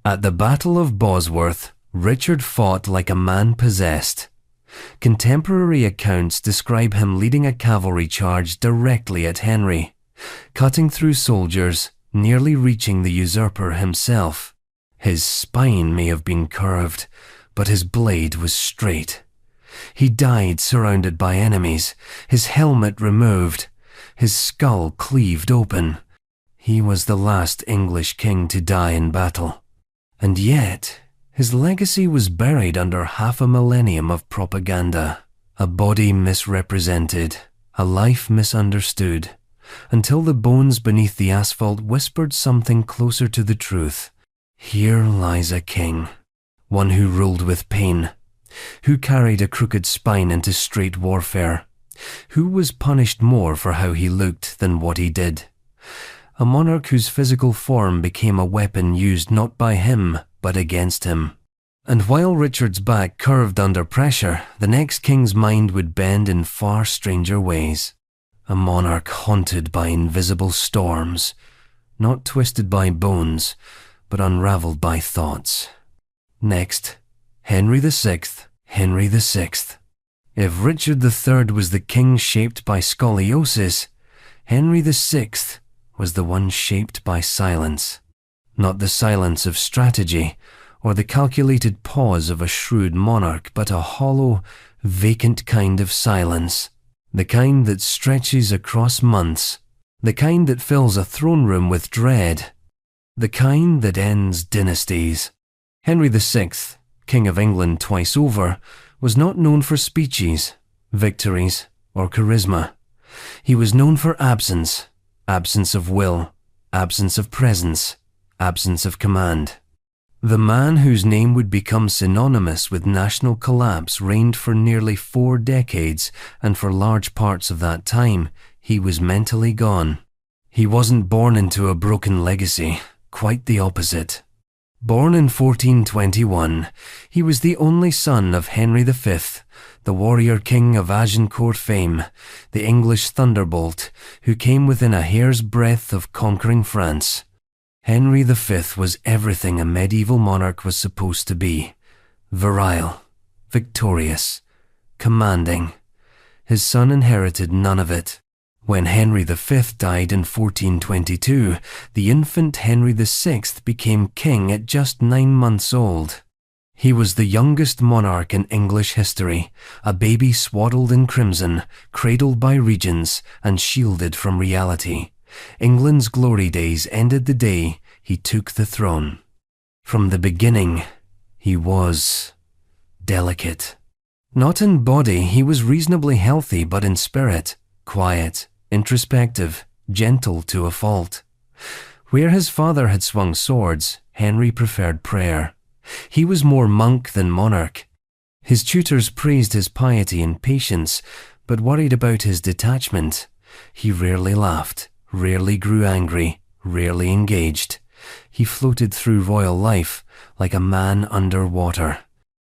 At the Battle of Bosworth, Richard fought like a man possessed. Contemporary accounts describe him leading a cavalry charge directly at Henry, cutting through soldiers, nearly reaching the usurper himself. His spine may have been curved, but his blade was straight. He died surrounded by enemies, his helmet removed, his skull cleaved open. He was the last English king to die in battle. And yet, his legacy was buried under half a millennium of propaganda, a body misrepresented, a life misunderstood, until the bones beneath the asphalt whispered something closer to the truth. Here lies a king, one who ruled with pain, who carried a crooked spine into straight warfare, who was punished more for how he looked than what he did. A monarch whose physical form became a weapon used not by him, but against him. And while Richard's back curved under pressure, the next king's mind would bend in far stranger ways. A monarch haunted by invisible storms, not twisted by bones, but unraveled by thoughts. Next, Henry VI, Henry VI. If Richard III was the king shaped by scoliosis, Henry VI was the one shaped by silence. Not the silence of strategy, or the calculated pause of a shrewd monarch, but a hollow, vacant kind of silence. The kind that stretches across months. The kind that fills a throne room with dread. The kind that ends dynasties. Henry VI, King of England twice over, was not known for speeches, victories, or charisma. He was known for absence, absence of will, absence of presence, absence of command. The man whose name would become synonymous with national collapse reigned for nearly 4 decades, and for large parts of that time, he was mentally gone. He wasn't born into a broken legacy, quite the opposite. Born in 1421, he was the only son of Henry V, the warrior king of Agincourt fame, the English thunderbolt, who came within a hair's breadth of conquering France. Henry V was everything a medieval monarch was supposed to be: virile, victorious, commanding. His son inherited none of it. When Henry V died in 1422, the infant Henry VI became king at just 9 months old. He was the youngest monarch in English history, a baby swaddled in crimson, cradled by regents, and shielded from reality. England's glory days ended the day he took the throne. From the beginning, he was delicate. Not in body, he was reasonably healthy, but in spirit, quiet, introspective, gentle to a fault. Where his father had swung swords, Henry preferred prayer. He was more monk than monarch. His tutors praised his piety and patience, but worried about his detachment. He rarely laughed, rarely grew angry, rarely engaged. He floated through royal life like a man under water.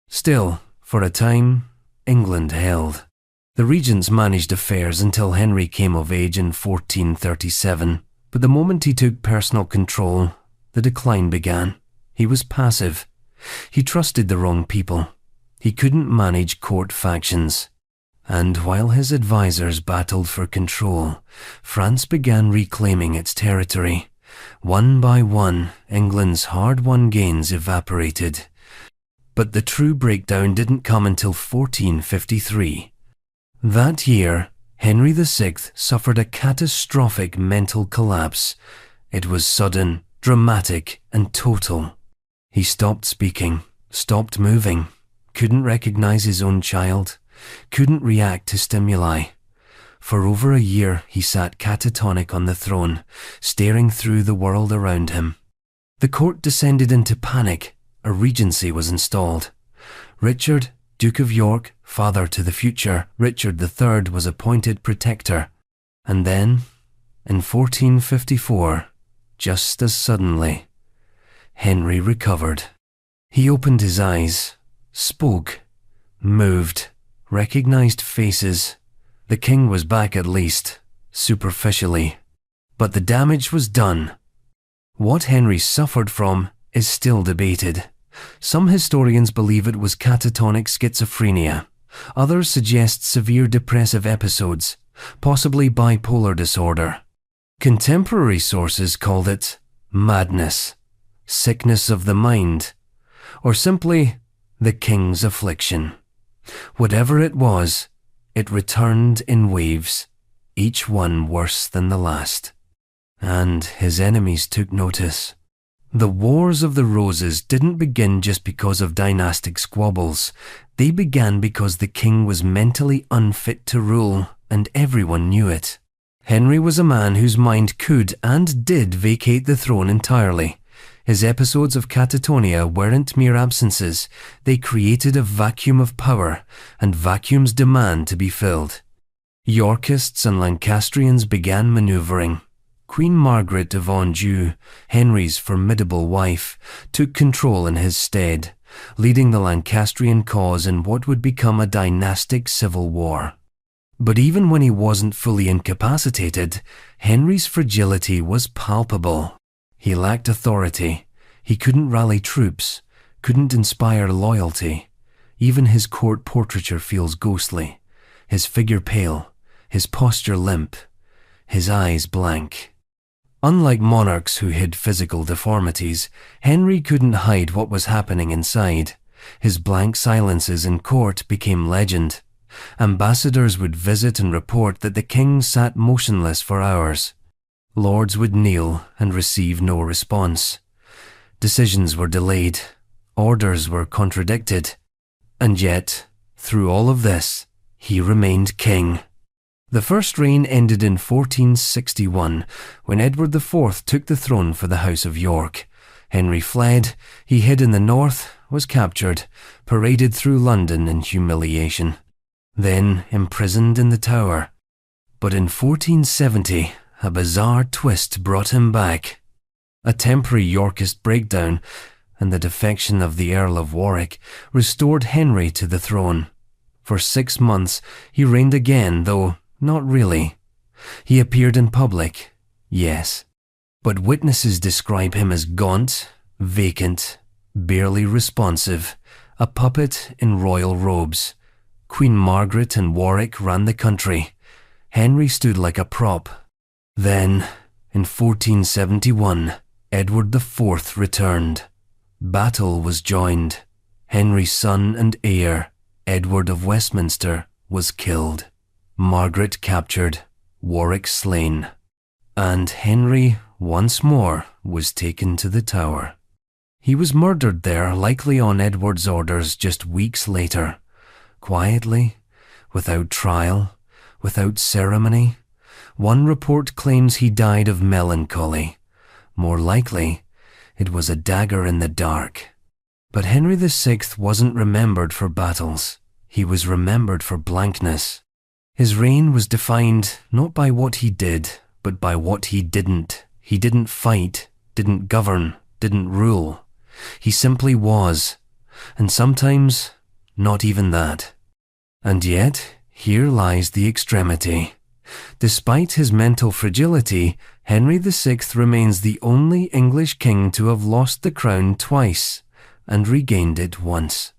Still, for a time, England held. The regents managed affairs until Henry came of age in 1437, but the moment he took personal control, the decline began. He was passive. He trusted the wrong people. He couldn't manage court factions. And while his advisors battled for control, France began reclaiming its territory. One by one, England's hard-won gains evaporated. But the true breakdown didn't come until 1453. That year, Henry VI suffered a catastrophic mental collapse. It was sudden, dramatic, and total. He stopped speaking, stopped moving, couldn't recognize his own child, couldn't react to stimuli. For over a year, he sat catatonic on the throne, staring through the world around him. The court descended into panic. A regency was installed. Richard, Duke of York, father to the future Richard III, was appointed protector. And then, in 1454, just as suddenly, Henry recovered. He opened his eyes, spoke, moved, recognized faces. The king was back at least, superficially. But the damage was done. What Henry suffered from is still debated. Some historians believe it was catatonic schizophrenia. Others suggest severe depressive episodes, possibly bipolar disorder. Contemporary sources called it madness, sickness of the mind, or simply the king's affliction. Whatever it was, it returned in waves, each one worse than the last. And his enemies took notice. The Wars of the Roses didn't begin just because of dynastic squabbles. They began because the king was mentally unfit to rule, and everyone knew it. Henry was a man whose mind could and did vacate the throne entirely. His episodes of catatonia weren't mere absences. They created a vacuum of power, and vacuums demand to be filled. Yorkists and Lancastrians began manoeuvring. Queen Margaret of Anjou, Henry's formidable wife, took control in his stead, leading the Lancastrian cause in what would become a dynastic civil war. But even when he wasn't fully incapacitated, Henry's fragility was palpable. He lacked authority. He couldn't rally troops, couldn't inspire loyalty. Even his court portraiture feels ghostly, his figure pale, his posture limp, his eyes blank. Unlike monarchs who hid physical deformities, Henry couldn't hide what was happening inside. His blank silences in court became legend. Ambassadors would visit and report that the king sat motionless for hours. Lords would kneel and receive no response. Decisions were delayed. Orders were contradicted. And yet, through all of this, he remained king. The first reign ended in 1461, when Edward IV took the throne for the House of York. Henry fled, he hid in the north, was captured, paraded through London in humiliation, then imprisoned in the Tower. But in 1470, a bizarre twist brought him back. A temporary Yorkist breakdown and the defection of the Earl of Warwick restored Henry to the throne. For 6 months, he reigned again, though not really. He appeared in public, yes, but witnesses describe him as gaunt, vacant, barely responsive, a puppet in royal robes. Queen Margaret and Warwick ran the country. Henry stood like a prop. Then, in 1471, Edward IV returned. Battle was joined. Henry's son and heir, Edward of Westminster, was killed. Margaret captured, Warwick slain, and Henry once more was taken to the Tower. He was murdered there, likely on Edward's orders, just weeks later. Quietly, without trial, without ceremony. One report claims he died of melancholy. More likely, it was a dagger in the dark. But Henry VI wasn't remembered for battles. He was remembered for blankness. His reign was defined not by what he did, but by what he didn't. He didn't fight, didn't govern, didn't rule. He simply was, and sometimes not even that. And yet, here lies the extremity. Despite his mental fragility, Henry VI remains the only English king to have lost the crown twice and regained it once.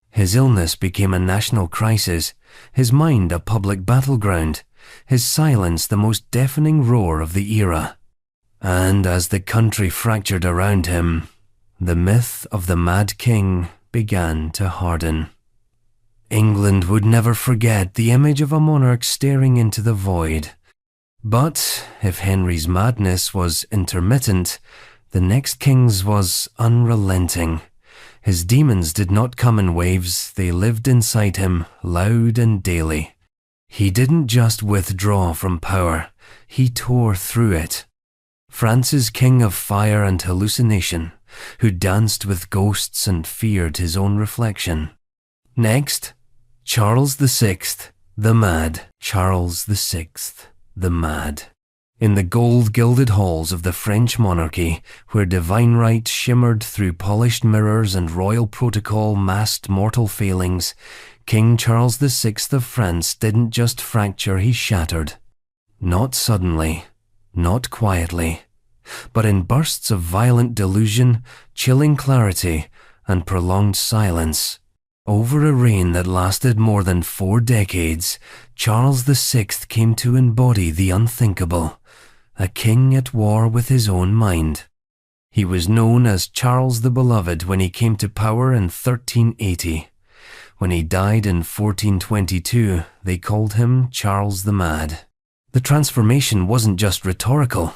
His illness became a national crisis, his mind a public battleground, his silence the most deafening roar of the era. And as the country fractured around him, the myth of the Mad King began to harden. England would never forget the image of a monarch staring into the void. But if Henry's madness was intermittent, the next king's was unrelenting. His demons did not come in waves, they lived inside him, loud and daily. He didn't just withdraw from power, he tore through it. France's king of fire and hallucination, who danced with ghosts and feared his own reflection. Next, Charles VI, the mad Charles VI. the Mad. In the gold-gilded halls of the French monarchy, where divine right shimmered through polished mirrors and royal protocol masked mortal failings, King Charles VI of France didn't just fracture, he shattered. Not suddenly, not quietly, but in bursts of violent delusion, chilling clarity, and prolonged silence. Over a reign that lasted more than 4 decades, Charles VI came to embody the unthinkable, a king at war with his own mind. He was known as Charles the Beloved when he came to power in 1380. When he died in 1422, they called him Charles the Mad. The transformation wasn't just rhetorical,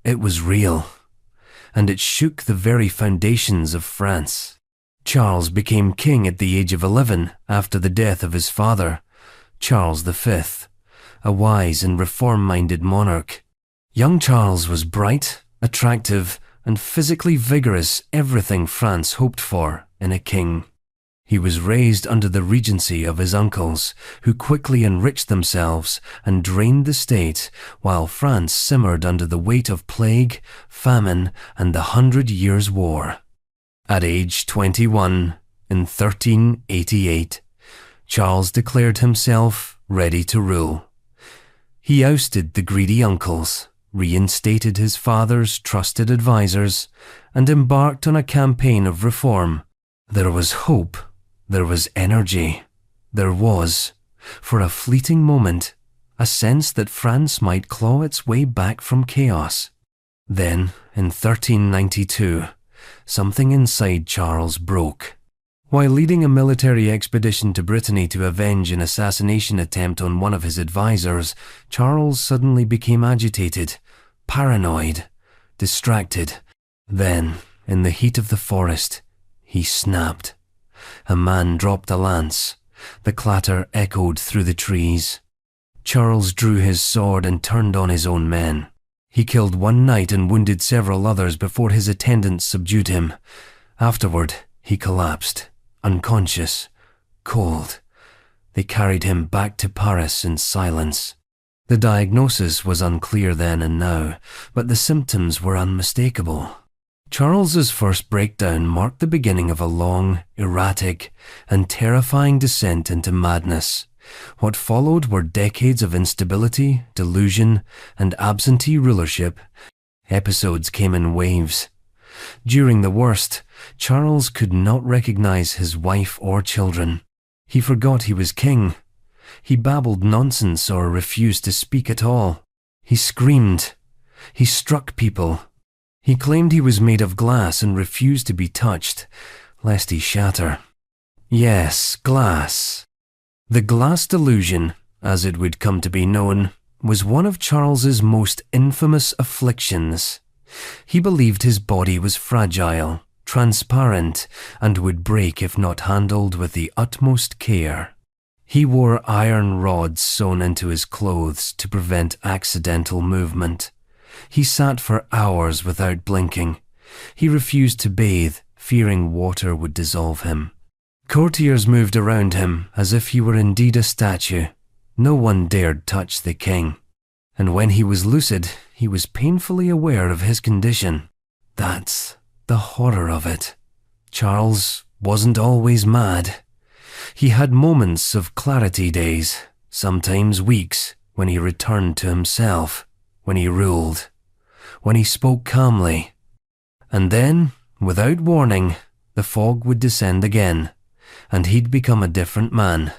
it was real, and it shook the very foundations of France. Charles became king at the age of 11 after the death of his father, Charles V, a wise and reform-minded monarch. Young Charles was bright, attractive, and physically vigorous, everything France hoped for in a king. He was raised under the regency of his uncles, who quickly enriched themselves and drained the state, while France simmered under the weight of plague, famine, and the 100 Years' War. At age 21, in 1388, Charles declared himself ready to rule. He ousted the greedy uncles, reinstated his father's trusted advisors, and embarked on a campaign of reform. There was hope, there was energy, there was, for a fleeting moment, a sense that France might claw its way back from chaos. Then, in 1392, something inside Charles broke. While leading a military expedition to Brittany to avenge an assassination attempt on one of his advisors, Charles suddenly became agitated, paranoid, distracted. Then, in the heat of the forest, he snapped. A man dropped a lance. The clatter echoed through the trees. Charles drew his sword and turned on his own men. He killed one knight and wounded several others before his attendants subdued him. Afterward, he collapsed, unconscious, cold. They carried him back to Paris in silence. The diagnosis was unclear then and now, but the symptoms were unmistakable. Charles's first breakdown marked the beginning of a long, erratic, and terrifying descent into madness. What followed were decades of instability, delusion, and absentee rulership. Episodes came in waves. During the worst, Charles could not recognize his wife or children. He forgot he was king. He babbled nonsense or refused to speak at all. He screamed. He struck people. He claimed he was made of glass and refused to be touched, lest he shatter. Yes, glass. The glass delusion, as it would come to be known, was one of Charles's most infamous afflictions. He believed his body was fragile, transparent, and would break if not handled with the utmost care. He wore iron rods sewn into his clothes to prevent accidental movement. He sat for hours without blinking. He refused to bathe, fearing water would dissolve him. Courtiers moved around him as if he were indeed a statue. No one dared touch the king. And when he was lucid, he was painfully aware of his condition. That's the horror of it. Charles wasn't always mad. He had moments of clarity days, sometimes weeks, when he returned to himself, when he ruled, when he spoke calmly. And then, without warning, the fog would descend again, and he'd become a different man,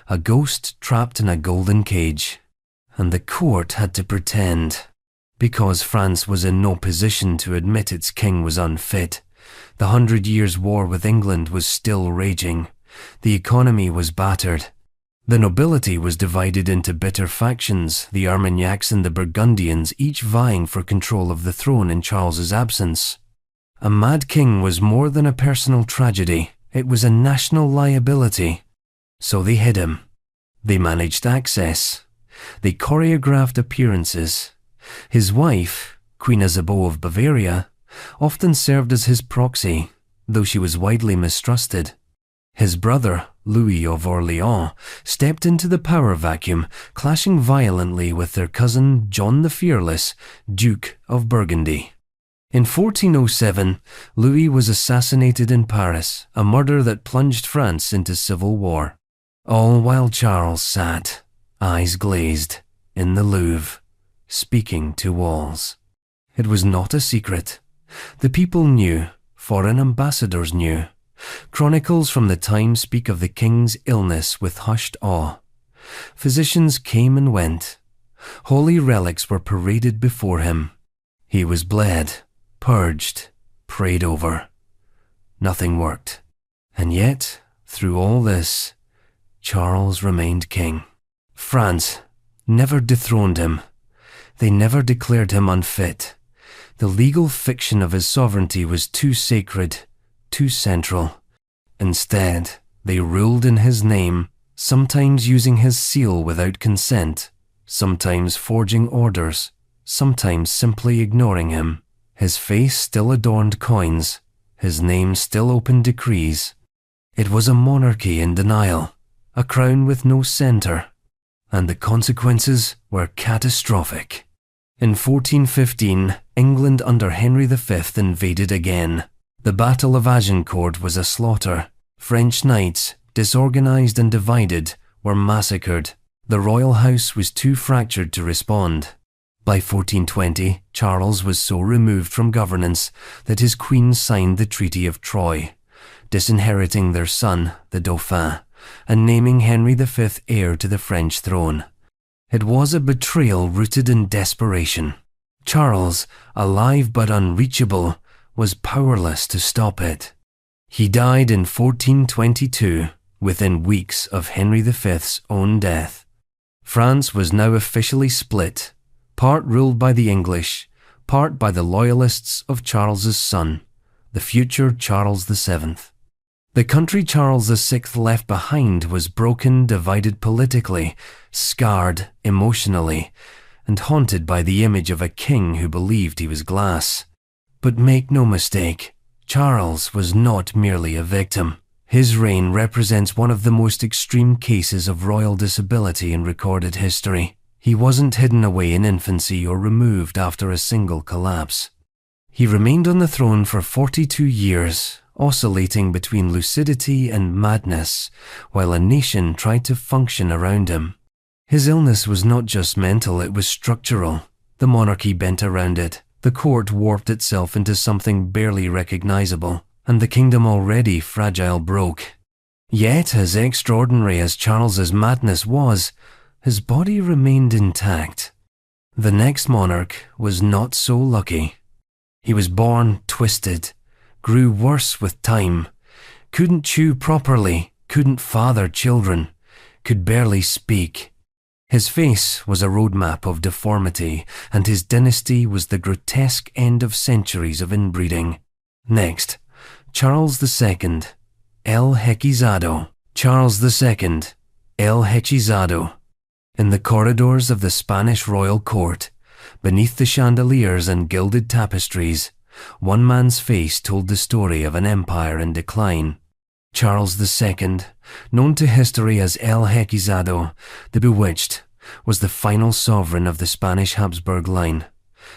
a ghost trapped in a golden cage. And the court had to pretend. Because France was in no position to admit its king was unfit. The 100 Years' War with England was still raging. The economy was battered. The nobility was divided into bitter factions, the Armagnacs and the Burgundians, each vying for control of the throne in Charles's absence. A mad king was more than a personal tragedy. It was a national liability. So they hid him. They managed access. They choreographed appearances. His wife, Queen Isabeau of Bavaria, often served as his proxy, though she was widely mistrusted. His brother, Louis of Orleans, stepped into the power vacuum, clashing violently with their cousin John the Fearless, Duke of Burgundy. In 1407, Louis was assassinated in Paris, a murder that plunged France into civil war. All while Charles sat, eyes glazed, in the Louvre, speaking to walls. It was not a secret. The people knew, foreign ambassadors knew. Chronicles from the time speak of the king's illness with hushed awe. Physicians came and went. Holy relics were paraded before him. He was bled, purged, prayed over. Nothing worked. And yet, through all this, Charles remained king. France never dethroned him. They never declared him unfit. The legal fiction of his sovereignty was too sacred, too central. Instead, they ruled in his name, sometimes using his seal without consent, sometimes forging orders, sometimes simply ignoring him. His face still adorned coins, his name still opened decrees. It was a monarchy in denial, a crown with no center, and the consequences were catastrophic. In 1415, England under Henry V invaded again. The Battle of Agincourt was a slaughter. French knights, disorganized and divided, were massacred. The royal house was too fractured to respond. By 1420, Charles was so removed from governance that his queen signed the Treaty of Troyes, disinheriting their son, the Dauphin, and naming Henry V heir to the French throne. It was a betrayal rooted in desperation. Charles, alive but unreachable, was powerless to stop it. He died in 1422, within weeks of Henry V's own death. France was now officially split, part ruled by the English, part by the loyalists of Charles's son, the future Charles VII. The country Charles VI left behind was broken, divided politically, scarred emotionally, and haunted by the image of a king who believed he was glass. But make no mistake, Charles was not merely a victim. His reign represents one of the most extreme cases of royal disability in recorded history. He wasn't hidden away in infancy or removed after a single collapse. He remained on the throne for 42 years, oscillating between lucidity and madness, while a nation tried to function around him. His illness was not just mental, it was structural. The monarchy bent around it, the court warped itself into something barely recognizable, and the kingdom already fragile broke. Yet, as extraordinary as Charles's madness was, his body remained intact. The next monarch was not so lucky. He was born twisted, grew worse with time, couldn't chew properly, couldn't father children, could barely speak. His face was a roadmap of deformity, and his dynasty was the grotesque end of centuries of inbreeding. Next, Charles II, El Hechizado. Charles II, El Hechizado. In the corridors of the Spanish royal court, beneath the chandeliers and gilded tapestries, one man's face told the story of an empire in decline. Charles II, known to history as El Hechizado, the Bewitched, was the final sovereign of the Spanish Habsburg line.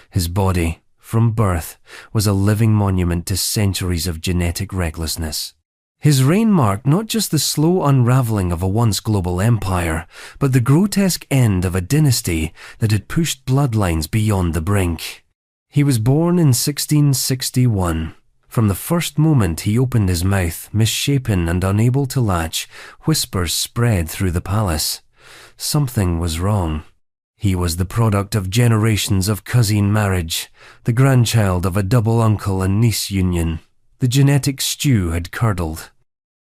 His body, from birth, was a living monument to centuries of genetic recklessness. His reign marked not just the slow unraveling of a once global empire, but the grotesque end of a dynasty that had pushed bloodlines beyond the brink. He was born in 1661. From the first moment he opened his mouth, misshapen and unable to latch, whispers spread through the palace. Something was wrong. He was the product of generations of cousin marriage, the grandchild of a double uncle and niece union. The genetic stew had curdled,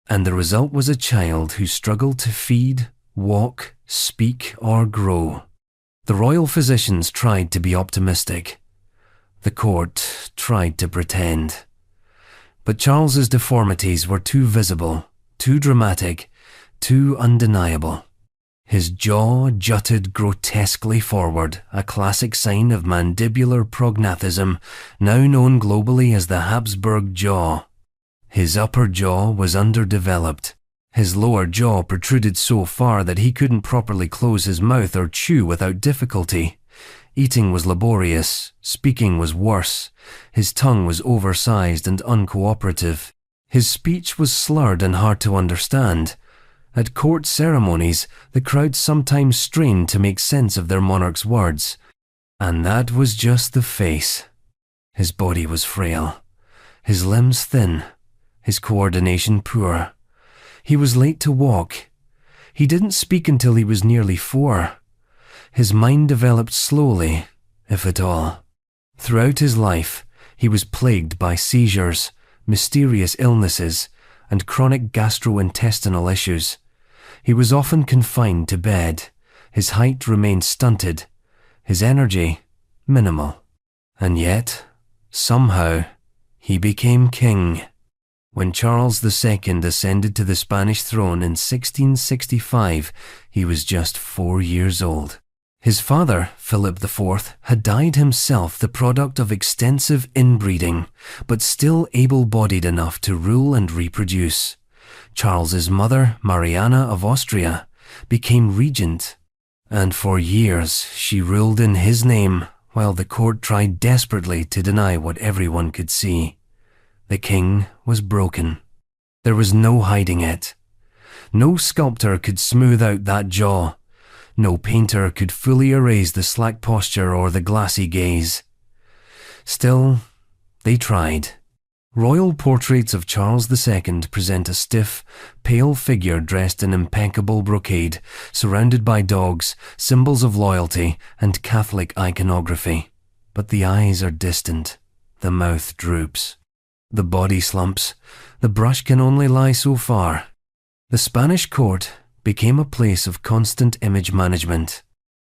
and the result was a child who struggled to feed, walk, speak, or grow. The royal physicians tried to be optimistic. The court tried to pretend. But Charles's deformities were too visible, too dramatic, too undeniable. His jaw jutted grotesquely forward, a classic sign of mandibular prognathism, now known globally as the Habsburg jaw. His upper jaw was underdeveloped. His lower jaw protruded so far that he couldn't properly close his mouth or chew without difficulty. Eating was laborious, speaking was worse. His tongue was oversized and uncooperative. His speech was slurred and hard to understand. At court ceremonies, the crowd sometimes strained to make sense of their monarch's words. And that was just the face. His body was frail, his limbs thin, his coordination poor. He was late to walk. He didn't speak until he was nearly 4. His mind developed slowly, if at all. Throughout his life, he was plagued by seizures, mysterious illnesses, and chronic gastrointestinal issues. He was often confined to bed. His height remained stunted, his energy minimal. And yet, somehow, he became king. When Charles II ascended to the Spanish throne in 1665, he was just 4 years old. His father, Philip IV, had died himself, the product of extensive inbreeding, but still able-bodied enough to rule and reproduce. Charles's mother, Mariana of Austria, became regent, and for years she ruled in his name, while the court tried desperately to deny what everyone could see. The king was broken. There was no hiding it. No sculptor could smooth out that jaw. No painter could fully erase the slack posture or the glassy gaze. Still, they tried. Royal portraits of Charles II present a stiff, pale figure dressed in impeccable brocade, surrounded by dogs, symbols of loyalty, and Catholic iconography. But the eyes are distant. The mouth droops. The body slumps. The brush can only lie so far. The Spanish court became a place of constant image management.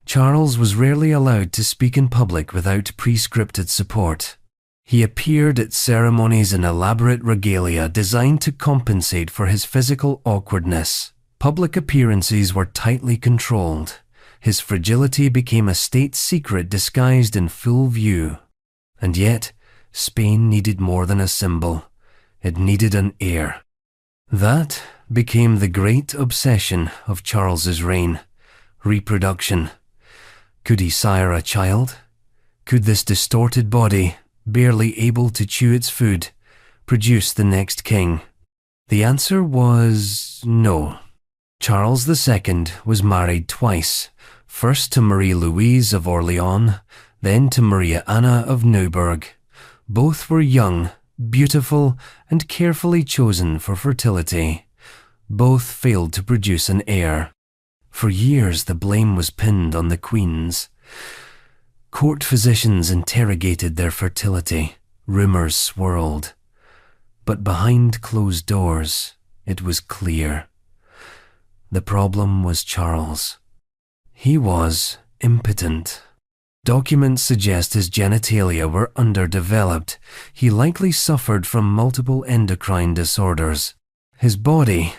Charles was rarely allowed to speak in public without pre-scripted support. He appeared at ceremonies in elaborate regalia designed to compensate for his physical awkwardness. Public appearances were tightly controlled. His fragility became a state secret disguised in full view. And yet, Spain needed more than a symbol. It needed an heir. That became the great obsession of Charles's reign: reproduction. Could he sire a child? Could this distorted body, barely able to chew its food, produce the next king? The answer was no. Charles II was married twice, first to Marie Louise of Orleans, then to Maria Anna of Neuburg. Both were young, beautiful, and carefully chosen for fertility. Both failed to produce an heir. For years the blame was pinned on the queens. Court physicians interrogated their fertility. Rumors swirled. But behind closed doors, it was clear. The problem was Charles. He was impotent. Documents suggest his genitalia were underdeveloped. He likely suffered from multiple endocrine disorders. His body,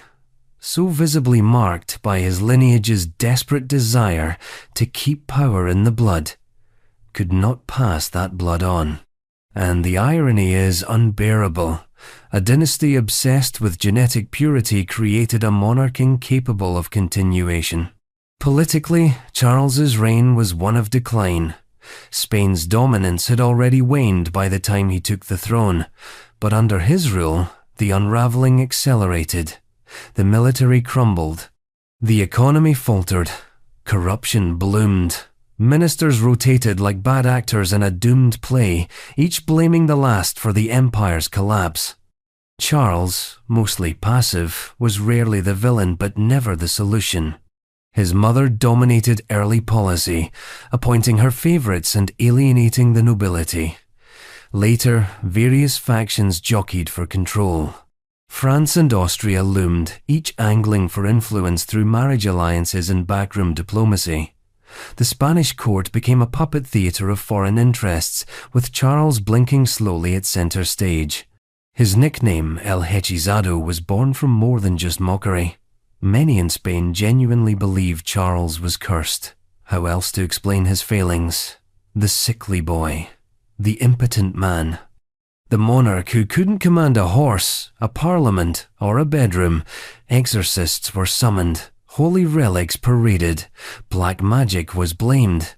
so visibly marked by his lineage's desperate desire to keep power in the blood, could not pass that blood on. And the irony is unbearable. A dynasty obsessed with genetic purity created a monarch incapable of continuation. Politically, Charles's reign was one of decline. Spain's dominance had already waned by the time he took the throne, but under his rule, the unraveling accelerated. The military crumbled. The economy faltered. Corruption bloomed. Ministers rotated like bad actors in a doomed play, each blaming the last for the empire's collapse. Charles, mostly passive, was rarely the villain but never the solution. His mother dominated early policy, appointing her favorites and alienating the nobility. Later, various factions jockeyed for control. France and Austria loomed, each angling for influence through marriage alliances and backroom diplomacy. The Spanish court became a puppet theatre of foreign interests, with Charles blinking slowly at center stage. His nickname, El Hechizado, was born from more than just mockery. Many in Spain genuinely believed Charles was cursed. How else to explain his failings? The sickly boy. The impotent man. The monarch who couldn't command a horse, a parliament, or a bedroom, exorcists were summoned, holy relics paraded, black magic was blamed.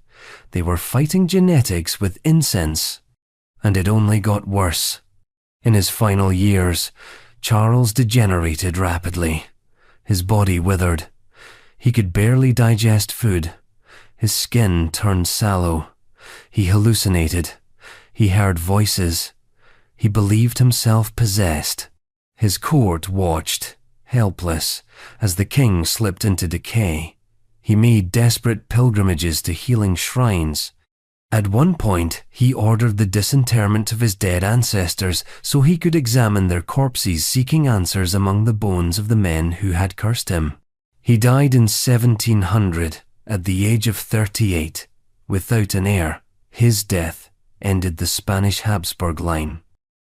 They were fighting genetics with incense. And it only got worse. In his final years, Charles degenerated rapidly. His body withered. He could barely digest food. His skin turned sallow. He hallucinated. He heard voices. He believed himself possessed. His court watched, helpless, as the king slipped into decay. He made desperate pilgrimages to healing shrines. At one point, he ordered the disinterment of his dead ancestors so he could examine their corpses, seeking answers among the bones of the men who had cursed him. He died in 1700, at the age of 38, without an heir. His death ended the Spanish Habsburg line.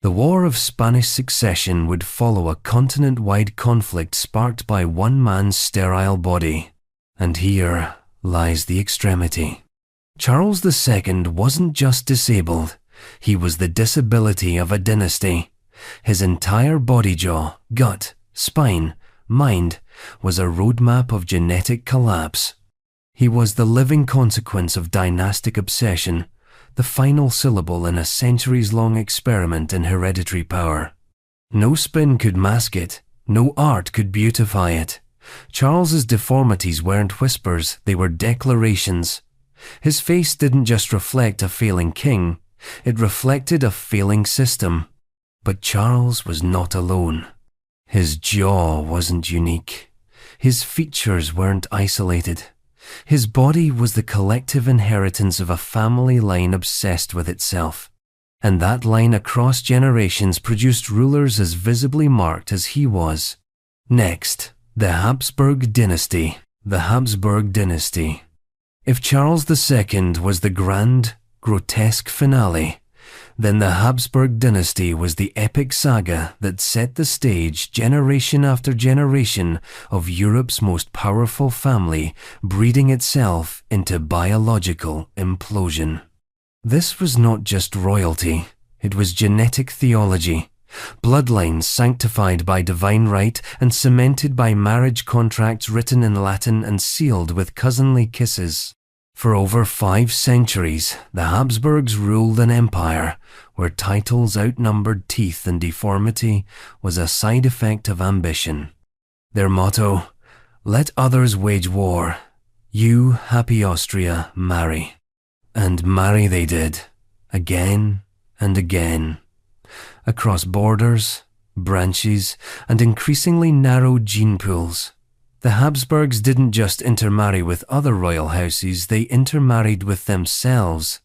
The War of Spanish Succession would follow a continent-wide conflict sparked by one man's sterile body. And here lies the extremity. Charles II wasn't just disabled, he was the disability of a dynasty. His entire body, jaw, gut, spine, mind was a roadmap of genetic collapse. He was the living consequence of dynastic obsession, the final syllable in a centuries-long experiment in hereditary power. No spin could mask it, no art could beautify it. Charles's deformities weren't whispers, they were declarations. His face didn't just reflect a failing king, it reflected a failing system. But Charles was not alone. His jaw wasn't unique. His features weren't isolated. His body was the collective inheritance of a family line obsessed with itself. And that line across generations produced rulers as visibly marked as he was. Next, the Habsburg dynasty. The Habsburg dynasty. If Charles II was the grand, grotesque finale, then the Habsburg dynasty was the epic saga that set the stage generation after generation of Europe's most powerful family breeding itself into biological implosion. This was not just royalty, it was genetic theology. Bloodlines sanctified by divine right and cemented by marriage contracts written in Latin and sealed with cousinly kisses. For over 5 centuries, the Habsburgs ruled an empire where titles outnumbered teeth and deformity was a side effect of ambition. Their motto, "Let others wage war, you, happy Austria, marry." And marry they did, again and again. Across borders, branches, and increasingly narrow gene pools. The Habsburgs didn't just intermarry with other royal houses, they intermarried with themselves.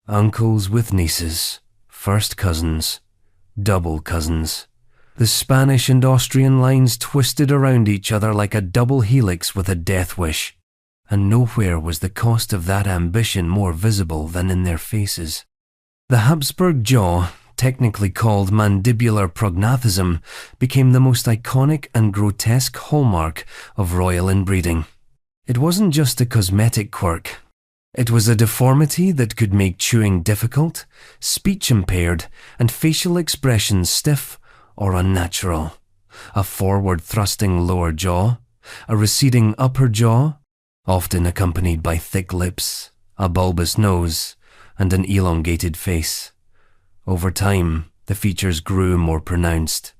Uncles with nieces, first cousins, double cousins. The Spanish and Austrian lines twisted around each other like a double helix with a death wish. And nowhere was the cost of that ambition more visible than in their faces. The Habsburg jaw, technically called mandibular prognathism, became the most iconic and grotesque hallmark of royal inbreeding. It wasn't just a cosmetic quirk. It was a deformity that could make chewing difficult, speech impaired, and facial expressions stiff or unnatural. A forward-thrusting lower jaw, a receding upper jaw, often accompanied by thick lips, a bulbous nose, and an elongated face. Over time, the features grew more pronounced.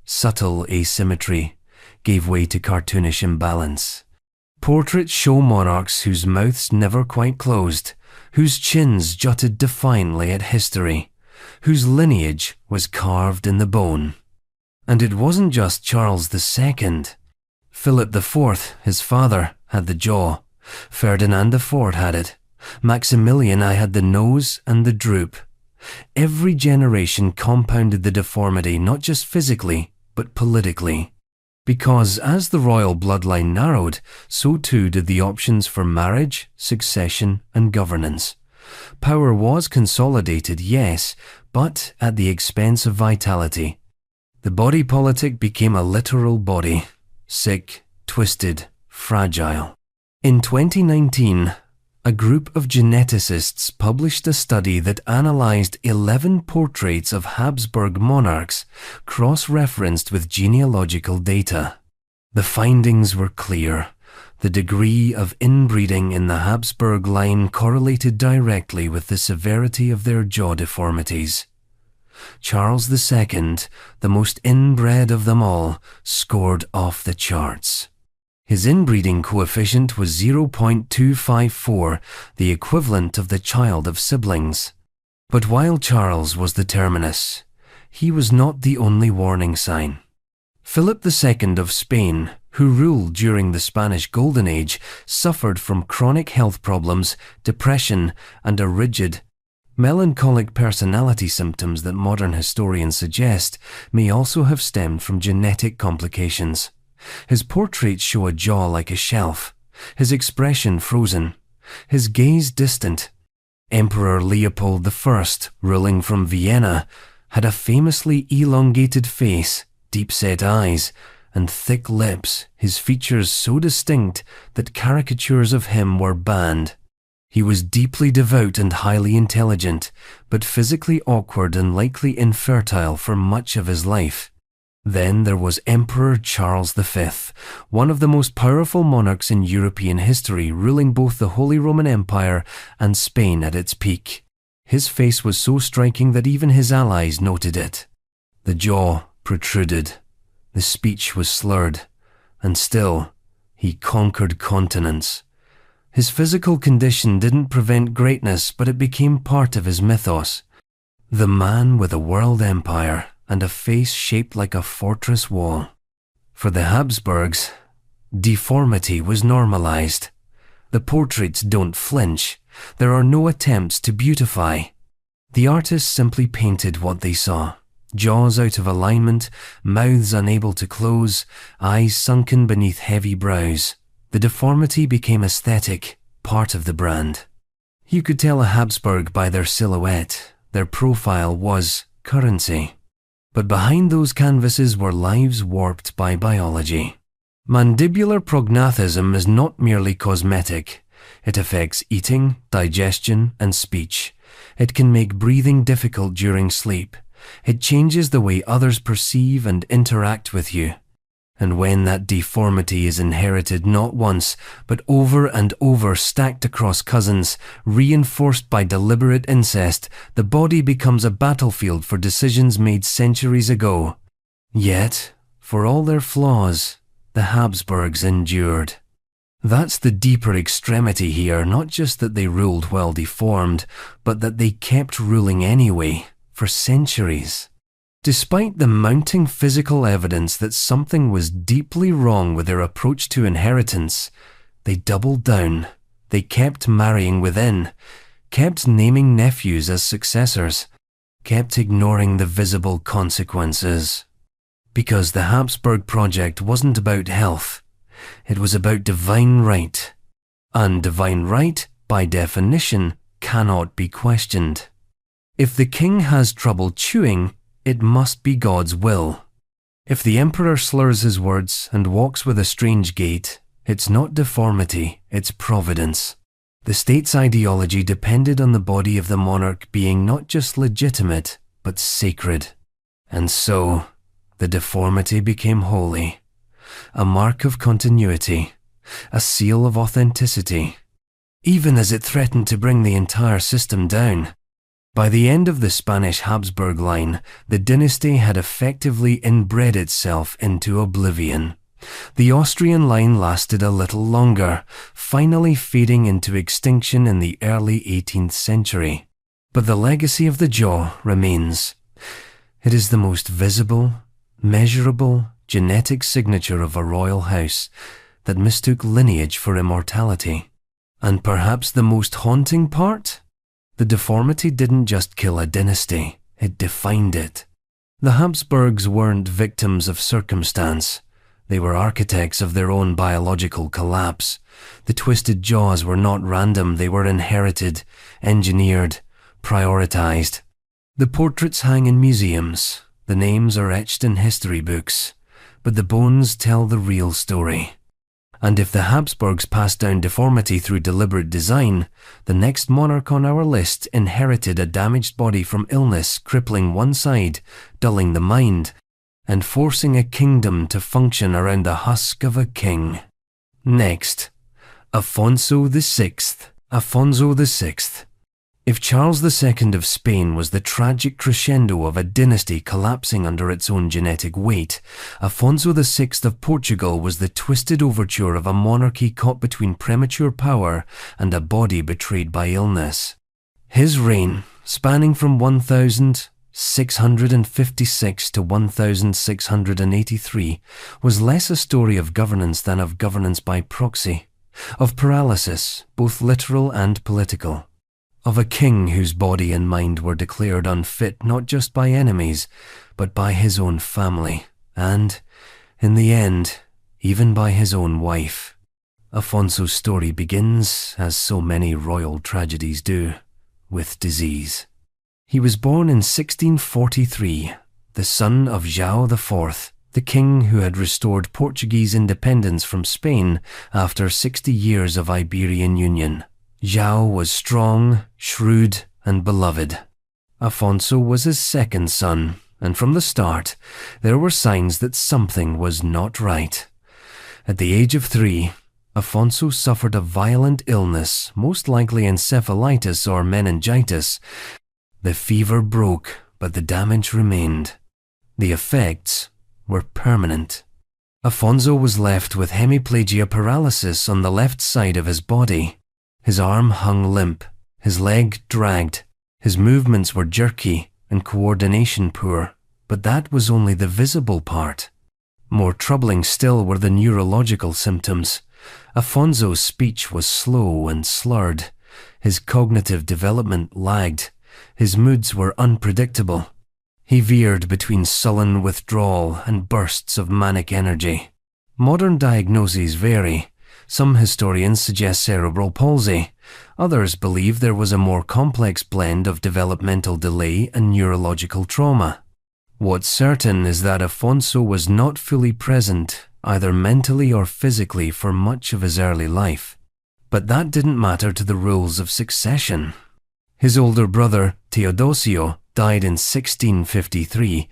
Subtle asymmetry gave way to cartoonish imbalance. Portraits show monarchs whose mouths never quite closed, whose chins jutted defiantly at history, whose lineage was carved in the bone. And it wasn't just Charles II. Philip IV, his father, had the jaw. Ferdinand IV had it. Maximilian I had the nose and the droop. Every generation compounded the deformity not just physically, but politically. Because as the royal bloodline narrowed, so too did the options for marriage, succession, and governance. Power was consolidated, yes, but at the expense of vitality. The body politic became a literal body, sick, twisted, fragile. In 2019, A group of geneticists published a study that analyzed 11 portraits of Habsburg monarchs, cross-referenced with genealogical data. The findings were clear. The degree of inbreeding in the Habsburg line correlated directly with the severity of their jaw deformities. Charles II, the most inbred of them all, scored off the charts. His inbreeding coefficient was 0.254, the equivalent of the child of siblings. But while Charles was the terminus, he was not the only warning sign. Philip II of Spain, who ruled during the Spanish Golden Age, suffered from chronic health problems, depression, and a rigid, melancholic personality. Symptoms that modern historians suggest may also have stemmed from genetic complications. His portraits show a jaw like a shelf, his expression frozen, his gaze distant. Emperor Leopold I, ruling from Vienna, had a famously elongated face, deep-set eyes, and thick lips, his features so distinct that caricatures of him were banned. He was deeply devout and highly intelligent, but physically awkward and likely infertile for much of his life. Then there was Emperor Charles V, one of the most powerful monarchs in European history, ruling both the Holy Roman Empire and Spain at its peak. His face was so striking that even his allies noted it. The jaw protruded, the speech was slurred, and still, he conquered continents. His physical condition didn't prevent greatness, but it became part of his mythos. The man with a world empire and a face shaped like a fortress wall. For the Habsburgs, deformity was normalized. The portraits don't flinch. There are no attempts to beautify. The artists simply painted what they saw. Jaws out of alignment, mouths unable to close, eyes sunken beneath heavy brows. The deformity became aesthetic, part of the brand. You could tell a Habsburg by their silhouette. Their profile was currency. But behind those canvases were lives warped by biology. Mandibular prognathism is not merely cosmetic. It affects eating, digestion, and speech. It can make breathing difficult during sleep. It changes the way others perceive and interact with you. And when that deformity is inherited not once, but over and over, stacked across cousins, reinforced by deliberate incest, the body becomes a battlefield for decisions made centuries ago. Yet, for all their flaws, the Habsburgs endured. That's the deeper extremity here, not just that they ruled while deformed, but that they kept ruling anyway, for centuries. Despite the mounting physical evidence that something was deeply wrong with their approach to inheritance, they doubled down. They kept marrying within, kept naming nephews as successors, kept ignoring the visible consequences. Because the Habsburg project wasn't about health, it was about divine right. And divine right, by definition, cannot be questioned. If the king has trouble chewing, it must be God's will. If the emperor slurs his words and walks with a strange gait, it's not deformity, it's providence. The state's ideology depended on the body of the monarch being not just legitimate, but sacred. And so, the deformity became holy, a mark of continuity, a seal of authenticity, even as it threatened to bring the entire system down. By the end of the Spanish Habsburg line, the dynasty had effectively inbred itself into oblivion. The Austrian line lasted a little longer, finally fading into extinction in the early 18th century. But the legacy of the jaw remains. It is the most visible, measurable, genetic signature of a royal house that mistook lineage for immortality. And perhaps the most haunting part? The deformity didn't just kill a dynasty, it defined it. The Habsburgs weren't victims of circumstance. They were architects of their own biological collapse. The twisted jaws were not random, they were inherited, engineered, prioritized. The portraits hang in museums, the names are etched in history books, but the bones tell the real story. And if the Habsburgs passed down deformity through deliberate design, the next monarch on our list inherited a damaged body from illness, crippling one side, dulling the mind, and forcing a kingdom to function around the husk of a king. Next, Afonso VI. Afonso VI. If Charles II of Spain was the tragic crescendo of a dynasty collapsing under its own genetic weight, Afonso VI of Portugal was the twisted overture of a monarchy caught between premature power and a body betrayed by illness. His reign, spanning from 1656 to 1683, was less a story of governance than of governance by proxy, of paralysis, both literal and political, of a king whose body and mind were declared unfit not just by enemies, but by his own family, and, in the end, even by his own wife. Afonso's story begins, as so many royal tragedies do, with disease. He was born in 1643, the son of João IV, the king who had restored Portuguese independence from Spain after 60 years of Iberian union. João was strong, shrewd, and beloved. Afonso was his second son, and from the start, there were signs that something was not right. At the age of 3, Afonso suffered a violent illness, most likely encephalitis or meningitis. The fever broke, but the damage remained. The effects were permanent. Afonso was left with hemiplegia paralysis on the left side of his body. His arm hung limp, his leg dragged, his movements were jerky and coordination poor, but that was only the visible part. More troubling still were the neurological symptoms. Afonso's speech was slow and slurred. His cognitive development lagged. His moods were unpredictable. He veered between sullen withdrawal and bursts of manic energy. Modern diagnoses vary. Some historians suggest cerebral palsy. Others believe there was a more complex blend of developmental delay and neurological trauma. What's certain is that Afonso was not fully present, either mentally or physically, for much of his early life. But that didn't matter to the rules of succession. His older brother, Teodosio, died in 1653.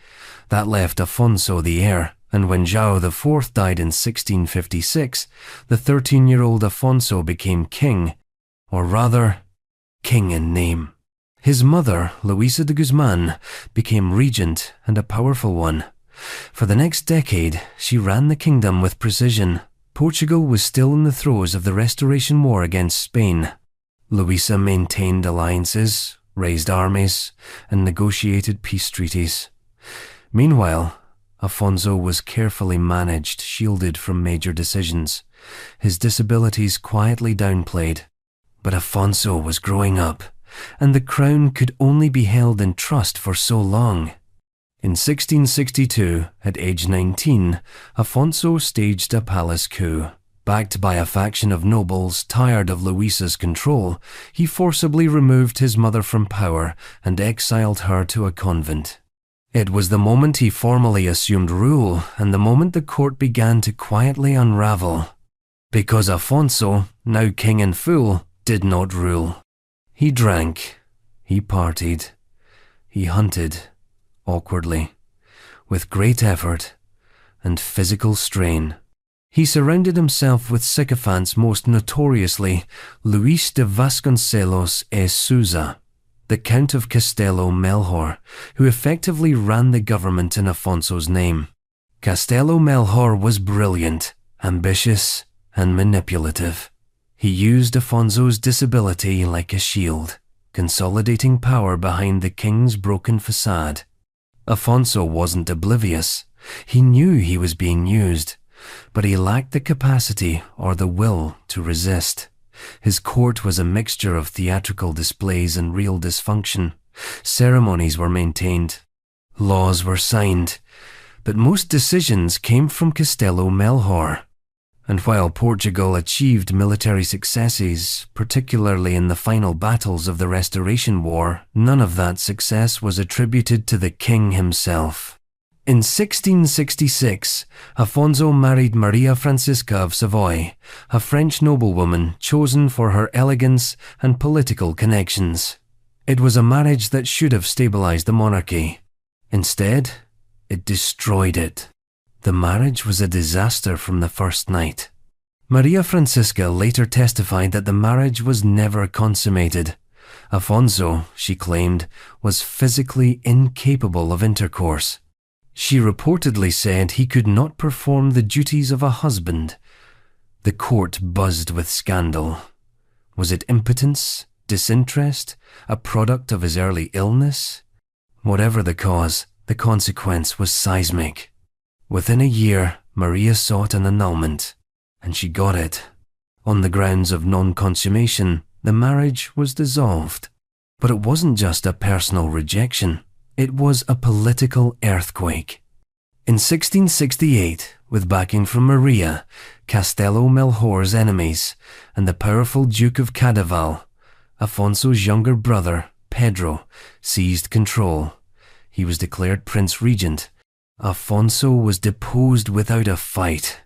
That left Afonso the heir, and when João IV died in 1656, the 13-year-old Afonso became king, or rather, king in name. His mother, Luisa de Guzman, became regent, and a powerful one. For the next decade, she ran the kingdom with precision. Portugal was still in the throes of the Restoration War against Spain. Luisa maintained alliances, raised armies, and negotiated peace treaties. Meanwhile, Afonso was carefully managed, shielded from major decisions, his disabilities quietly downplayed. But Afonso was growing up, and the crown could only be held in trust for so long. In 1662, at age 19, Afonso staged a palace coup. Backed by a faction of nobles tired of Luisa's control, he forcibly removed his mother from power and exiled her to a convent. It was the moment he formally assumed rule, and the moment the court began to quietly unravel. Because Afonso, now king in full, did not rule. He drank, he partied, he hunted, awkwardly, with great effort and physical strain. He surrounded himself with sycophants, most notoriously Luis de Vasconcelos e Sousa, the Count of Castelo Melhor, who effectively ran the government in Afonso's name. Castelo Melhor was brilliant, ambitious, and manipulative. He used Afonso's disability like a shield, consolidating power behind the king's broken facade. Afonso wasn't oblivious. He knew he was being used, but he lacked the capacity or the will to resist. His court was a mixture of theatrical displays and real dysfunction. Ceremonies were maintained. Laws were signed. But most decisions came from Castelo Melhor. And while Portugal achieved military successes, particularly in the final battles of the Restoration War, none of that success was attributed to the king himself. In 1666, Afonso married Maria Francisca of Savoy, a French noblewoman chosen for her elegance and political connections. It was a marriage that should have stabilized the monarchy. Instead, it destroyed it. The marriage was a disaster from the first night. Maria Francisca later testified that the marriage was never consummated. Afonso, she claimed, was physically incapable of intercourse. She reportedly said he could not perform the duties of a husband. The court buzzed with scandal. Was it impotence, disinterest, a product of his early illness? Whatever the cause, the consequence was seismic. Within a year, Maria sought an annulment, and she got it. On the grounds of non-consummation, the marriage was dissolved. But it wasn't just a personal rejection. It was a political earthquake. In 1668, with backing from Maria, Castello Melchor's enemies, and the powerful Duke of Cadaval, Afonso's younger brother, Pedro, seized control. He was declared Prince Regent. Afonso was deposed without a fight.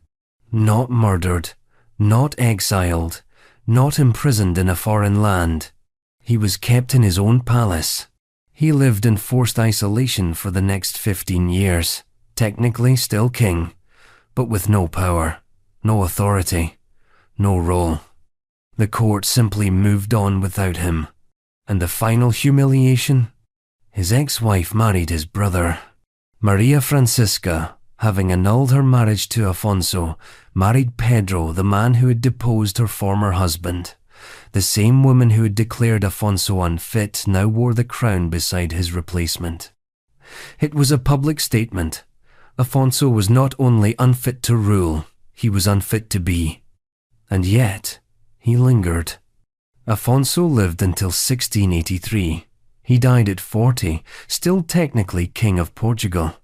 Not murdered, not exiled, not imprisoned in a foreign land. He was kept in his own palace. He lived in forced isolation for the next 15 years, technically still king, but with no power, no authority, no role. The court simply moved on without him. And the final humiliation? His ex-wife married his brother. Maria Francisca, having annulled her marriage to Afonso, married Pedro, the man who had deposed her former husband. The same woman who had declared Afonso unfit now wore the crown beside his replacement. It was a public statement. Afonso was not only unfit to rule, he was unfit to be. And yet, he lingered. Afonso lived until 1683. He died at 40, still technically King of Portugal.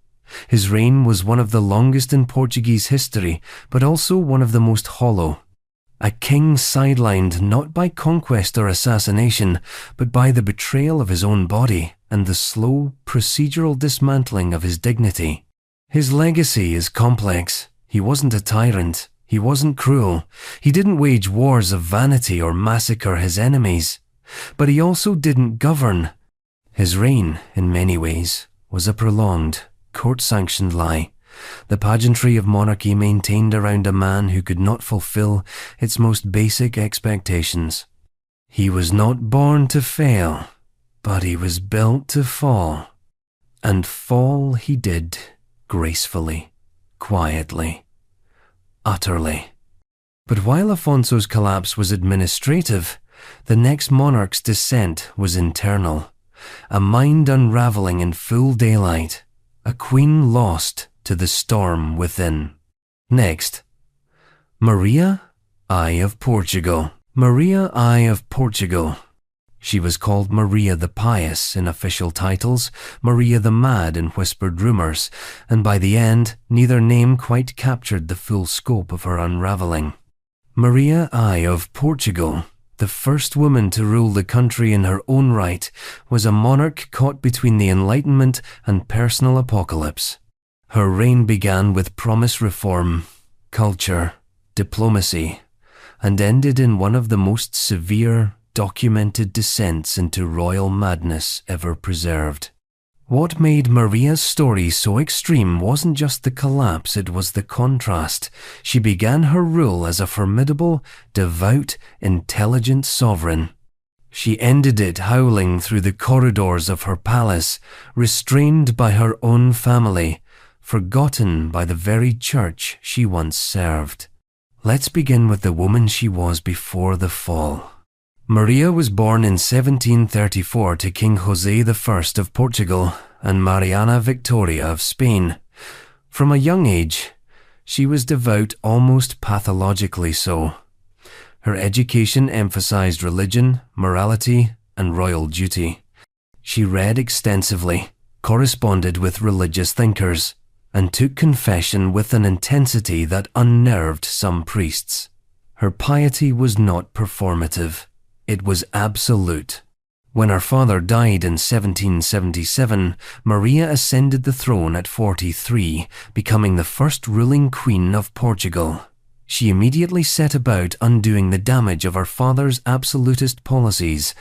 His reign was one of the longest in Portuguese history, but also one of the most hollow. A king sidelined not by conquest or assassination, but by the betrayal of his own body and the slow, procedural dismantling of his dignity. His legacy is complex. He wasn't a tyrant. He wasn't cruel. He didn't wage wars of vanity or massacre his enemies. But he also didn't govern. His reign, in many ways, was a prolonged, court-sanctioned lie. The pageantry of monarchy maintained around a man who could not fulfill its most basic expectations. He was not born to fail, but he was built to fall. And fall he did, gracefully, quietly, utterly. But while Afonso's collapse was administrative, the next monarch's descent was internal. A mind unraveling in full daylight, a queen lost to the storm within. Next, Maria I of Portugal. Maria I of Portugal. She was called Maria the Pious in official titles, Maria the Mad in whispered rumours, and by the end, neither name quite captured the full scope of her unravelling. Maria I of Portugal, the first woman to rule the country in her own right, was a monarch caught between the Enlightenment and personal apocalypse. Her reign began with promised reform, culture, diplomacy, and ended in one of the most severe, documented descents into royal madness ever preserved. What made Maria's story so extreme wasn't just the collapse, it was the contrast. She began her rule as a formidable, devout, intelligent sovereign. She ended it howling through the corridors of her palace, restrained by her own family, forgotten by the very church she once served. Let's begin with the woman she was before the fall. Maria was born in 1734 to King José I of Portugal and Mariana Victoria of Spain. From a young age, she was devout, almost pathologically so. Her education emphasized religion, morality, and royal duty. She read extensively, corresponded with religious thinkers, and took confession with an intensity that unnerved some priests. Her piety was not performative. It was absolute. When her father died in 1777, Maria ascended the throne at 43, becoming the first ruling queen of Portugal. She immediately set about undoing the damage of her father's absolutist policies.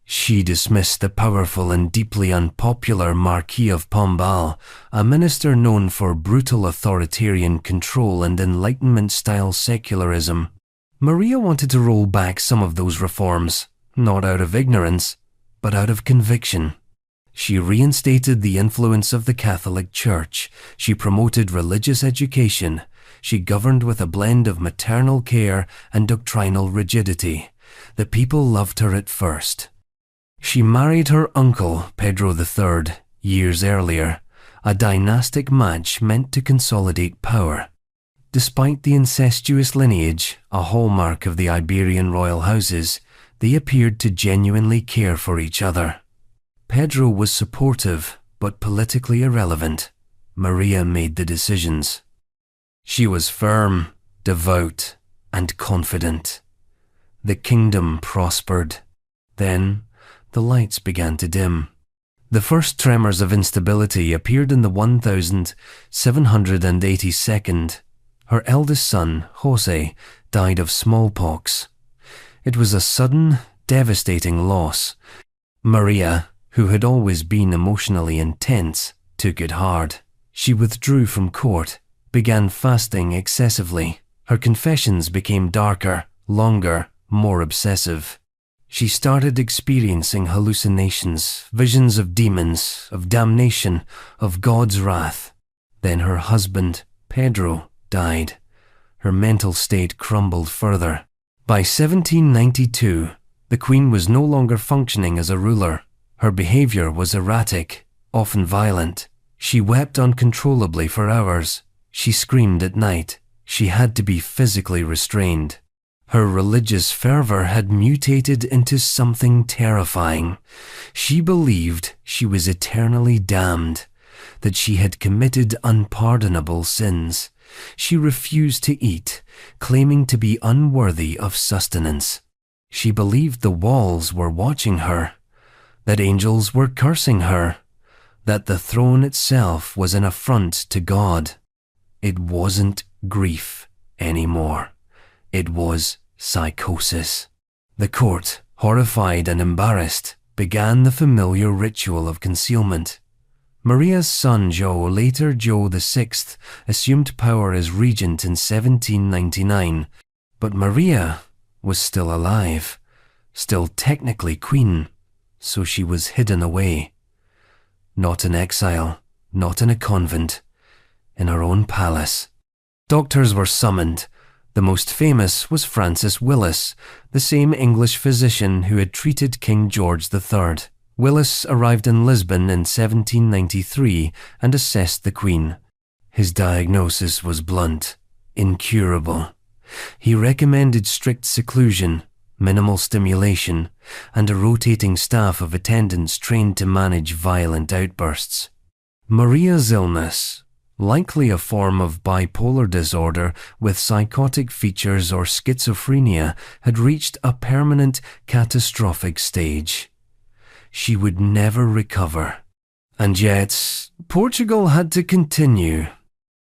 She dismissed the powerful and deeply unpopular Marquis of Pombal, a minister known for brutal authoritarian control and Enlightenment-style secularism. Maria wanted to roll back some of those reforms, not out of ignorance, but out of conviction. She reinstated the influence of the Catholic Church. She promoted religious education. She governed with a blend of maternal care and doctrinal rigidity. The people loved her at first. She married her uncle, Pedro III, years earlier, a dynastic match meant to consolidate power. Despite the incestuous lineage, a hallmark of the Iberian royal houses, they appeared to genuinely care for each other. Pedro was supportive, but politically irrelevant. Maria made the decisions. She was firm, devout, and confident. The kingdom prospered. Then, the lights began to dim. The first tremors of instability appeared in the 1782nd. Her eldest son, Jose, died of smallpox. It was a sudden, devastating loss. Maria, who had always been emotionally intense, took it hard. She withdrew from court, began fasting excessively. Her confessions became darker, longer, more obsessive. She started experiencing hallucinations, visions of demons, of damnation, of God's wrath. Then her husband, Pedro, died. Her mental state crumbled further. By 1792, the Queen was no longer functioning as a ruler. Her behavior was erratic, often violent. She wept uncontrollably for hours. She screamed at night. She had to be physically restrained. Her religious fervor had mutated into something terrifying. She believed she was eternally damned, that she had committed unpardonable sins. She refused to eat, claiming to be unworthy of sustenance. She believed the walls were watching her, that angels were cursing her, that the throne itself was an affront to God. It wasn't grief anymore. It was psychosis. The court, horrified and embarrassed, began the familiar ritual of concealment. Maria's son Joe, later Joe VI, assumed power as regent in 1799, but Maria was still alive, still technically queen, so she was hidden away. Not in exile, not in a convent, in her own palace. Doctors were summoned. The most famous was Francis Willis, the same English physician who had treated King George III. Willis arrived in Lisbon in 1793 and assessed the Queen. His diagnosis was blunt, incurable. He recommended strict seclusion, minimal stimulation, and a rotating staff of attendants trained to manage violent outbursts. Maria's illness, likely a form of bipolar disorder with psychotic features or schizophrenia, had reached a permanent, catastrophic stage. She would never recover. And yet, Portugal had to continue.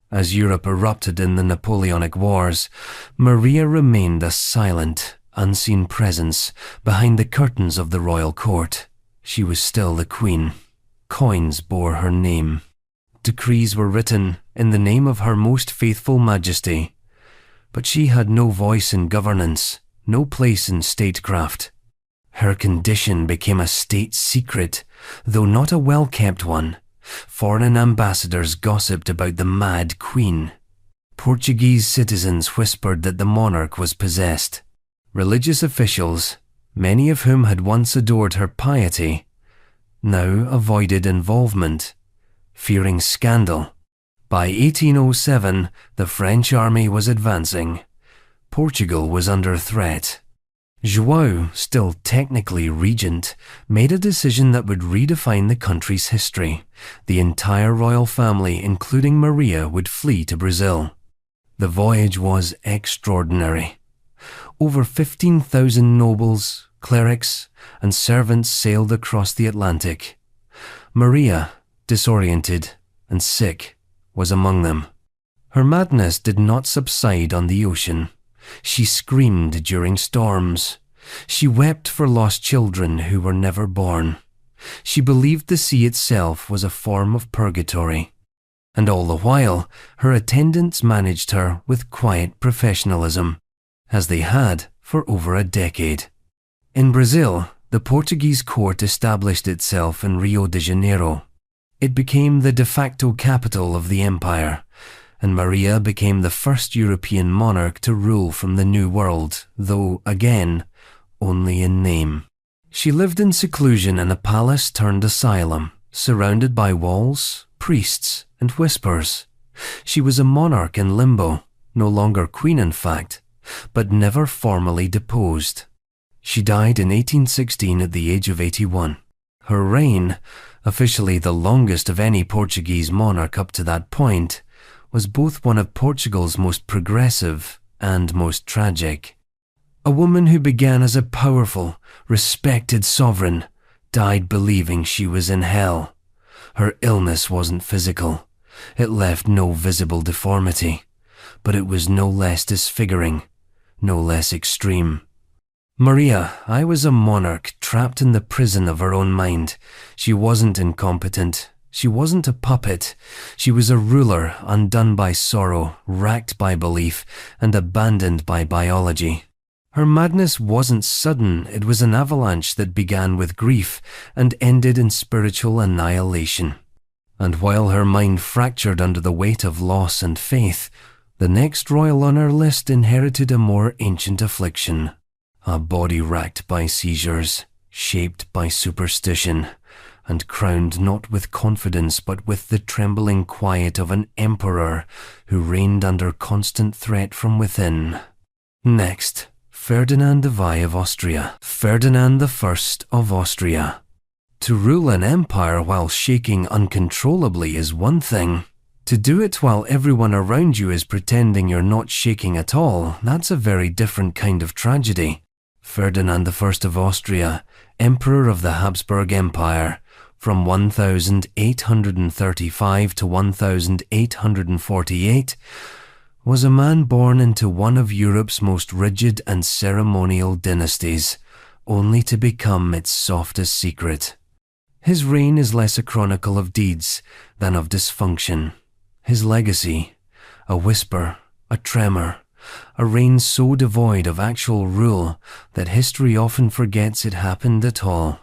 As Europe erupted in the Napoleonic Wars, Maria remained a silent, unseen presence behind the curtains of the royal court. She was still the queen. Coins bore her name. Decrees were written in the name of her most faithful majesty. But she had no voice in governance, no place in statecraft. Her condition became a state secret, though not a well-kept one. Foreign ambassadors gossiped about the mad queen. Portuguese citizens whispered that the monarch was possessed. Religious officials, many of whom had once adored her piety, now avoided involvement, fearing scandal. By 1807, the French army was advancing. Portugal was under threat. João, still technically regent, made a decision that would redefine the country's history. The entire royal family, including Maria, would flee to Brazil. The voyage was extraordinary. Over 15,000 nobles, Clerics and servants sailed across the Atlantic. Maria, disoriented and sick, was among them. Her madness did not subside on the ocean. She screamed during storms. She wept for lost children who were never born. She believed the sea itself was a form of purgatory. And all the while, her attendants managed her with quiet professionalism, as they had for over a decade. In Brazil, the Portuguese court established itself in Rio de Janeiro. It became the de facto capital of the empire, and Maria became the first European monarch to rule from the New World, though, again, only in name. She lived in seclusion in a palace turned asylum, surrounded by walls, priests, and whispers. She was a monarch in limbo, no longer queen in fact, but never formally deposed. She died in 1816 at the age of 81. Her reign, officially the longest of any Portuguese monarch up to that point, was both one of Portugal's most progressive and most tragic. A woman who began as a powerful, respected sovereign died believing she was in hell. Her illness wasn't physical. It left no visible deformity, but it was no less disfiguring, no less extreme. Maria, I was a monarch trapped in the prison of her own mind. She wasn't incompetent. She wasn't a puppet. She was a ruler undone by sorrow, racked by belief, and abandoned by biology. Her madness wasn't sudden. It was an avalanche that began with grief and ended in spiritual annihilation. And while her mind fractured under the weight of loss and faith, the next royal on her list inherited a more ancient affliction. A body racked by seizures, shaped by superstition, and crowned not with confidence but with the trembling quiet of an emperor who reigned under constant threat from within. Next, Ferdinand I of Austria. Ferdinand I of Austria. To rule an empire while shaking uncontrollably is one thing. To do it while everyone around you is pretending you're not shaking at all, that's a very different kind of tragedy. Ferdinand I of Austria, Emperor of the Habsburg Empire, from 1835 to 1848, was a man born into one of Europe's most rigid and ceremonial dynasties, only to become its softest secret. His reign is less a chronicle of deeds than of dysfunction. His legacy, a whisper, a tremor, a reign so devoid of actual rule that history often forgets it happened at all.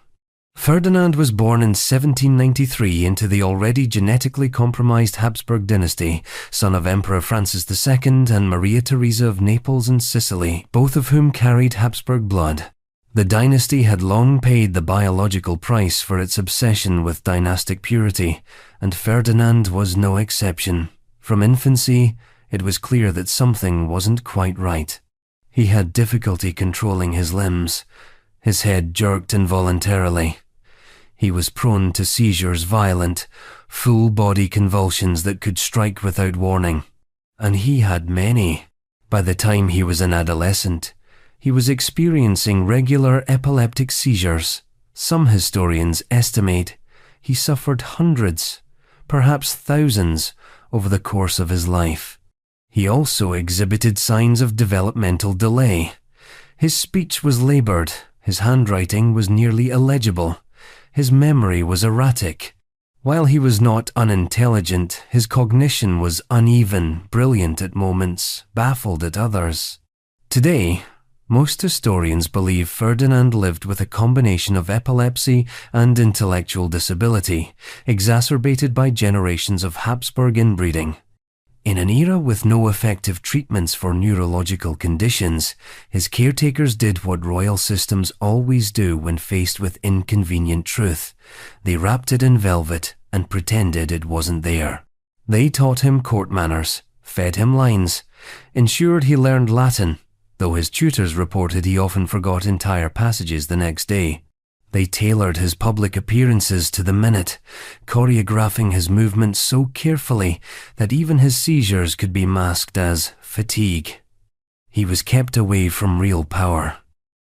Ferdinand was born in 1793 into the already genetically compromised Habsburg dynasty, son of Emperor Francis II and Maria Theresa of Naples and Sicily, both of whom carried Habsburg blood. The dynasty had long paid the biological price for its obsession with dynastic purity, and Ferdinand was no exception. From infancy, it was clear that something wasn't quite right. He had difficulty controlling his limbs. His head jerked involuntarily. He was prone to seizures, violent, full-body convulsions that could strike without warning. And he had many. By the time he was an adolescent, he was experiencing regular epileptic seizures. Some historians estimate he suffered hundreds, perhaps thousands, over the course of his life. He also exhibited signs of developmental delay. His speech was labored, his handwriting was nearly illegible, his memory was erratic. While he was not unintelligent, his cognition was uneven, brilliant at moments, baffled at others. Today, most historians believe Ferdinand lived with a combination of epilepsy and intellectual disability, exacerbated by generations of Habsburg inbreeding. In an era with no effective treatments for neurological conditions, his caretakers did what royal systems always do when faced with inconvenient truth. They wrapped it in velvet and pretended it wasn't there. They taught him court manners, fed him lines, ensured he learned Latin, though his tutors reported he often forgot entire passages the next day. They tailored his public appearances to the minute, choreographing his movements so carefully that even his seizures could be masked as fatigue. He was kept away from real power.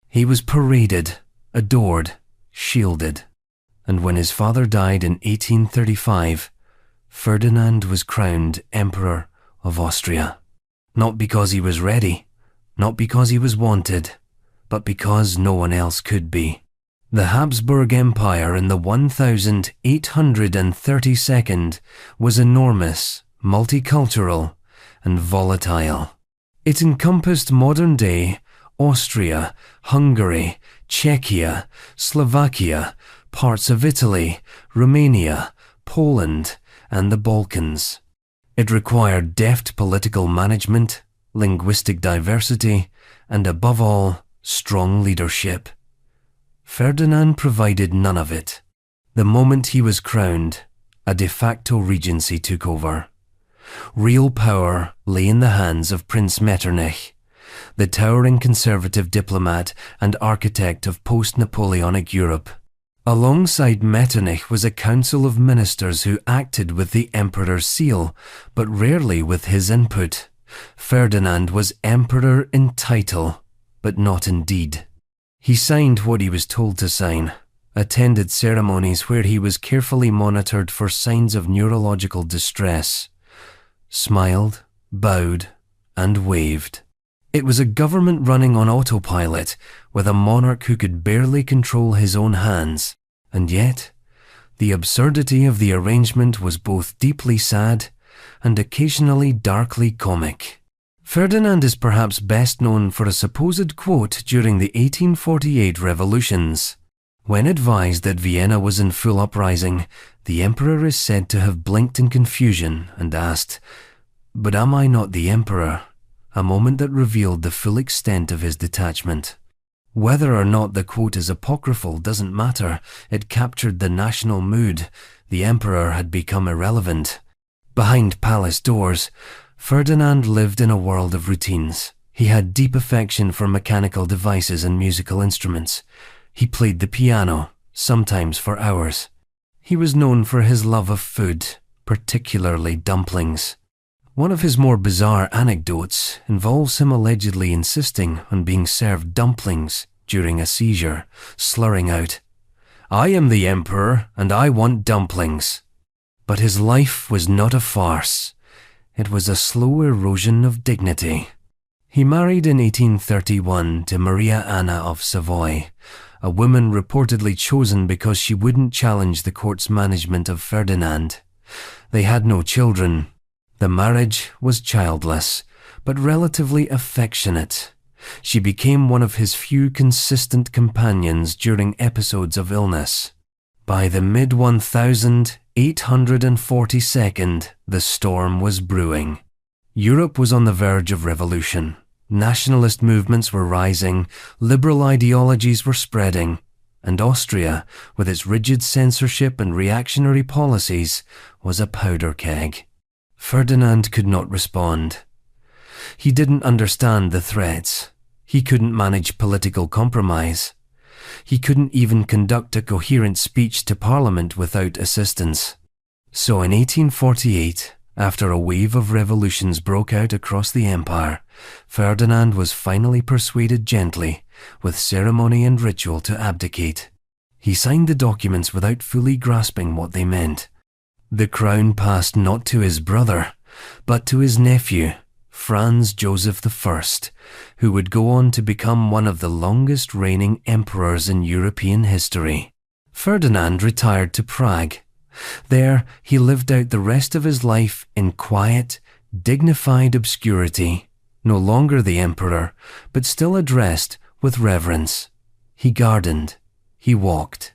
He was paraded, adored, shielded. And when his father died in 1835, Ferdinand was crowned Emperor of Austria. Not because he was ready, not because he was wanted, but because no one else could be. The Habsburg Empire in the 1832nd was enormous, multicultural, and volatile. It encompassed modern-day Austria, Hungary, Czechia, Slovakia, parts of Italy, Romania, Poland, and the Balkans. It required deft political management, linguistic diversity, and above all, strong leadership. Ferdinand provided none of it. The moment he was crowned, a de facto regency took over. Real power lay in the hands of Prince Metternich, the towering conservative diplomat and architect of post-Napoleonic Europe. Alongside Metternich was a council of ministers who acted with the emperor's seal, but rarely with his input. Ferdinand was emperor in title, but not in deed. He signed what he was told to sign, attended ceremonies where he was carefully monitored for signs of neurological distress, smiled, bowed, and waved. It was a government running on autopilot, with a monarch who could barely control his own hands, and yet, the absurdity of the arrangement was both deeply sad and occasionally darkly comic. Ferdinand is perhaps best known for a supposed quote during the 1848 revolutions. When advised that Vienna was in full uprising, the emperor is said to have blinked in confusion and asked, "But am I not the emperor?" A moment that revealed the full extent of his detachment. Whether or not the quote is apocryphal doesn't matter. It captured the national mood. The emperor had become irrelevant. Behind palace doors, Ferdinand lived in a world of routines. He had deep affection for mechanical devices and musical instruments. He played the piano, sometimes for hours. He was known for his love of food, particularly dumplings. One of his more bizarre anecdotes involves him allegedly insisting on being served dumplings during a seizure, slurring out, "I am the emperor and I want dumplings." But his life was not a farce. It was a slow erosion of dignity. He married in 1831 to Maria Anna of Savoy, a woman reportedly chosen because she wouldn't challenge the court's management of Ferdinand. They had no children. The marriage was childless, but relatively affectionate. She became one of his few consistent companions during episodes of illness. By the mid-1842, the storm was brewing. Europe was on the verge of revolution. Nationalist movements were rising, liberal ideologies were spreading, and Austria, with its rigid censorship and reactionary policies, was a powder keg. Ferdinand could not respond. He didn't understand the threats. He couldn't manage political compromise. He couldn't even conduct a coherent speech to Parliament without assistance. So in 1848, after a wave of revolutions broke out across the empire, Ferdinand was finally persuaded gently, with ceremony and ritual, to abdicate. He signed the documents without fully grasping what they meant. The crown passed not to his brother, but to his nephew, Franz Joseph I, who would go on to become one of the longest reigning emperors in European history. Ferdinand retired to Prague. There, he lived out the rest of his life in quiet, dignified obscurity, no longer the emperor, but still addressed with reverence. He gardened. He walked.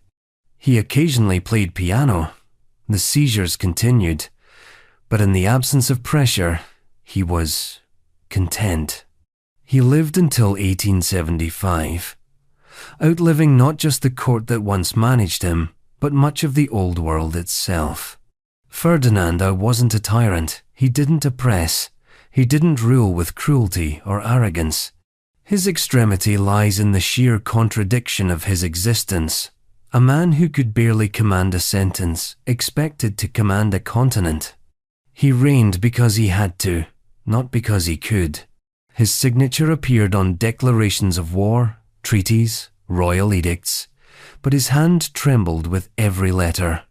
He occasionally played piano. The seizures continued, but in the absence of pressure, he was content. He lived until 1875, outliving not just the court that once managed him, but much of the old world itself. Ferdinand wasn't a tyrant. He didn't oppress. He didn't rule with cruelty or arrogance. His extremity lies in the sheer contradiction of his existence. A man who could barely command a sentence expected to command a continent. He reigned because he had to, not because he could. His signature appeared on declarations of war, treaties, royal edicts, but his hand trembled with every letter.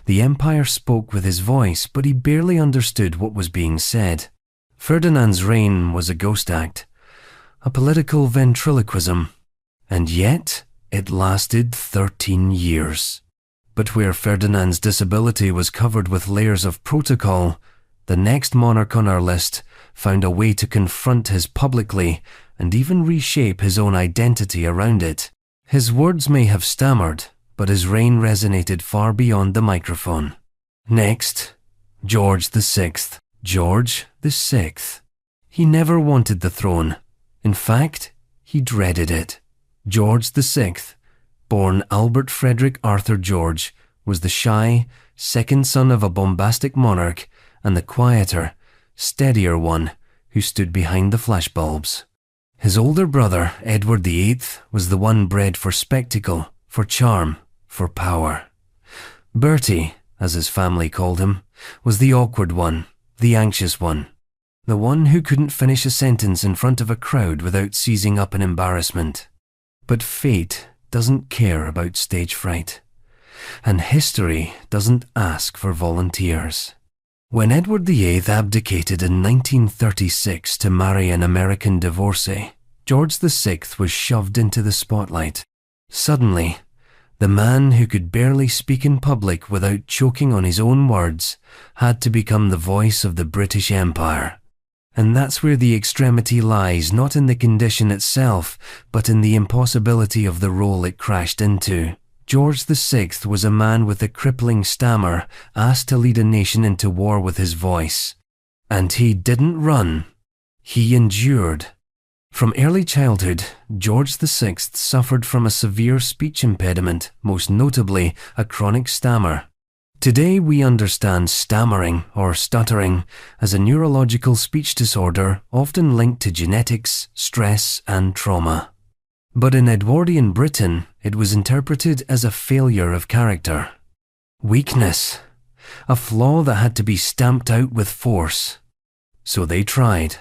The empire spoke with his voice, but he barely understood what was being said. Ferdinand's reign was a ghost act, a political ventriloquism, and yet it lasted 13 years. But where Ferdinand's disability was covered with layers of protocol, the next monarch on our list found a way to confront his publicly and even reshape his own identity around it. His words may have stammered, but his reign resonated far beyond the microphone. Next, George VI. George VI. He never wanted the throne. In fact, he dreaded it. George VI, born Albert Frederick Arthur George, was the shy, second son of a bombastic monarch and the quieter, steadier one who stood behind the flashbulbs. His older brother, Edward VIII, was the one bred for spectacle, for charm, for power. Bertie, as his family called him, was the awkward one, the anxious one, the one who couldn't finish a sentence in front of a crowd without seizing up in embarrassment. But fate doesn't care about stage fright, and history doesn't ask for volunteers. When Edward VIII abdicated in 1936 to marry an American divorcee, George VI was shoved into the spotlight. Suddenly, the man who could barely speak in public without choking on his own words had to become the voice of the British Empire. And that's where the extremity lies, not in the condition itself, but in the impossibility of the role it crashed into. George VI was a man with a crippling stammer, asked to lead a nation into war with his voice. And he didn't run. He endured. From early childhood, George VI suffered from a severe speech impediment, most notably a chronic stammer. Today we understand stammering or stuttering as a neurological speech disorder often linked to genetics, stress and trauma. But in Edwardian Britain, it was interpreted as a failure of character. Weakness. A flaw that had to be stamped out with force. So they tried.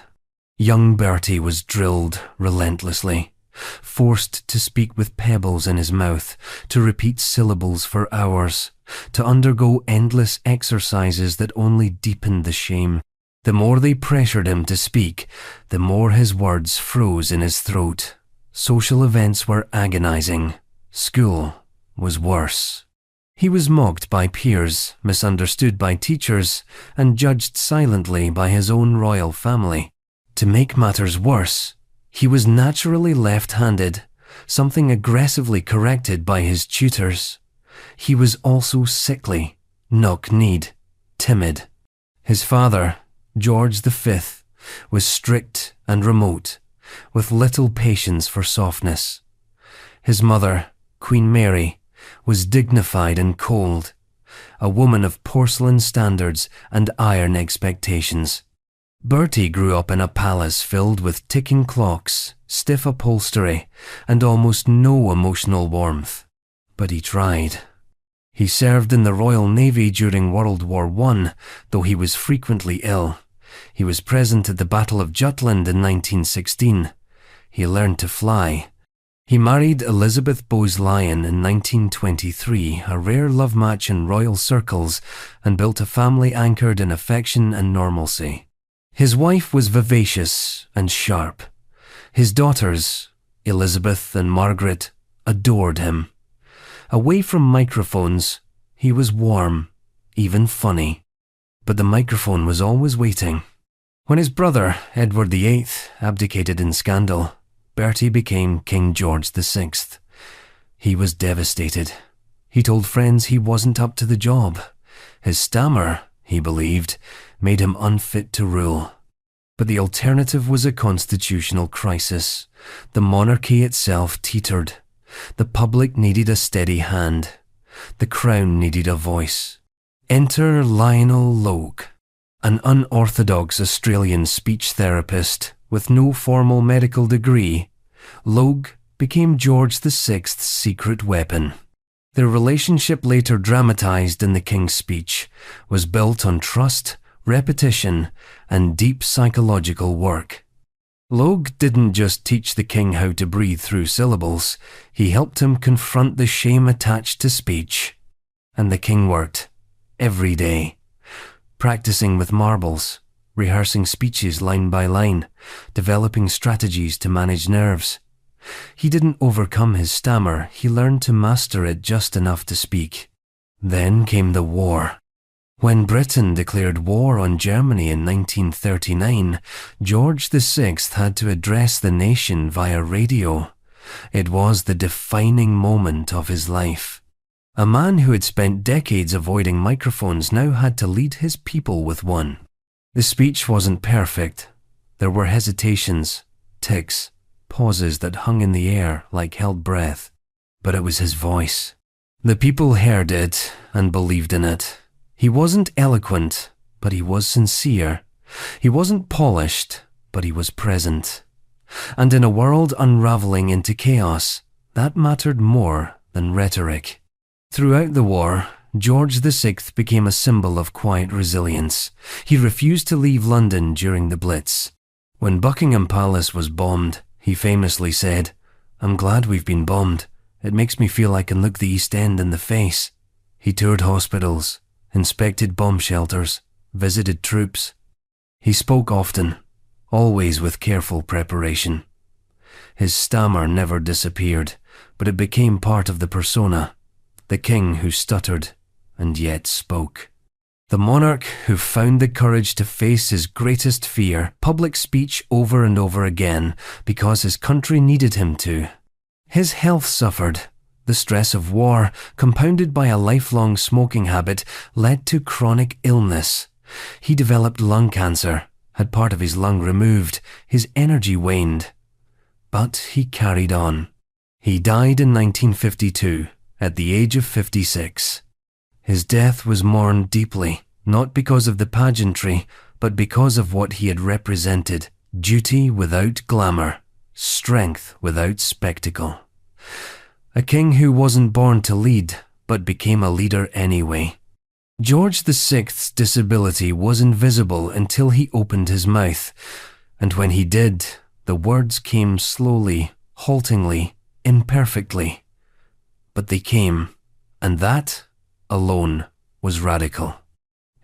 Young Bertie was drilled relentlessly, forced to speak with pebbles in his mouth, to repeat syllables for hours, to undergo endless exercises that only deepened the shame. The more they pressured him to speak, the more his words froze in his throat. Social events were agonizing. School was worse. He was mocked by peers, misunderstood by teachers, and judged silently by his own royal family. To make matters worse, he was naturally left-handed, something aggressively corrected by his tutors. He was also sickly, knock-kneed, timid. His father, George V, was strict and remote, with little patience for softness. His mother, Queen Mary, was dignified and cold, a woman of porcelain standards and iron expectations. Bertie grew up in a palace filled with ticking clocks, stiff upholstery, and almost no emotional warmth. But he tried. He served in the Royal Navy during World War I, though he was frequently ill. He was present at the Battle of Jutland in 1916. He learned to fly. He married Elizabeth Bowes-Lyon in 1923, a rare love match in royal circles, and built a family anchored in affection and normalcy. His wife was vivacious and sharp. His daughters, Elizabeth and Margaret, adored him. Away from microphones, he was warm, even funny. But the microphone was always waiting. When his brother, Edward VIII, abdicated in scandal, Bertie became King George VI. He was devastated. He told friends he wasn't up to the job. His stammer, he believed, made him unfit to rule. But the alternative was a constitutional crisis. The monarchy itself teetered. The public needed a steady hand. The crown needed a voice. Enter Lionel Logue, an unorthodox Australian speech therapist with no formal medical degree. Logue became George VI's secret weapon. Their relationship, later dramatized in the King's Speech, was built on trust, repetition, and deep psychological work. Logue didn't just teach the king how to breathe through syllables, he helped him confront the shame attached to speech. And the king worked, every day, practicing with marbles, rehearsing speeches line by line, developing strategies to manage nerves. He didn't overcome his stammer, he learned to master it just enough to speak. Then came the war. When Britain declared war on Germany in 1939, George VI had to address the nation via radio. It was the defining moment of his life. A man who had spent decades avoiding microphones now had to lead his people with one. The speech wasn't perfect. There were hesitations, tics, pauses that hung in the air like held breath. But it was his voice. The people heard it and believed in it. He wasn't eloquent, but he was sincere. He wasn't polished, but he was present. And in a world unraveling into chaos, that mattered more than rhetoric. Throughout the war, George VI became a symbol of quiet resilience. He refused to leave London during the Blitz. When Buckingham Palace was bombed, he famously said, "I'm glad we've been bombed. It makes me feel I can look the East End in the face." He toured hospitals, inspected bomb shelters, visited troops. He spoke often, always with careful preparation. His stammer never disappeared, but it became part of the persona, the king who stuttered and yet spoke. The monarch who found the courage to face his greatest fear, public speech over and over again, because his country needed him to. His health suffered. The stress of war, compounded by a lifelong smoking habit, led to chronic illness. He developed lung cancer, had part of his lung removed, his energy waned. But he carried on. He died in 1952, at the age of 56. His death was mourned deeply, not because of the pageantry, but because of what he had represented: duty without glamour, strength without spectacle. A king who wasn't born to lead, but became a leader anyway. George VI's disability was invisible until he opened his mouth, and when he did, the words came slowly, haltingly, imperfectly. But they came, and that, alone, was radical.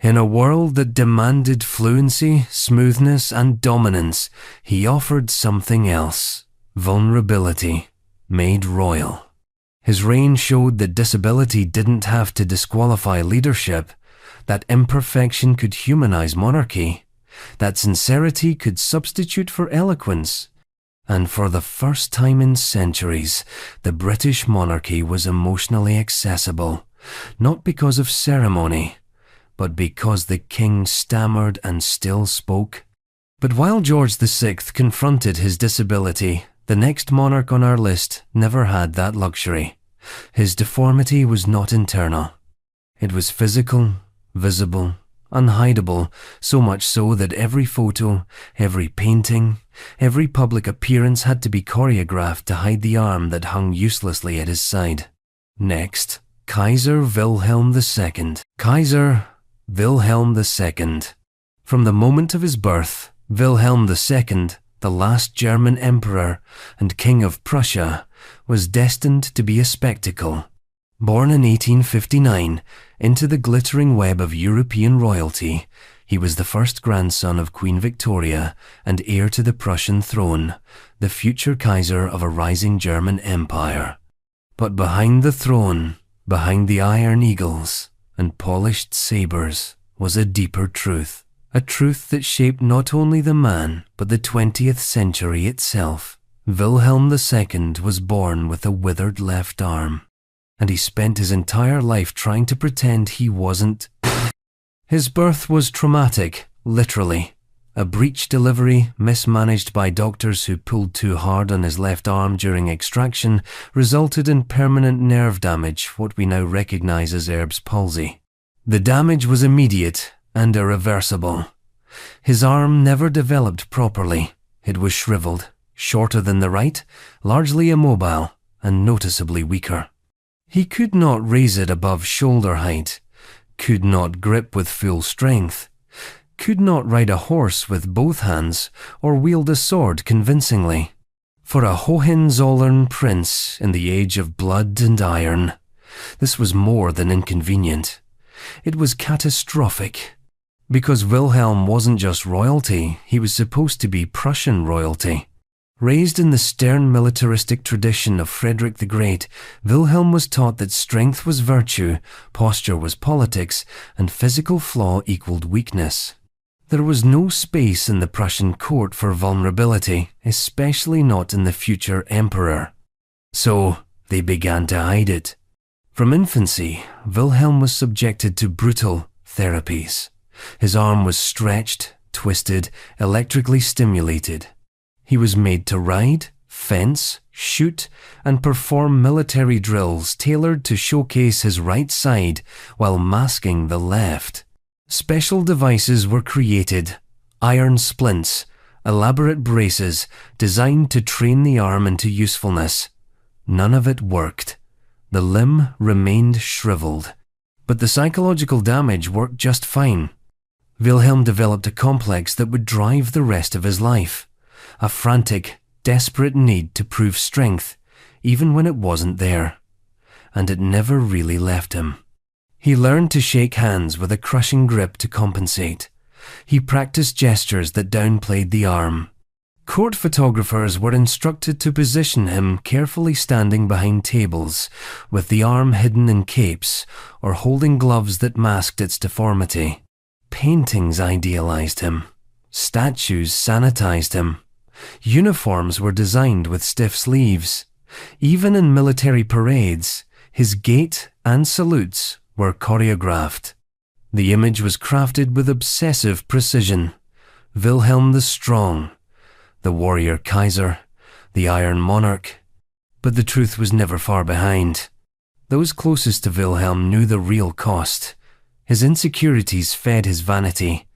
In a world that demanded fluency, smoothness, and dominance, he offered something else: vulnerability, made royal. His reign showed that disability didn't have to disqualify leadership, that imperfection could humanize monarchy, that sincerity could substitute for eloquence. And for the first time in centuries, the British monarchy was emotionally accessible, not because of ceremony, but because the king stammered and still spoke. But while George VI confronted his disability, the next monarch on our list never had that luxury. His deformity was not internal. It was physical, visible, unhideable, so much so that every photo, every painting, every public appearance had to be choreographed to hide the arm that hung uselessly at his side. Next, Kaiser Wilhelm II. Kaiser Wilhelm II. From the moment of his birth, Wilhelm II, the last German emperor and king of Prussia, was destined to be a spectacle. Born in 1859 into the glittering web of European royalty, he was the first grandson of Queen Victoria and heir to the Prussian throne, the future Kaiser of a rising German empire. But behind the throne, behind the iron eagles and polished sabers, was a deeper truth. A truth that shaped not only the man, but the 20th century itself. Wilhelm II was born with a withered left arm, and he spent his entire life trying to pretend he wasn't. His birth was traumatic, literally. A breech delivery, mismanaged by doctors who pulled too hard on his left arm during extraction, resulted in permanent nerve damage, what we now recognize as Erb's palsy. The damage was immediate and irreversible. His arm never developed properly. It was shriveled, shorter than the right, largely immobile, and noticeably weaker. He could not raise it above shoulder height, could not grip with full strength. could not ride a horse with both hands or wield a sword convincingly. For a Hohenzollern prince in the age of blood and iron, this was more than inconvenient. It was catastrophic. Because Wilhelm wasn't just royalty, he was supposed to be Prussian royalty. Raised in the stern militaristic tradition of Frederick the Great, Wilhelm was taught that strength was virtue, posture was politics, and physical flaw equaled weakness. There was no space in the Prussian court for vulnerability, especially not in the future emperor. So, they began to hide it. From infancy, Wilhelm was subjected to brutal therapies. His arm was stretched, twisted, electrically stimulated. He was made to ride, fence, shoot, and perform military drills tailored to showcase his right side while masking the left. Special devices were created, iron splints, elaborate braces designed to train the arm into usefulness. None of it worked. The limb remained shriveled. But the psychological damage worked just fine. Wilhelm developed a complex that would drive the rest of his life. A frantic, desperate need to prove strength, even when it wasn't there. And it never really left him. He learned to shake hands with a crushing grip to compensate. He practiced gestures that downplayed the arm. Court photographers were instructed to position him carefully standing behind tables, with the arm hidden in capes, or holding gloves that masked its deformity. Paintings idealized him. Statues sanitized him. Uniforms were designed with stiff sleeves. Even in military parades, his gait and salutes were choreographed. The image was crafted with obsessive precision. Wilhelm the Strong, the warrior Kaiser, the Iron Monarch. But the truth was never far behind. Those closest to Wilhelm knew the real cost. His insecurities fed his vanity.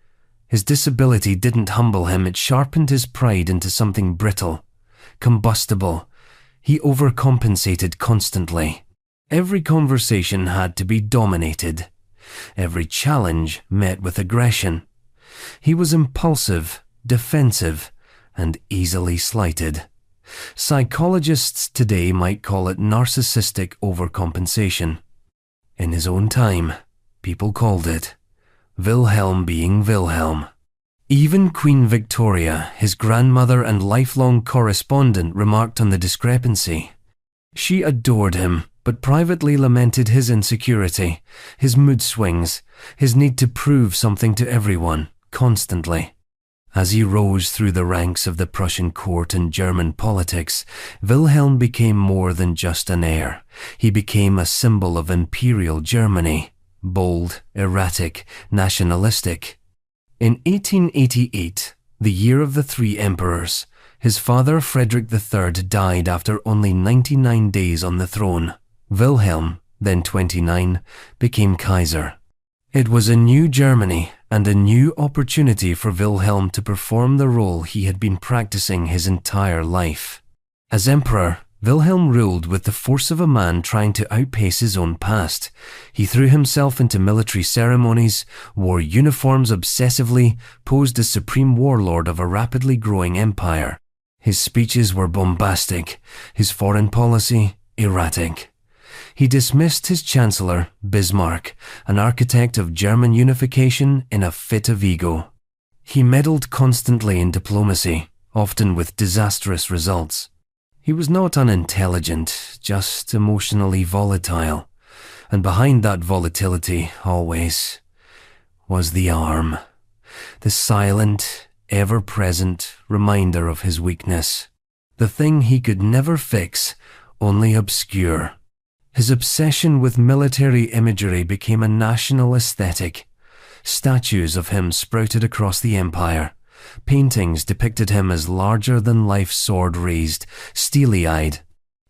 His disability didn't humble him, it sharpened his pride into something brittle, combustible. He overcompensated constantly. Every conversation had to be dominated. Every challenge met with aggression. He was impulsive, defensive, and easily slighted. Psychologists today might call it narcissistic overcompensation. In his own time, people called it Wilhelm being Wilhelm. Even Queen Victoria, his grandmother and lifelong correspondent, remarked on the discrepancy. She adored him, but privately lamented his insecurity, his mood swings, his need to prove something to everyone, constantly. As he rose through the ranks of the Prussian court and German politics, Wilhelm became more than just an heir. He became a symbol of imperial Germany, bold, erratic, nationalistic. In 1888, the year of the three emperors, his father Frederick III died after only 99 days on the throne. Wilhelm, then 29, became Kaiser. It was a new Germany and a new opportunity for Wilhelm to perform the role he had been practicing his entire life. As emperor, Wilhelm ruled with the force of a man trying to outpace his own past. He threw himself into military ceremonies, wore uniforms obsessively, posed as supreme warlord of a rapidly growing empire. His speeches were bombastic, his foreign policy erratic. He dismissed his chancellor, Bismarck, an architect of German unification, in a fit of ego. He meddled constantly in diplomacy, often with disastrous results. He was not unintelligent, just emotionally volatile. And behind that volatility, always, was the arm. The silent, ever-present reminder of his weakness. The thing he could never fix, only obscure. His obsession with military imagery became a national aesthetic. Statues of him sprouted across the empire. Paintings depicted him as larger-than-life sword raised, steely-eyed.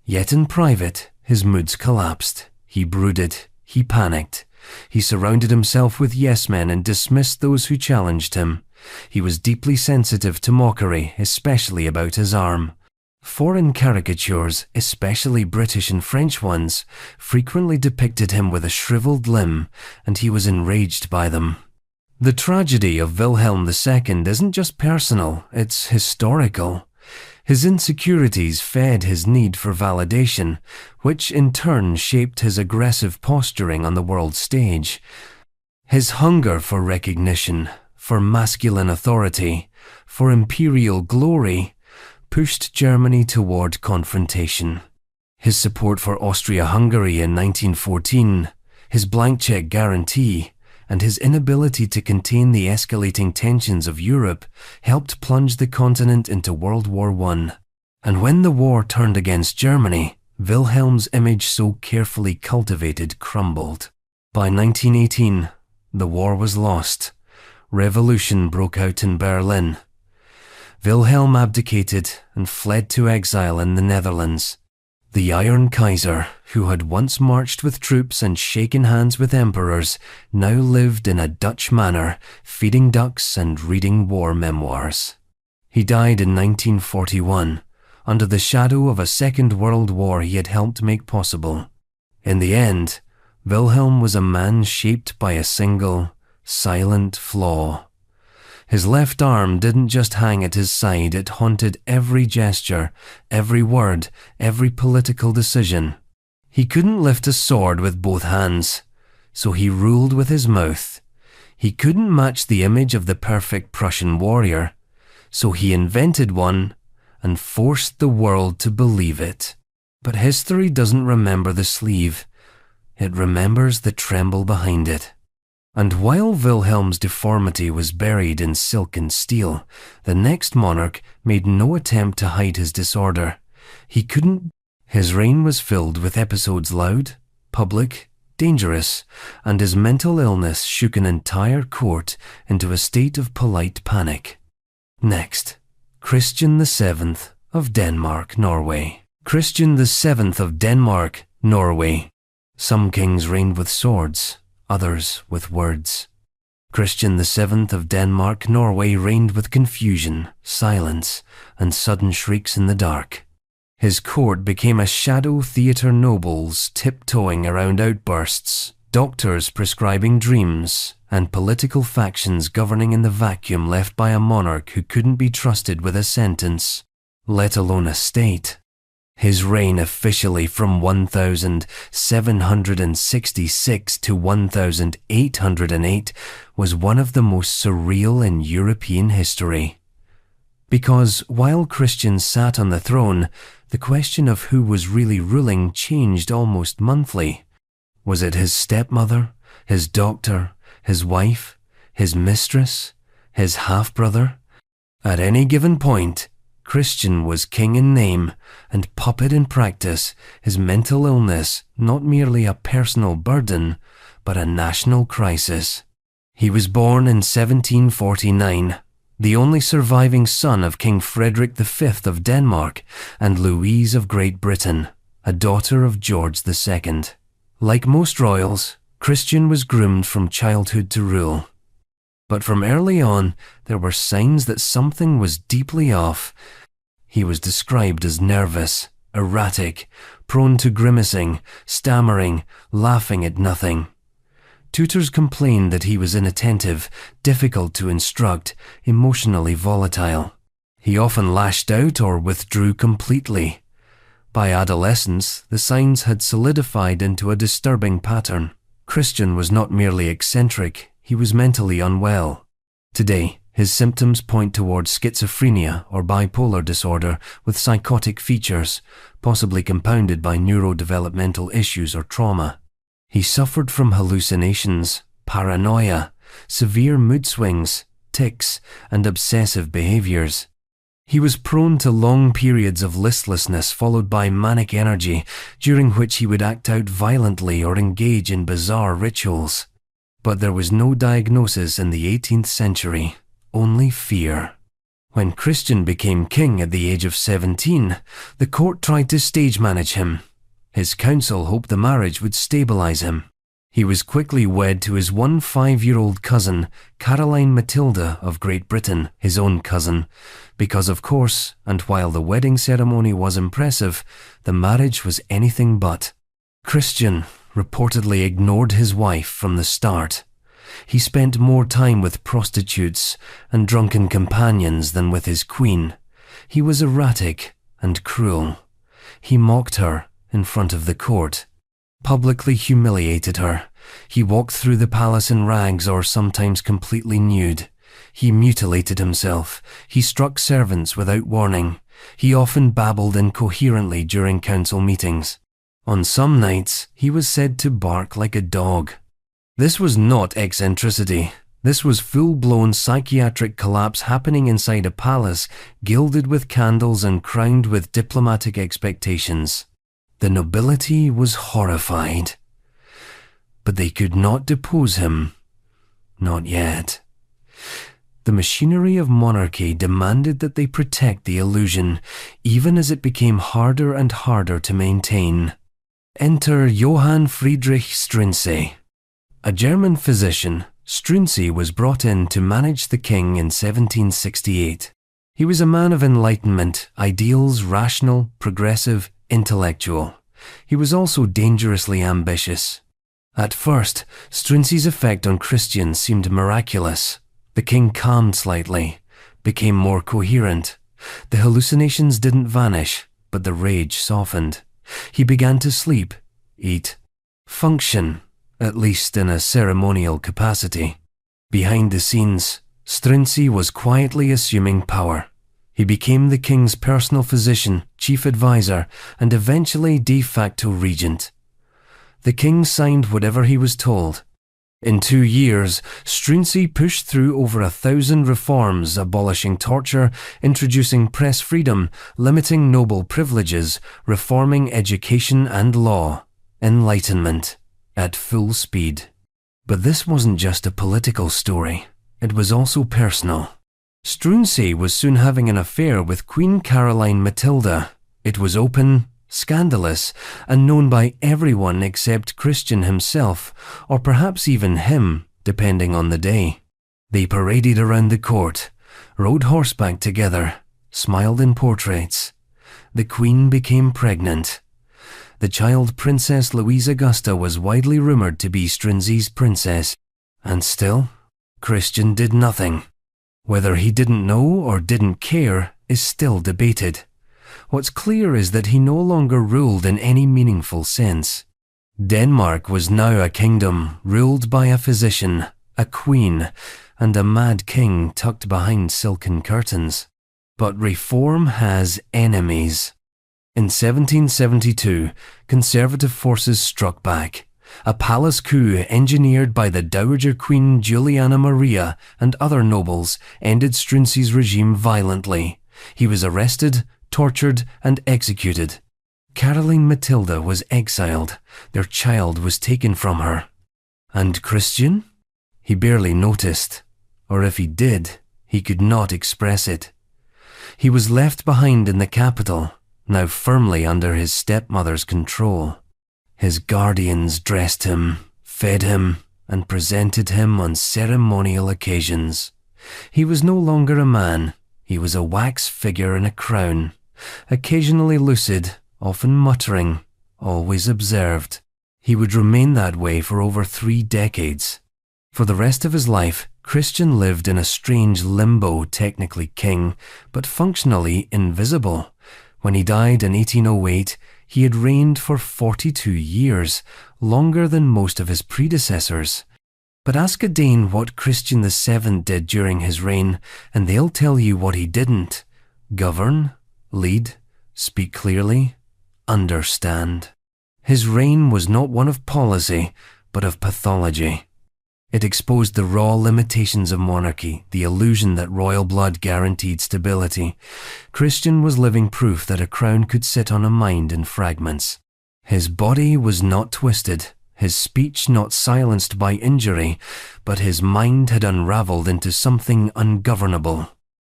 Yet in private, his moods collapsed. He brooded. He panicked. He surrounded himself with yes-men and dismissed those who challenged him. He was deeply sensitive to mockery, especially about his arm. Foreign caricatures, especially British and French ones, frequently depicted him with a shriveled limb, and he was enraged by them. The tragedy of Wilhelm II isn't just personal, it's historical. His insecurities fed his need for validation, which in turn shaped his aggressive posturing on the world stage. His hunger for recognition, for masculine authority, for imperial glory, pushed Germany toward confrontation. His support for Austria-Hungary in 1914, his blank check guarantee, and his inability to contain the escalating tensions of Europe helped plunge the continent into World War I. And when the war turned against Germany, Wilhelm's image so carefully cultivated crumbled. By 1918, the war was lost. Revolution broke out in Berlin. Wilhelm abdicated and fled to exile in the Netherlands. The Iron Kaiser, who had once marched with troops and shaken hands with emperors, now lived in a Dutch manor, feeding ducks and reading war memoirs. He died in 1941, under the shadow of a Second World War he had helped make possible. In the end, Wilhelm was a man shaped by a single, silent flaw. His left arm didn't just hang at his side, it haunted every gesture, every word, every political decision. He couldn't lift a sword with both hands, so he ruled with his mouth. He couldn't match the image of the perfect Prussian warrior, so he invented one and forced the world to believe it. But history doesn't remember the sleeve, it remembers the tremble behind it. And while Wilhelm's deformity was buried in silk and steel, the next monarch made no attempt to hide his disorder. He couldn't. His reign was filled with episodes loud, public, dangerous, and his mental illness shook an entire court into a state of polite panic. Next, Christian VII of Denmark, Norway. Christian VII of Denmark, Norway. Some kings reigned with swords, others with words. Christian VII of Denmark, Norway reigned with confusion, silence, and sudden shrieks in the dark. His court became a shadow theatre, nobles tiptoeing around outbursts, doctors prescribing dreams, and political factions governing in the vacuum left by a monarch who couldn't be trusted with a sentence, let alone a state. His reign officially from 1766 to 1808 was one of the most surreal in European history. Because while Christians sat on the throne, the question of who was really ruling changed almost monthly. Was it his stepmother, his doctor, his wife, his mistress, his half-brother? At any given point, Christian was king in name and puppet in practice, his mental illness not merely a personal burden, but a national crisis. He was born in 1749, the only surviving son of King Frederick V of Denmark and Louise of Great Britain, a daughter of George II. Like most royals, Christian was groomed from childhood to rule. But from early on, there were signs that something was deeply off. He was described as nervous, erratic, prone to grimacing, stammering, laughing at nothing. Tutors complained that he was inattentive, difficult to instruct, emotionally volatile. He often lashed out or withdrew completely. By adolescence, the signs had solidified into a disturbing pattern. Christian was not merely eccentric, he was mentally unwell. Today, his symptoms point towards schizophrenia or bipolar disorder with psychotic features, possibly compounded by neurodevelopmental issues or trauma. He suffered from hallucinations, paranoia, severe mood swings, tics, and obsessive behaviors. He was prone to long periods of listlessness followed by manic energy, during which he would act out violently or engage in bizarre rituals. But there was no diagnosis in the 18th century, only fear. When Christian became king at the age of 17, the court tried to stage manage him. His council hoped the marriage would stabilize him. He was quickly wed to his 5-year-old cousin, Caroline Matilda of Great Britain, his own cousin, because of course, and while the wedding ceremony was impressive, the marriage was anything but. Christian reportedly ignored his wife from the start. He spent more time with prostitutes and drunken companions than with his queen. He was erratic and cruel. He mocked her in front of the court, publicly humiliated her. He walked through the palace in rags or sometimes completely nude. He mutilated himself. He struck servants without warning. He often babbled incoherently during council meetings. On some nights, he was said to bark like a dog. This was not eccentricity. This was full-blown psychiatric collapse happening inside a palace, gilded with candles and crowned with diplomatic expectations. The nobility was horrified. But they could not depose him. Not yet. The machinery of monarchy demanded that they protect the illusion, even as it became harder and harder to maintain. Enter Johann Friedrich Struensee. A German physician, Struensee was brought in to manage the king in 1768. He was a man of enlightenment, ideals, rational, progressive, intellectual. He was also dangerously ambitious. At first, Struensee's effect on Christians seemed miraculous. The king calmed slightly, became more coherent. The hallucinations didn't vanish, but the rage softened. He began to sleep, eat, function, at least in a ceremonial capacity. Behind the scenes, Struensee was quietly assuming power. He became the king's personal physician, chief advisor, and eventually de facto regent. The king signed whatever he was told. In 2 years, Struensee pushed through over 1,000 reforms, abolishing torture, introducing press freedom, limiting noble privileges, reforming education and law. Enlightenment, at full speed. But this wasn't just a political story. It was also personal. Struensee was soon having an affair with Queen Caroline Matilda. It was open, scandalous, and known by everyone except Christian himself, or perhaps even him, depending on the day. They paraded around the court, rode horseback together, smiled in portraits. The queen became pregnant. The child Princess Louise Augusta was widely rumored to be Struensee's princess, and still, Christian did nothing. Whether he didn't know or didn't care is still debated. What's clear is that he no longer ruled in any meaningful sense. Denmark was now a kingdom ruled by a physician, a queen, and a mad king tucked behind silken curtains. But reform has enemies. In 1772, conservative forces struck back. A palace coup engineered by the Dowager Queen Juliana Maria and other nobles ended Struensee's regime violently. He was arrested, tortured, and executed. Caroline Matilda was exiled. Their child was taken from her. And Christian? He barely noticed, or if he did, he could not express it. He was left behind in the capital, now firmly under his stepmother's control. His guardians dressed him, fed him, and presented him on ceremonial occasions. He was no longer a man. He was a wax figure in a crown, occasionally lucid, often muttering, always observed. He would remain that way for over 3 decades. For the rest of his life, Christian lived in a strange limbo, technically king, but functionally invisible. When he died in 1808, he had reigned for 42 years, longer than most of his predecessors. But ask a Dane what Christian VII did during his reign, and they'll tell you what he didn't. Govern, lead, speak clearly, understand. His reign was not one of policy, but of pathology. It exposed the raw limitations of monarchy, the illusion that royal blood guaranteed stability. Christian was living proof that a crown could sit on a mind in fragments. His body was not twisted, his speech not silenced by injury, but his mind had unraveled into something ungovernable.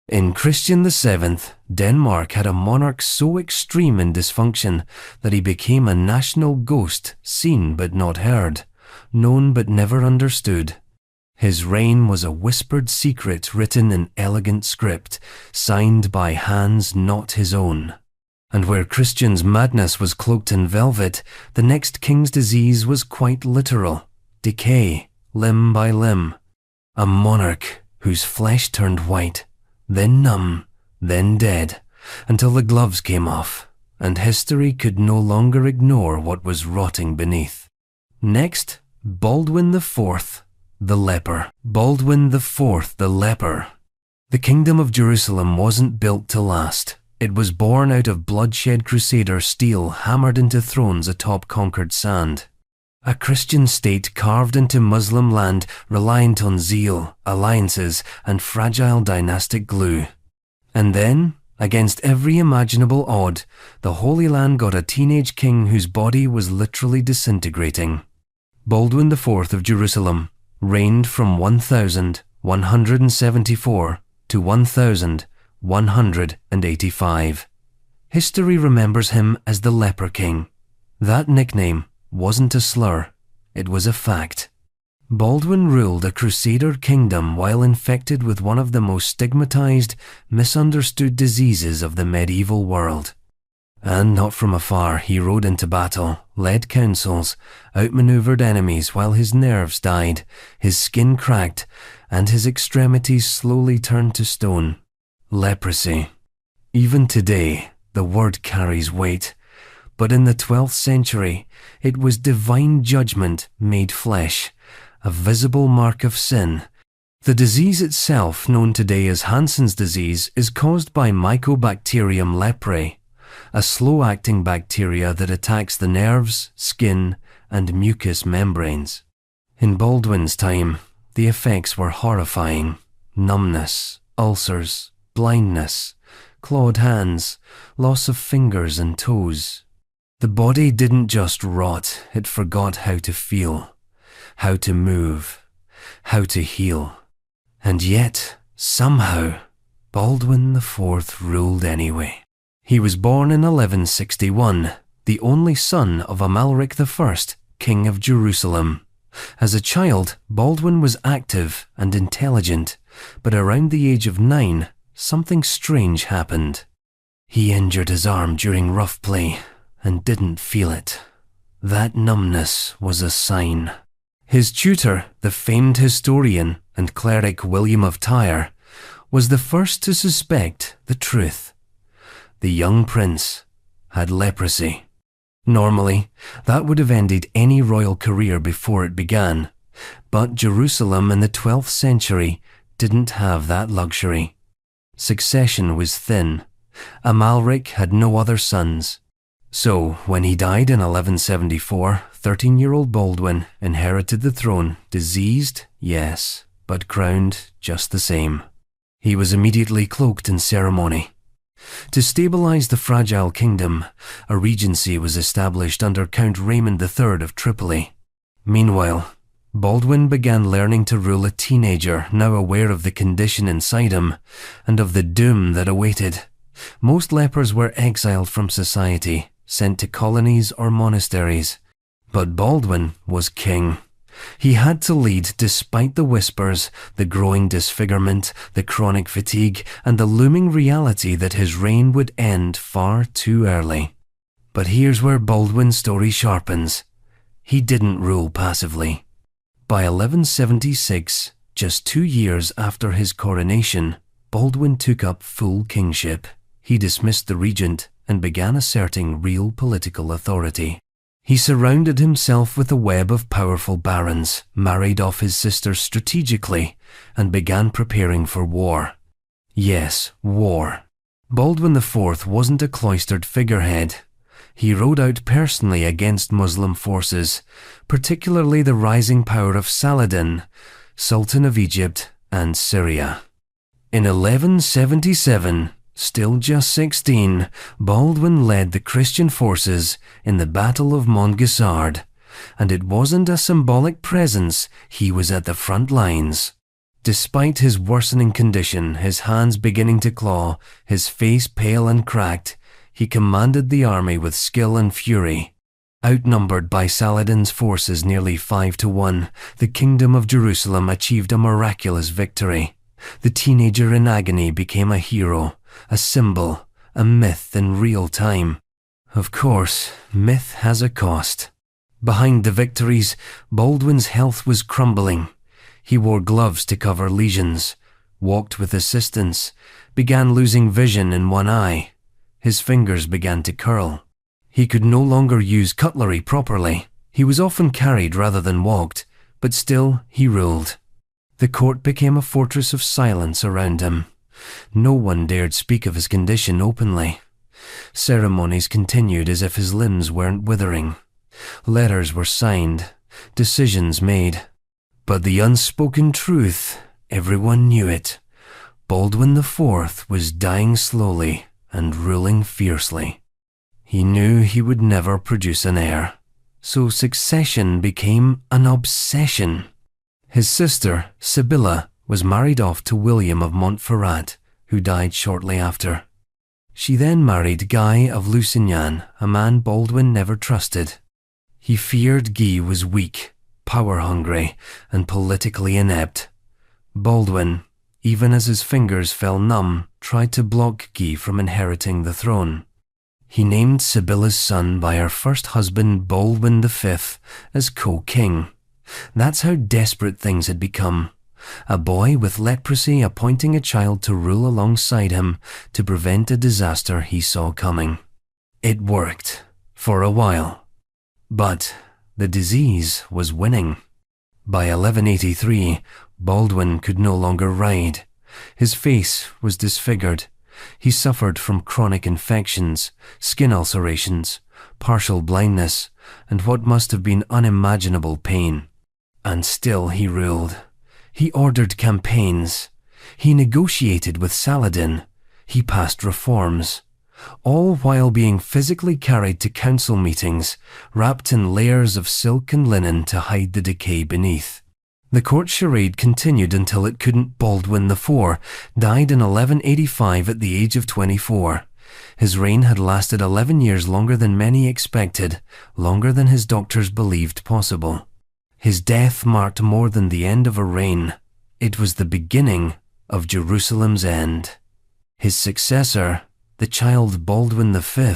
In Christian VII, Denmark had a monarch so extreme in dysfunction that he became a national ghost, seen but not heard, known but never understood. His reign was a whispered secret written in elegant script, signed by hands not his own. And where Christian's madness was cloaked in velvet, the next king's disease was quite literal: decay, limb by limb. A monarch whose flesh turned white, then numb, then dead, until the gloves came off, and history could no longer ignore what was rotting beneath. Next, Baldwin IV, the leper. Baldwin IV, the leper. The kingdom of Jerusalem wasn't built to last. It was born out of bloodshed crusader steel hammered into thrones atop conquered sand. A Christian state carved into Muslim land, reliant on zeal, alliances, and fragile dynastic glue. And then, against every imaginable odd, the Holy Land got a teenage king whose body was literally disintegrating. Baldwin IV of Jerusalem reigned from 1174 to 1185. History remembers him as the Leper King. That nickname wasn't a slur, it was a fact. Baldwin ruled a crusader kingdom while infected with one of the most stigmatized, misunderstood diseases of the medieval world. And not from afar, he rode into battle, led councils, outmaneuvered enemies while his nerves died, his skin cracked, and his extremities slowly turned to stone. Leprosy. Even today, the word carries weight, but in the 12th century, it was divine judgment made flesh, a visible mark of sin. The disease itself, known today as Hansen's disease, is caused by Mycobacterium leprae, a slow-acting bacteria that attacks the nerves, skin, and mucous membranes. In Baldwin's time, the effects were horrifying. Numbness, ulcers, blindness, clawed hands, loss of fingers and toes. The body didn't just rot, it forgot how to feel, how to move, how to heal. And yet, somehow, Baldwin IV ruled anyway. He was born in 1161, the only son of Amalric I, King of Jerusalem. As a child, Baldwin was active and intelligent, but around the age of 9, something strange happened. He injured his arm during rough play and didn't feel it. That numbness was a sign. His tutor, the famed historian and cleric William of Tyre, was the first to suspect the truth. The young prince had leprosy. Normally, that would have ended any royal career before it began, but Jerusalem in the 12th century didn't have that luxury. Succession was thin. Amalric had no other sons. So, when he died in 1174, 13-year-old Baldwin inherited the throne, diseased, yes, but crowned just the same. He was immediately cloaked in ceremony. To stabilize the fragile kingdom, a regency was established under Count Raymond III of Tripoli. Meanwhile, Baldwin began learning to rule a teenager now aware of the condition inside him and of the doom that awaited. Most lepers were exiled from society, sent to colonies or monasteries. But Baldwin was king. He had to lead despite the whispers, the growing disfigurement, the chronic fatigue, and the looming reality that his reign would end far too early. But here's where Baldwin's story sharpens. He didn't rule passively. By 1176, just 2 years after his coronation, Baldwin took up full kingship. He dismissed the regent and began asserting real political authority. He surrounded himself with a web of powerful barons, married off his sisters strategically, and began preparing for war. Yes, war. Baldwin IV wasn't a cloistered figurehead. He rode out personally against Muslim forces, particularly the rising power of Saladin, Sultan of Egypt and Syria. In 1177, still just 16, Baldwin led the Christian forces in the Battle of Montgisard, and it wasn't a symbolic presence, he was at the front lines. Despite his worsening condition, his hands beginning to claw, his face pale and cracked, he commanded the army with skill and fury. Outnumbered by Saladin's forces nearly 5-1, the Kingdom of Jerusalem achieved a miraculous victory. The teenager in agony became a hero, a symbol, a myth in real time. Of course, myth has a cost. Behind the victories, Baldwin's health was crumbling. He wore gloves to cover lesions, walked with assistance, began losing vision in one eye. His fingers began to curl. He could no longer use cutlery properly. He was often carried rather than walked, but still he ruled. The court became a fortress of silence around him. No one dared speak of his condition openly. Ceremonies continued as if his limbs weren't withering. Letters were signed, decisions made. But the unspoken truth, everyone knew it. Baldwin IV was dying slowly and ruling fiercely. He knew he would never produce an heir, so succession became an obsession. His sister, Sibylla, was married off to William of Montferrat, who died shortly after. She then married Guy of Lusignan, a man Baldwin never trusted. He feared Guy was weak, power-hungry, and politically inept. Baldwin, even as his fingers fell numb, tried to block Guy from inheriting the throne. He named Sibylla's son by her first husband, Baldwin V, as co-king. That's how desperate things had become. A boy with leprosy appointing a child to rule alongside him to prevent a disaster he saw coming. It worked, for a while. But the disease was winning. By 1183, Baldwin could no longer ride. His face was disfigured. He suffered from chronic infections, skin ulcerations, partial blindness, and what must have been unimaginable pain. And still he ruled. He ordered campaigns. He negotiated with Saladin. He passed reforms. All while being physically carried to council meetings, wrapped in layers of silk and linen to hide the decay beneath. The court charade continued until it couldn't. Baldwin IV died in 1185 at the age of 24. His reign had lasted 11 years longer than many expected, longer than his doctors believed possible. His death marked more than the end of a reign. It was the beginning of Jerusalem's end. His successor, the child Baldwin V,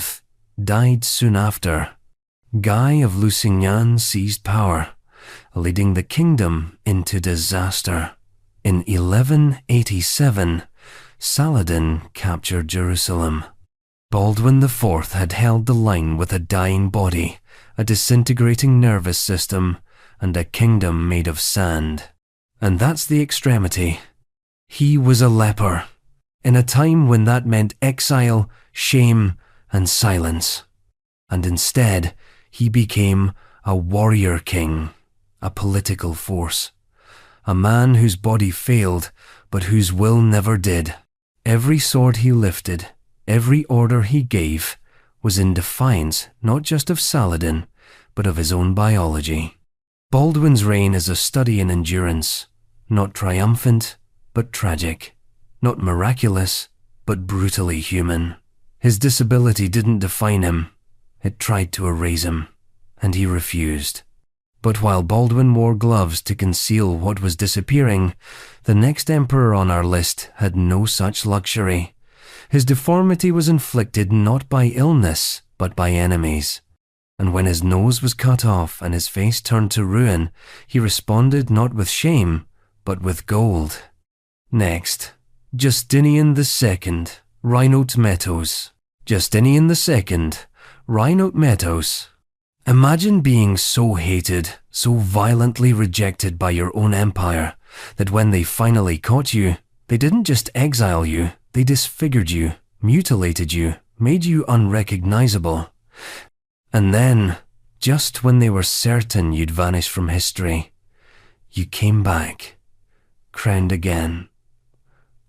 died soon after. Guy of Lusignan seized power, leading the kingdom into disaster. In 1187, Saladin captured Jerusalem. Baldwin IV had held the line with a dying body, a disintegrating nervous system, and a kingdom made of sand. And that's the extremity. He was a leper, in a time when that meant exile, shame, and silence. And instead, he became a warrior king, a political force, a man whose body failed, but whose will never did. Every sword he lifted, every order he gave, was in defiance not just of Saladin, but of his own biology. Baldwin's reign is a study in endurance, not triumphant, but tragic, not miraculous, but brutally human. His disability didn't define him, it tried to erase him, and he refused. But while Baldwin wore gloves to conceal what was disappearing, the next emperor on our list had no such luxury. His deformity was inflicted not by illness, but by enemies. And when his nose was cut off and his face turned to ruin, he responded not with shame, but with gold. Next, Justinian II, Rhinote Metos. Justinian II, Rhinote Metos. Imagine being so hated, so violently rejected by your own empire, that when they finally caught you, they didn't just exile you, they disfigured you, mutilated you, made you unrecognizable. And then, just when they were certain you'd vanish from history, you came back, crowned again.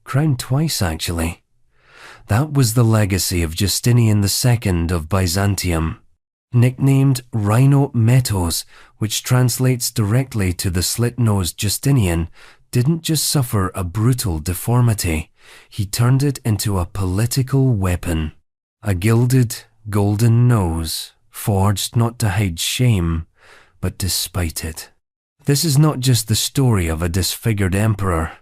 Crowned twice, actually. That was the legacy of Justinian II of Byzantium. Nicknamed Rhinote Metos, which translates directly to the slit-nosed Justinian, didn't just suffer a brutal deformity, he turned it into a political weapon. A gilded, golden nose, forged not to hide shame, but to spite it. This is not just the story of a disfigured emperor.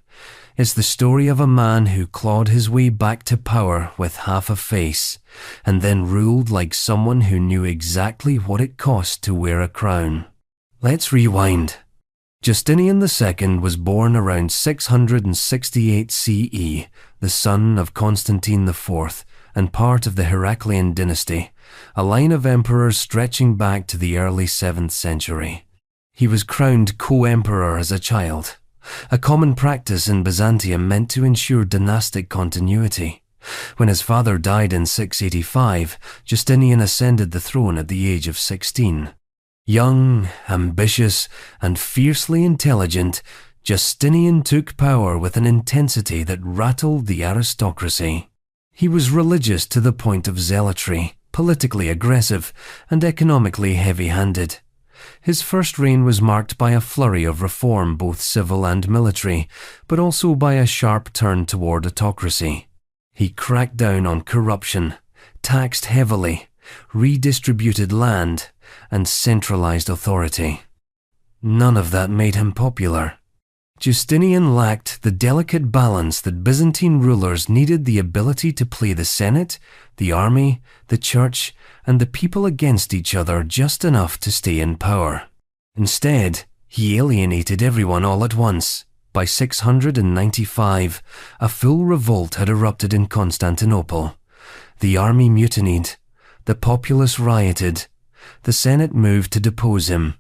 It's the story of a man who clawed his way back to power with half a face, and then ruled like someone who knew exactly what it cost to wear a crown. Let's rewind. Justinian II was born around 668 CE, the son of Constantine IV, and part of the Heraclean dynasty, a line of emperors stretching back to the early 7th century. He was crowned co-emperor as a child. A common practice in Byzantium meant to ensure dynastic continuity. When his father died in 685, Justinian ascended the throne at the age of 16. Young, ambitious, and fiercely intelligent, Justinian took power with an intensity that rattled the aristocracy. He was religious to the point of zealotry, politically aggressive, and economically heavy-handed. His first reign was marked by a flurry of reform, both civil and military, but also by a sharp turn toward autocracy. He cracked down on corruption, taxed heavily, redistributed land, and centralized authority. None of that made him popular. Justinian lacked the delicate balance that Byzantine rulers needed: the ability to play the Senate, the army, the church, and the people against each other just enough to stay in power. Instead, he alienated everyone all at once. By 695, a full revolt had erupted in Constantinople. The army mutinied. The populace rioted. The Senate moved to depose him.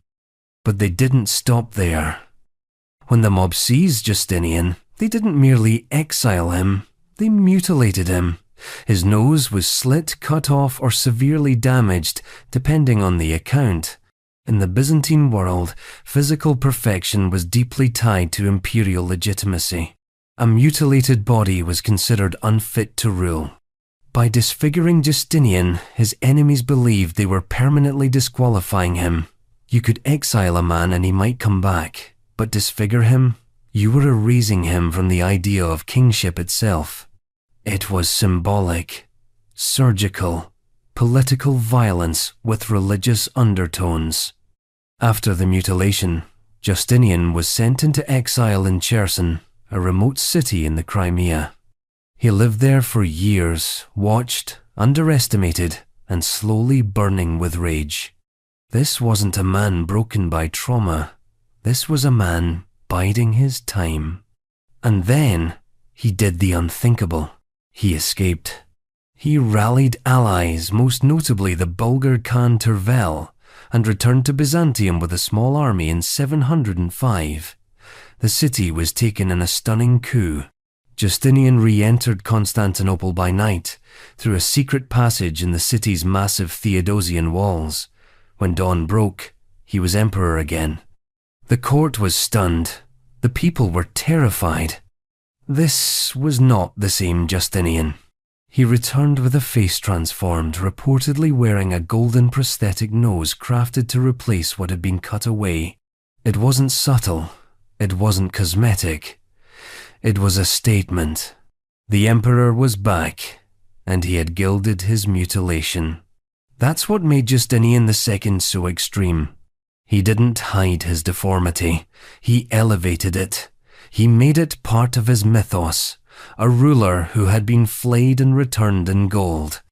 But they didn't stop there. When the mob seized Justinian, they didn't merely exile him, they mutilated him. His nose was slit, cut off, or severely damaged, depending on the account. In the Byzantine world, physical perfection was deeply tied to imperial legitimacy. A mutilated body was considered unfit to rule. By disfiguring Justinian, his enemies believed they were permanently disqualifying him. You could exile a man and he might come back, but disfigure him? You were erasing him from the idea of kingship itself. It was symbolic, surgical, political violence with religious undertones. After the mutilation, Justinian was sent into exile in Cherson, a remote city in the Crimea. He lived there for years, watched, underestimated, and slowly burning with rage. This wasn't a man broken by trauma. This was a man biding his time. And then he did the unthinkable. He escaped. He rallied allies, most notably the Bulgar Khan Tervel, and returned to Byzantium with a small army in 705. The city was taken in a stunning coup. Justinian re-entered Constantinople by night, through a secret passage in the city's massive Theodosian walls. When dawn broke, he was emperor again. The court was stunned. The people were terrified. This was not the same Justinian. He returned with a face transformed, reportedly wearing a golden prosthetic nose crafted to replace what had been cut away. It wasn't subtle. It wasn't cosmetic. It was a statement. The emperor was back, and he had gilded his mutilation. That's what made Justinian II so extreme. He didn't hide his deformity. He elevated it. He made it part of his mythos, a ruler who had been flayed and returned in gold.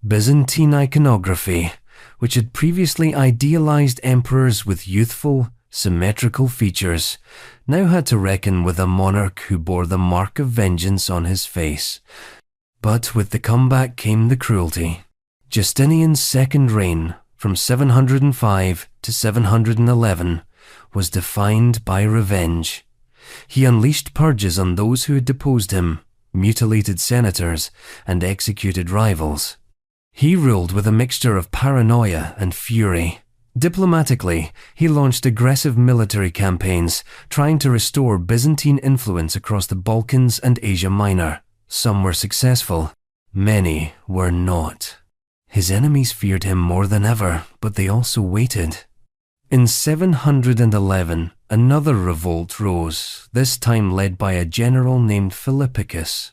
Byzantine iconography, which had previously idealized emperors with youthful, symmetrical features, now had to reckon with a monarch who bore the mark of vengeance on his face. But with the comeback came the cruelty. Justinian's second reign, from 705 to 711, was defined by revenge. He unleashed purges on those who had deposed him, mutilated senators, and executed rivals. He ruled with a mixture of paranoia and fury. Diplomatically, he launched aggressive military campaigns, trying to restore Byzantine influence across the Balkans and Asia Minor. Some were successful. Many were not. His enemies feared him more than ever, but they also waited. In 711, another revolt rose, this time led by a general named Philippicus.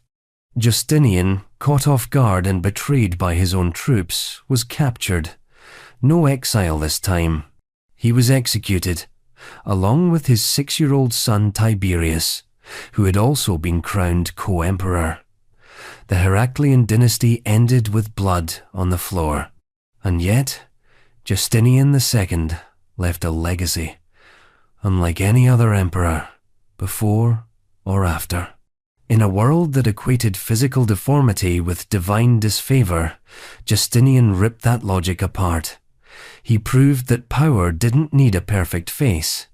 Justinian, caught off guard and betrayed by his own troops, was captured. No exile this time. He was executed, along with his 6-year-old son Tiberius. who had also been crowned co-emperor. The Heraclean dynasty ended with blood on the floor, and yet Justinian II left a legacy, unlike any other emperor, before or after. In a world that equated physical deformity with divine disfavor, Justinian ripped that logic apart. He proved that power didn't need a perfect face.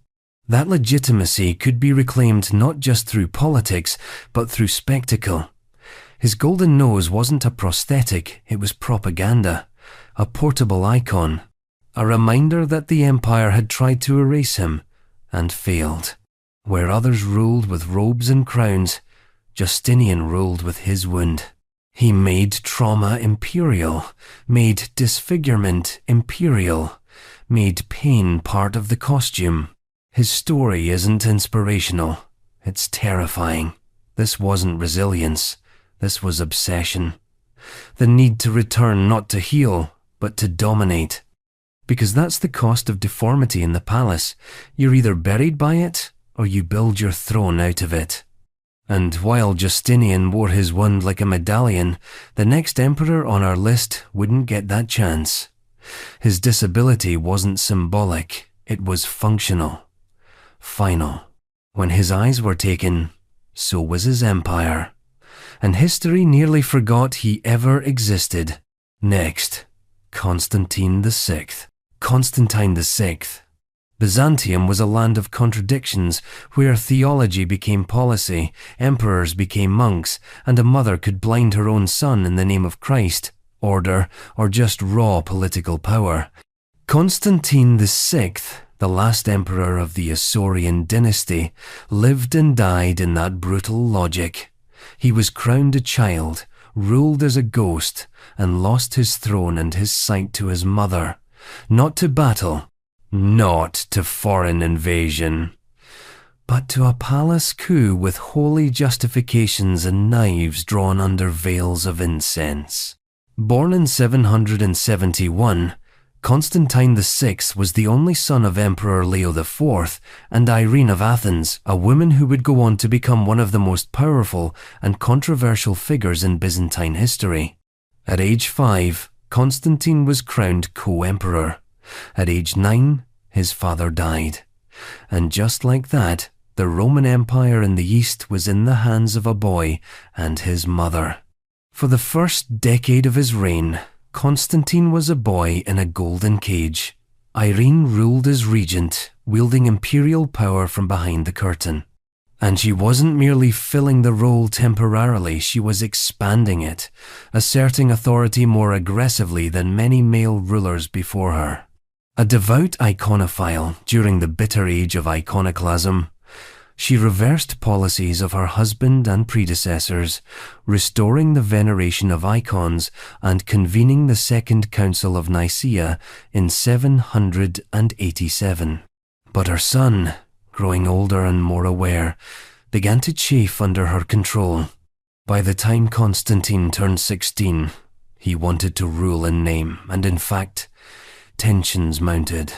That legitimacy could be reclaimed not just through politics, but through spectacle. His golden nose wasn't a prosthetic, it was propaganda, a portable icon, a reminder that the empire had tried to erase him and failed. Where others ruled with robes and crowns, Justinian ruled with his wound. He made trauma imperial, made disfigurement imperial, made pain part of the costume. His story isn't inspirational, it's terrifying. This wasn't resilience, this was obsession. The need to return not to heal, but to dominate. Because that's the cost of deformity in the palace. You're either buried by it, or you build your throne out of it. And while Justinian wore his wound like a medallion, the next emperor on our list wouldn't get that chance. His disability wasn't symbolic, it was functional. Final. When his eyes were taken, so was his empire. And history nearly forgot he ever existed. Next, Constantine VI. Constantine VI. Byzantium was a land of contradictions where theology became policy, emperors became monks, and a mother could blind her own son in the name of Christ, order, or just raw political power. Constantine VI, the last emperor of the Isaurian dynasty, lived and died in that brutal logic. He was crowned a child, ruled as a ghost, and lost his throne and his sight to his mother. Not to battle, not to foreign invasion, but to a palace coup with holy justifications and knives drawn under veils of incense. Born in 771, Constantine VI was the only son of Emperor Leo IV and Irene of Athens, a woman who would go on to become one of the most powerful and controversial figures in Byzantine history. At age 5, Constantine was crowned co-emperor. At age 9, his father died. And just like that, the Roman Empire in the East was in the hands of a boy and his mother. For the first decade of his reign, Constantine was a boy in a golden cage. Irene ruled as regent, wielding imperial power from behind the curtain. And she wasn't merely filling the role temporarily, she was expanding it, asserting authority more aggressively than many male rulers before her. A devout iconophile during the bitter age of iconoclasm, she reversed policies of her husband and predecessors, restoring the veneration of icons and convening the Second Council of Nicaea in 787. But her son, growing older and more aware, began to chafe under her control. By the time Constantine turned 16, he wanted to rule in name, and in fact, tensions mounted.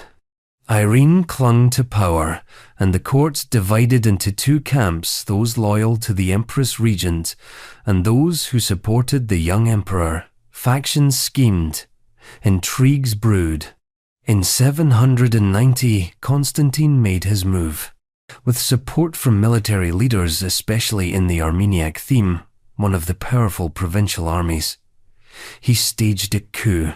Irene clung to power, and the courts divided into two camps, those loyal to the Empress Regent and those who supported the young emperor. Factions schemed, intrigues brewed. In 790, Constantine made his move. With support from military leaders, especially in the Armeniac theme, one of the powerful provincial armies, he staged a coup.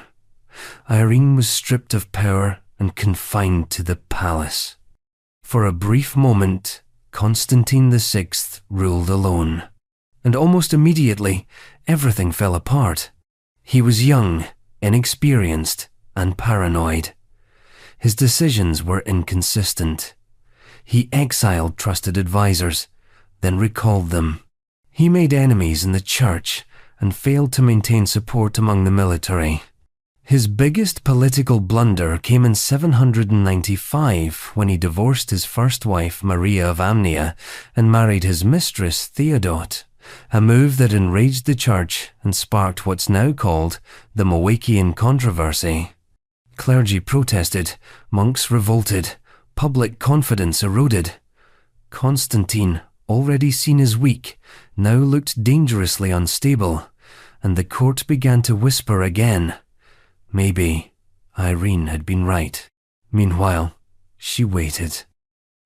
Irene was stripped of power and confined to the palace. For a brief moment, Constantine VI ruled alone. And almost immediately, everything fell apart. He was young, inexperienced, and paranoid. His decisions were inconsistent. He exiled trusted advisors, then recalled them. He made enemies in the church and failed to maintain support among the military. His biggest political blunder came in 795 when he divorced his first wife Maria of Amnia and married his mistress Theodot, a move that enraged the church and sparked what's now called the Moakian controversy. Clergy protested, monks revolted, public confidence eroded. Constantine already seen as weak, now looked dangerously unstable, and the court began to whisper again. Maybe Irene had been right. Meanwhile, she waited.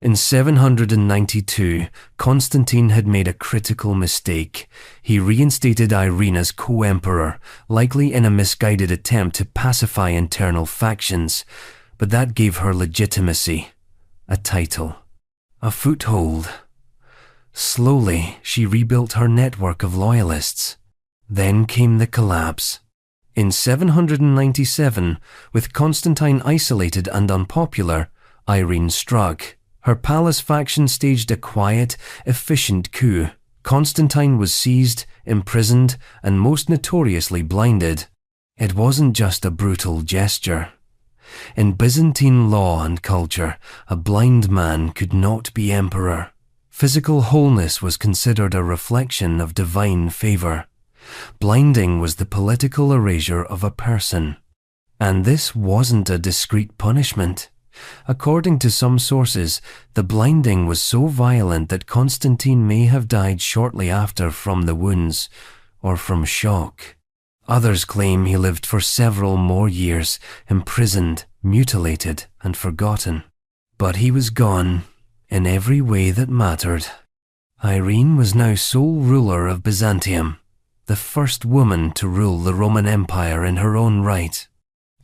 In 792, Constantine had made a critical mistake. He reinstated Irene as co-emperor, likely in a misguided attempt to pacify internal factions, but that gave her legitimacy, a title, a foothold. Slowly, she rebuilt her network of loyalists. Then came the collapse. In 797, with Constantine isolated and unpopular, Irene struck. Her palace faction staged a quiet, efficient coup. Constantine was seized, imprisoned, and most notoriously blinded. It wasn't just a brutal gesture. In Byzantine law and culture, a blind man could not be emperor. Physical wholeness was considered a reflection of divine favor. Blinding was the political erasure of a person. And this wasn't a discrete punishment. According to some sources, the blinding was so violent that Constantine may have died shortly after from the wounds, or from shock. Others claim he lived for several more years, imprisoned, mutilated, and forgotten. But he was gone, in every way that mattered. Irene was now sole ruler of Byzantium, the first woman to rule the Roman Empire in her own right.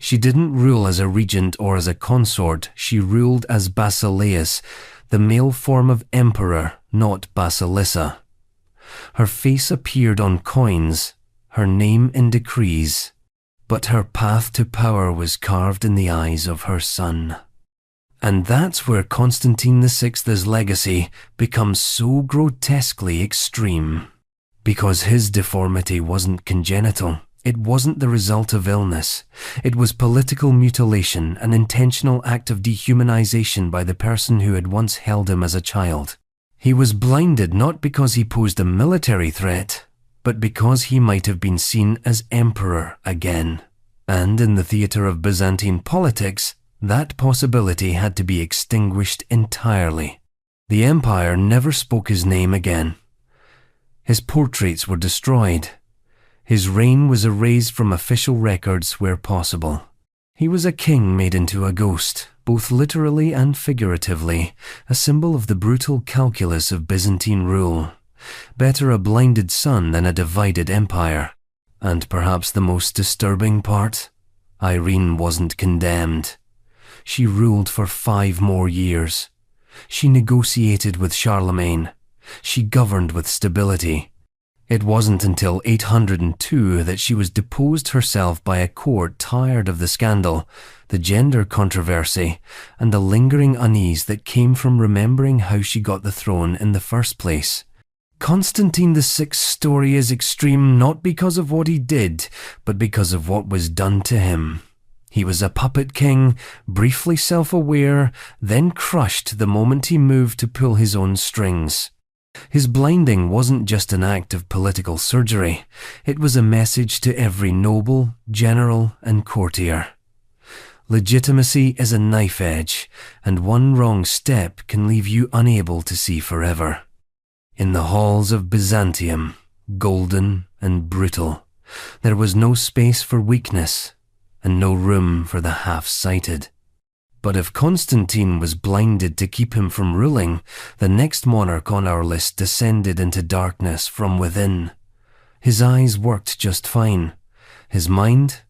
She didn't rule as a regent or as a consort, she ruled as Basileus, the male form of emperor, not Basilissa. Her face appeared on coins, her name in decrees, but her path to power was carved in the eyes of her son. And that's where Constantine VI's legacy becomes so grotesquely extreme. Because his deformity wasn't congenital. It wasn't the result of illness. It was political mutilation, an intentional act of dehumanization by the person who had once held him as a child. He was blinded not because he posed a military threat, but because he might have been seen as emperor again. And in the theater of Byzantine politics, that possibility had to be extinguished entirely. The empire never spoke his name again. His portraits were destroyed. His reign was erased from official records where possible. He was a king made into a ghost, both literally and figuratively, a symbol of the brutal calculus of Byzantine rule. Better a blinded son than a divided empire. And perhaps the most disturbing part? Irene wasn't condemned. She ruled for 5 more years. She negotiated with Charlemagne. She governed with stability. It wasn't until 802 that she was deposed herself by a court tired of the scandal, the gender controversy, and the lingering unease that came from remembering how she got the throne in the first place. Constantine VI's story is extreme not because of what he did, but because of what was done to him. He was a puppet king, briefly self-aware, then crushed the moment he moved to pull his own strings. His blinding wasn't just an act of political surgery. It was a message to every noble, general, and courtier. Legitimacy is a knife edge, and one wrong step can leave you unable to see forever. In the halls of Byzantium, golden and brutal, there was no space for weakness, and no room for the half-sighted. But if Constantine was blinded to keep him from ruling, the next monarch on our list descended into darkness from within. His eyes worked just fine. His mind?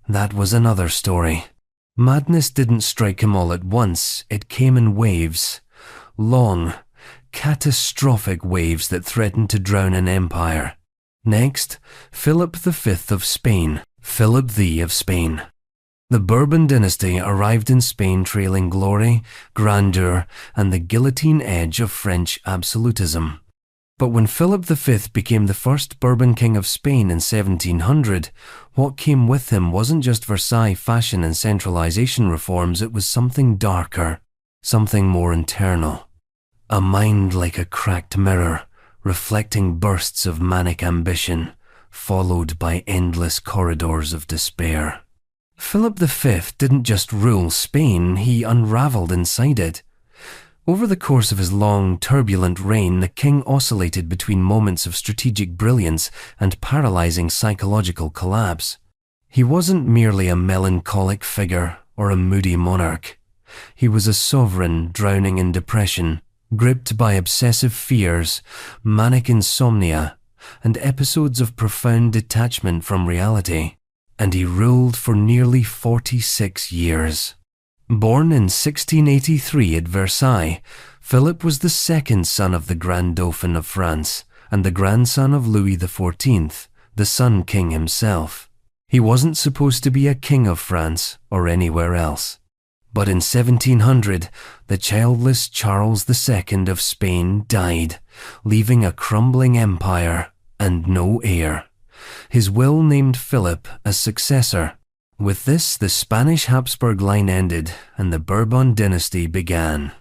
That was another story. Madness didn't strike him all at once, it came in waves. Long, catastrophic waves that threatened to drown an empire. Next, Philip V of Spain. Philip V of Spain. The Bourbon dynasty arrived in Spain trailing glory, grandeur, and the guillotine edge of French absolutism. But when Philip V became the first Bourbon king of Spain in 1700, what came with him wasn't just Versailles fashion and centralization reforms, it was something darker, something more internal. A mind like a cracked mirror, reflecting bursts of manic ambition, followed by endless corridors of despair. Philip V didn't just rule Spain, he unraveled inside it. Over the course of his long, turbulent reign, the king oscillated between moments of strategic brilliance and paralyzing psychological collapse. He wasn't merely a melancholic figure or a moody monarch. He was a sovereign drowning in depression, gripped by obsessive fears, manic insomnia, and episodes of profound detachment from reality. And he ruled for nearly 46 years. Born in 1683 at Versailles, Philip was the second son of the Grand Dauphin of France and the grandson of Louis XIV, the Sun King himself. He wasn't supposed to be a king of France or anywhere else. But in 1700, the childless Charles II of Spain died, leaving a crumbling empire and no heir. His will named Philip as successor. With this, the Spanish Habsburg line ended and the Bourbon dynasty began.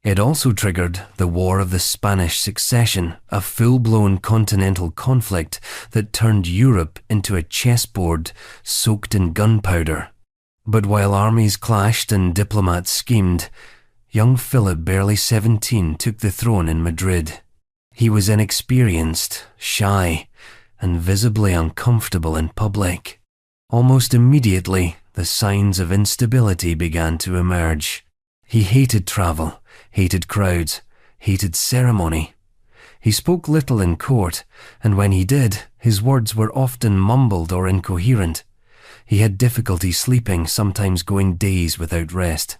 It also triggered the War of the Spanish Succession, a full-blown continental conflict that turned Europe into a chessboard soaked in gunpowder. But while armies clashed and diplomats schemed, young Philip, barely 17, took the throne in Madrid. He was inexperienced, shy, and visibly uncomfortable in public. Almost immediately, the signs of instability began to emerge. He hated travel, hated crowds, hated ceremony. He spoke little in court, and when he did, his words were often mumbled or incoherent. He had difficulty sleeping, sometimes going days without rest.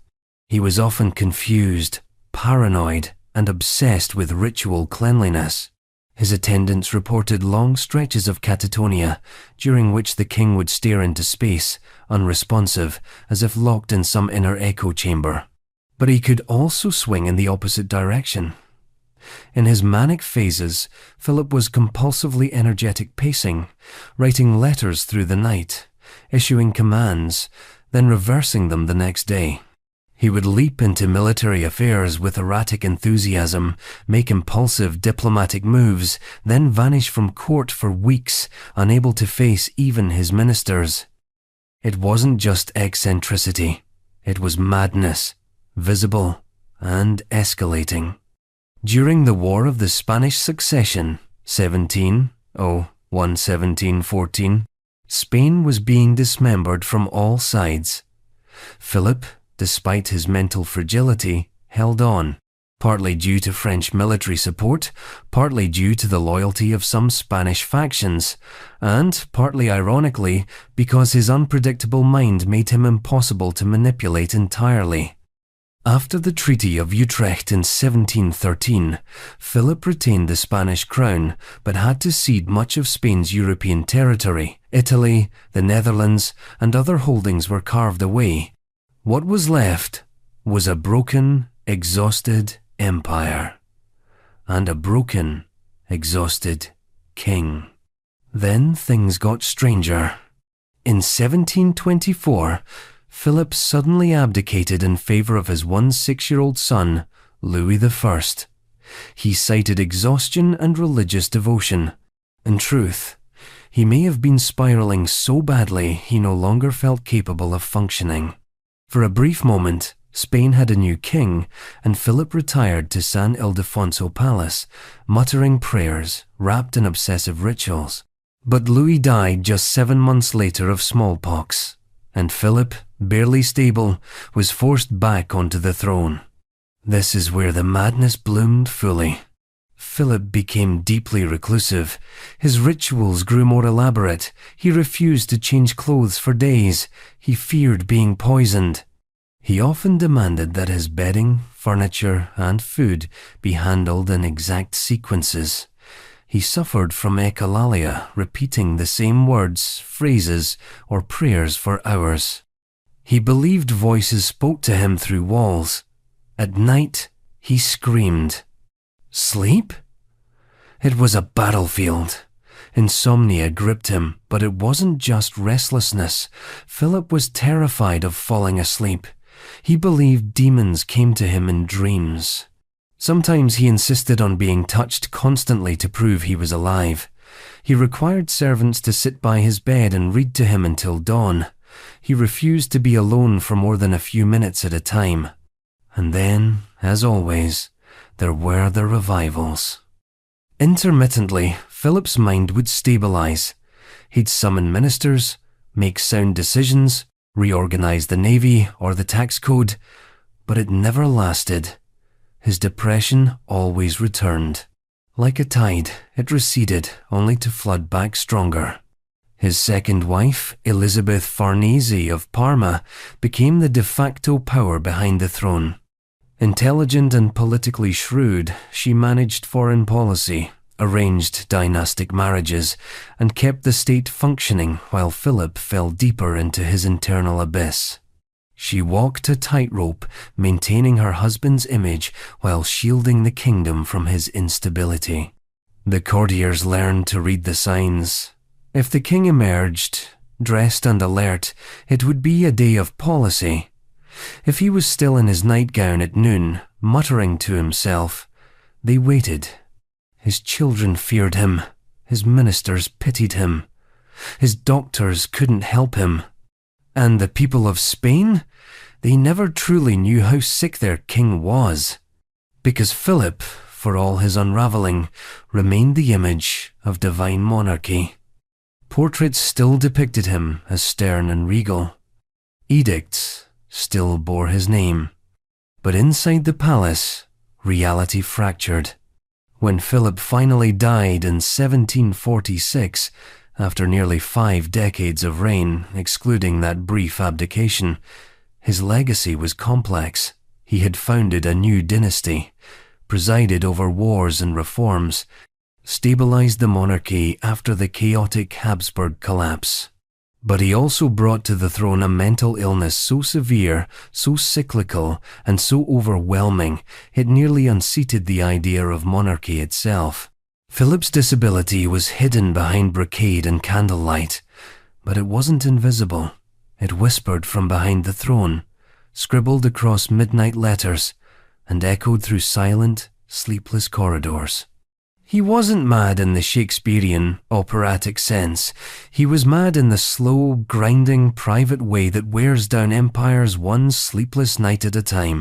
He was often confused, paranoid, and obsessed with ritual cleanliness. His attendants reported long stretches of catatonia, during which the king would stare into space, unresponsive, as if locked in some inner echo chamber. But he could also swing in the opposite direction. In his manic phases, Philip was compulsively energetic pacing, writing letters through the night, issuing commands, then reversing them the next day. He would leap into military affairs with erratic enthusiasm, make impulsive diplomatic moves, then vanish from court for weeks, unable to face even his ministers. It wasn't just eccentricity, it was madness, visible and escalating. During the War of the Spanish Succession, 1714, Spain was being dismembered from all sides. Philip, despite his mental fragility, held on, partly due to French military support, partly due to the loyalty of some Spanish factions, and, partly ironically, because his unpredictable mind made him impossible to manipulate entirely. After the Treaty of Utrecht in 1713, Philip retained the Spanish crown, but had to cede much of Spain's European territory. Italy, the Netherlands, and other holdings were carved away. What was left was a broken, exhausted empire, and a broken, exhausted king. Then things got stranger. In 1724, Philip suddenly abdicated in favor of his 6-year-old son, Louis I. He cited exhaustion and religious devotion. In truth, he may have been spiraling so badly he no longer felt capable of functioning. For a brief moment, Spain had a new king, and Philip retired to San Ildefonso Palace, muttering prayers, wrapped in obsessive rituals. But Louis died just 7 months later of smallpox, and Philip, barely stable, was forced back onto the throne. This is where the madness bloomed fully. Philip became deeply reclusive. His rituals grew more elaborate. He refused to change clothes for days. He feared being poisoned. He often demanded that his bedding, furniture, and food be handled in exact sequences. He suffered from echolalia, repeating the same words, phrases, or prayers for hours. He believed voices spoke to him through walls. At night, he screamed. Sleep? It was a battlefield. Insomnia gripped him, but it wasn't just restlessness. Philip was terrified of falling asleep. He believed demons came to him in dreams. Sometimes he insisted on being touched constantly to prove he was alive. He required servants to sit by his bed and read to him until dawn. He refused to be alone for more than a few minutes at a time. And then, as always, there were the revivals. Intermittently, Philip's mind would stabilize. He'd summon ministers, make sound decisions, reorganize the navy or the tax code, but it never lasted. His depression always returned. Like a tide, it receded only to flood back stronger. His second wife, Elizabeth Farnese of Parma, became the de facto power behind the throne. Intelligent and politically shrewd, she managed foreign policy, arranged dynastic marriages, and kept the state functioning while Philip fell deeper into his internal abyss. She walked a tightrope, maintaining her husband's image while shielding the kingdom from his instability. The courtiers learned to read the signs. If the king emerged, dressed and alert, it would be a day of policy. If he was still in his nightgown at noon, muttering to himself, they waited. His children feared him. His ministers pitied him. His doctors couldn't help him. And the people of Spain? They never truly knew how sick their king was. Because Philip, for all his unraveling, remained the image of divine monarchy. Portraits still depicted him as stern and regal. Edicts still bore his name. But inside the palace, reality fractured. When Philip finally died in 1746, after nearly 5 decades of reign, excluding that brief abdication, his legacy was complex. He had founded a new dynasty, presided over wars and reforms, stabilized the monarchy after the chaotic Habsburg collapse. But he also brought to the throne a mental illness so severe, so cyclical, and so overwhelming, it nearly unseated the idea of monarchy itself. Philip's disability was hidden behind brocade and candlelight, but it wasn't invisible. It whispered from behind the throne, scribbled across midnight letters, and echoed through silent, sleepless corridors. He wasn't mad in the Shakespearean, operatic sense. He was mad in the slow, grinding, private way that wears down empires one sleepless night at a time.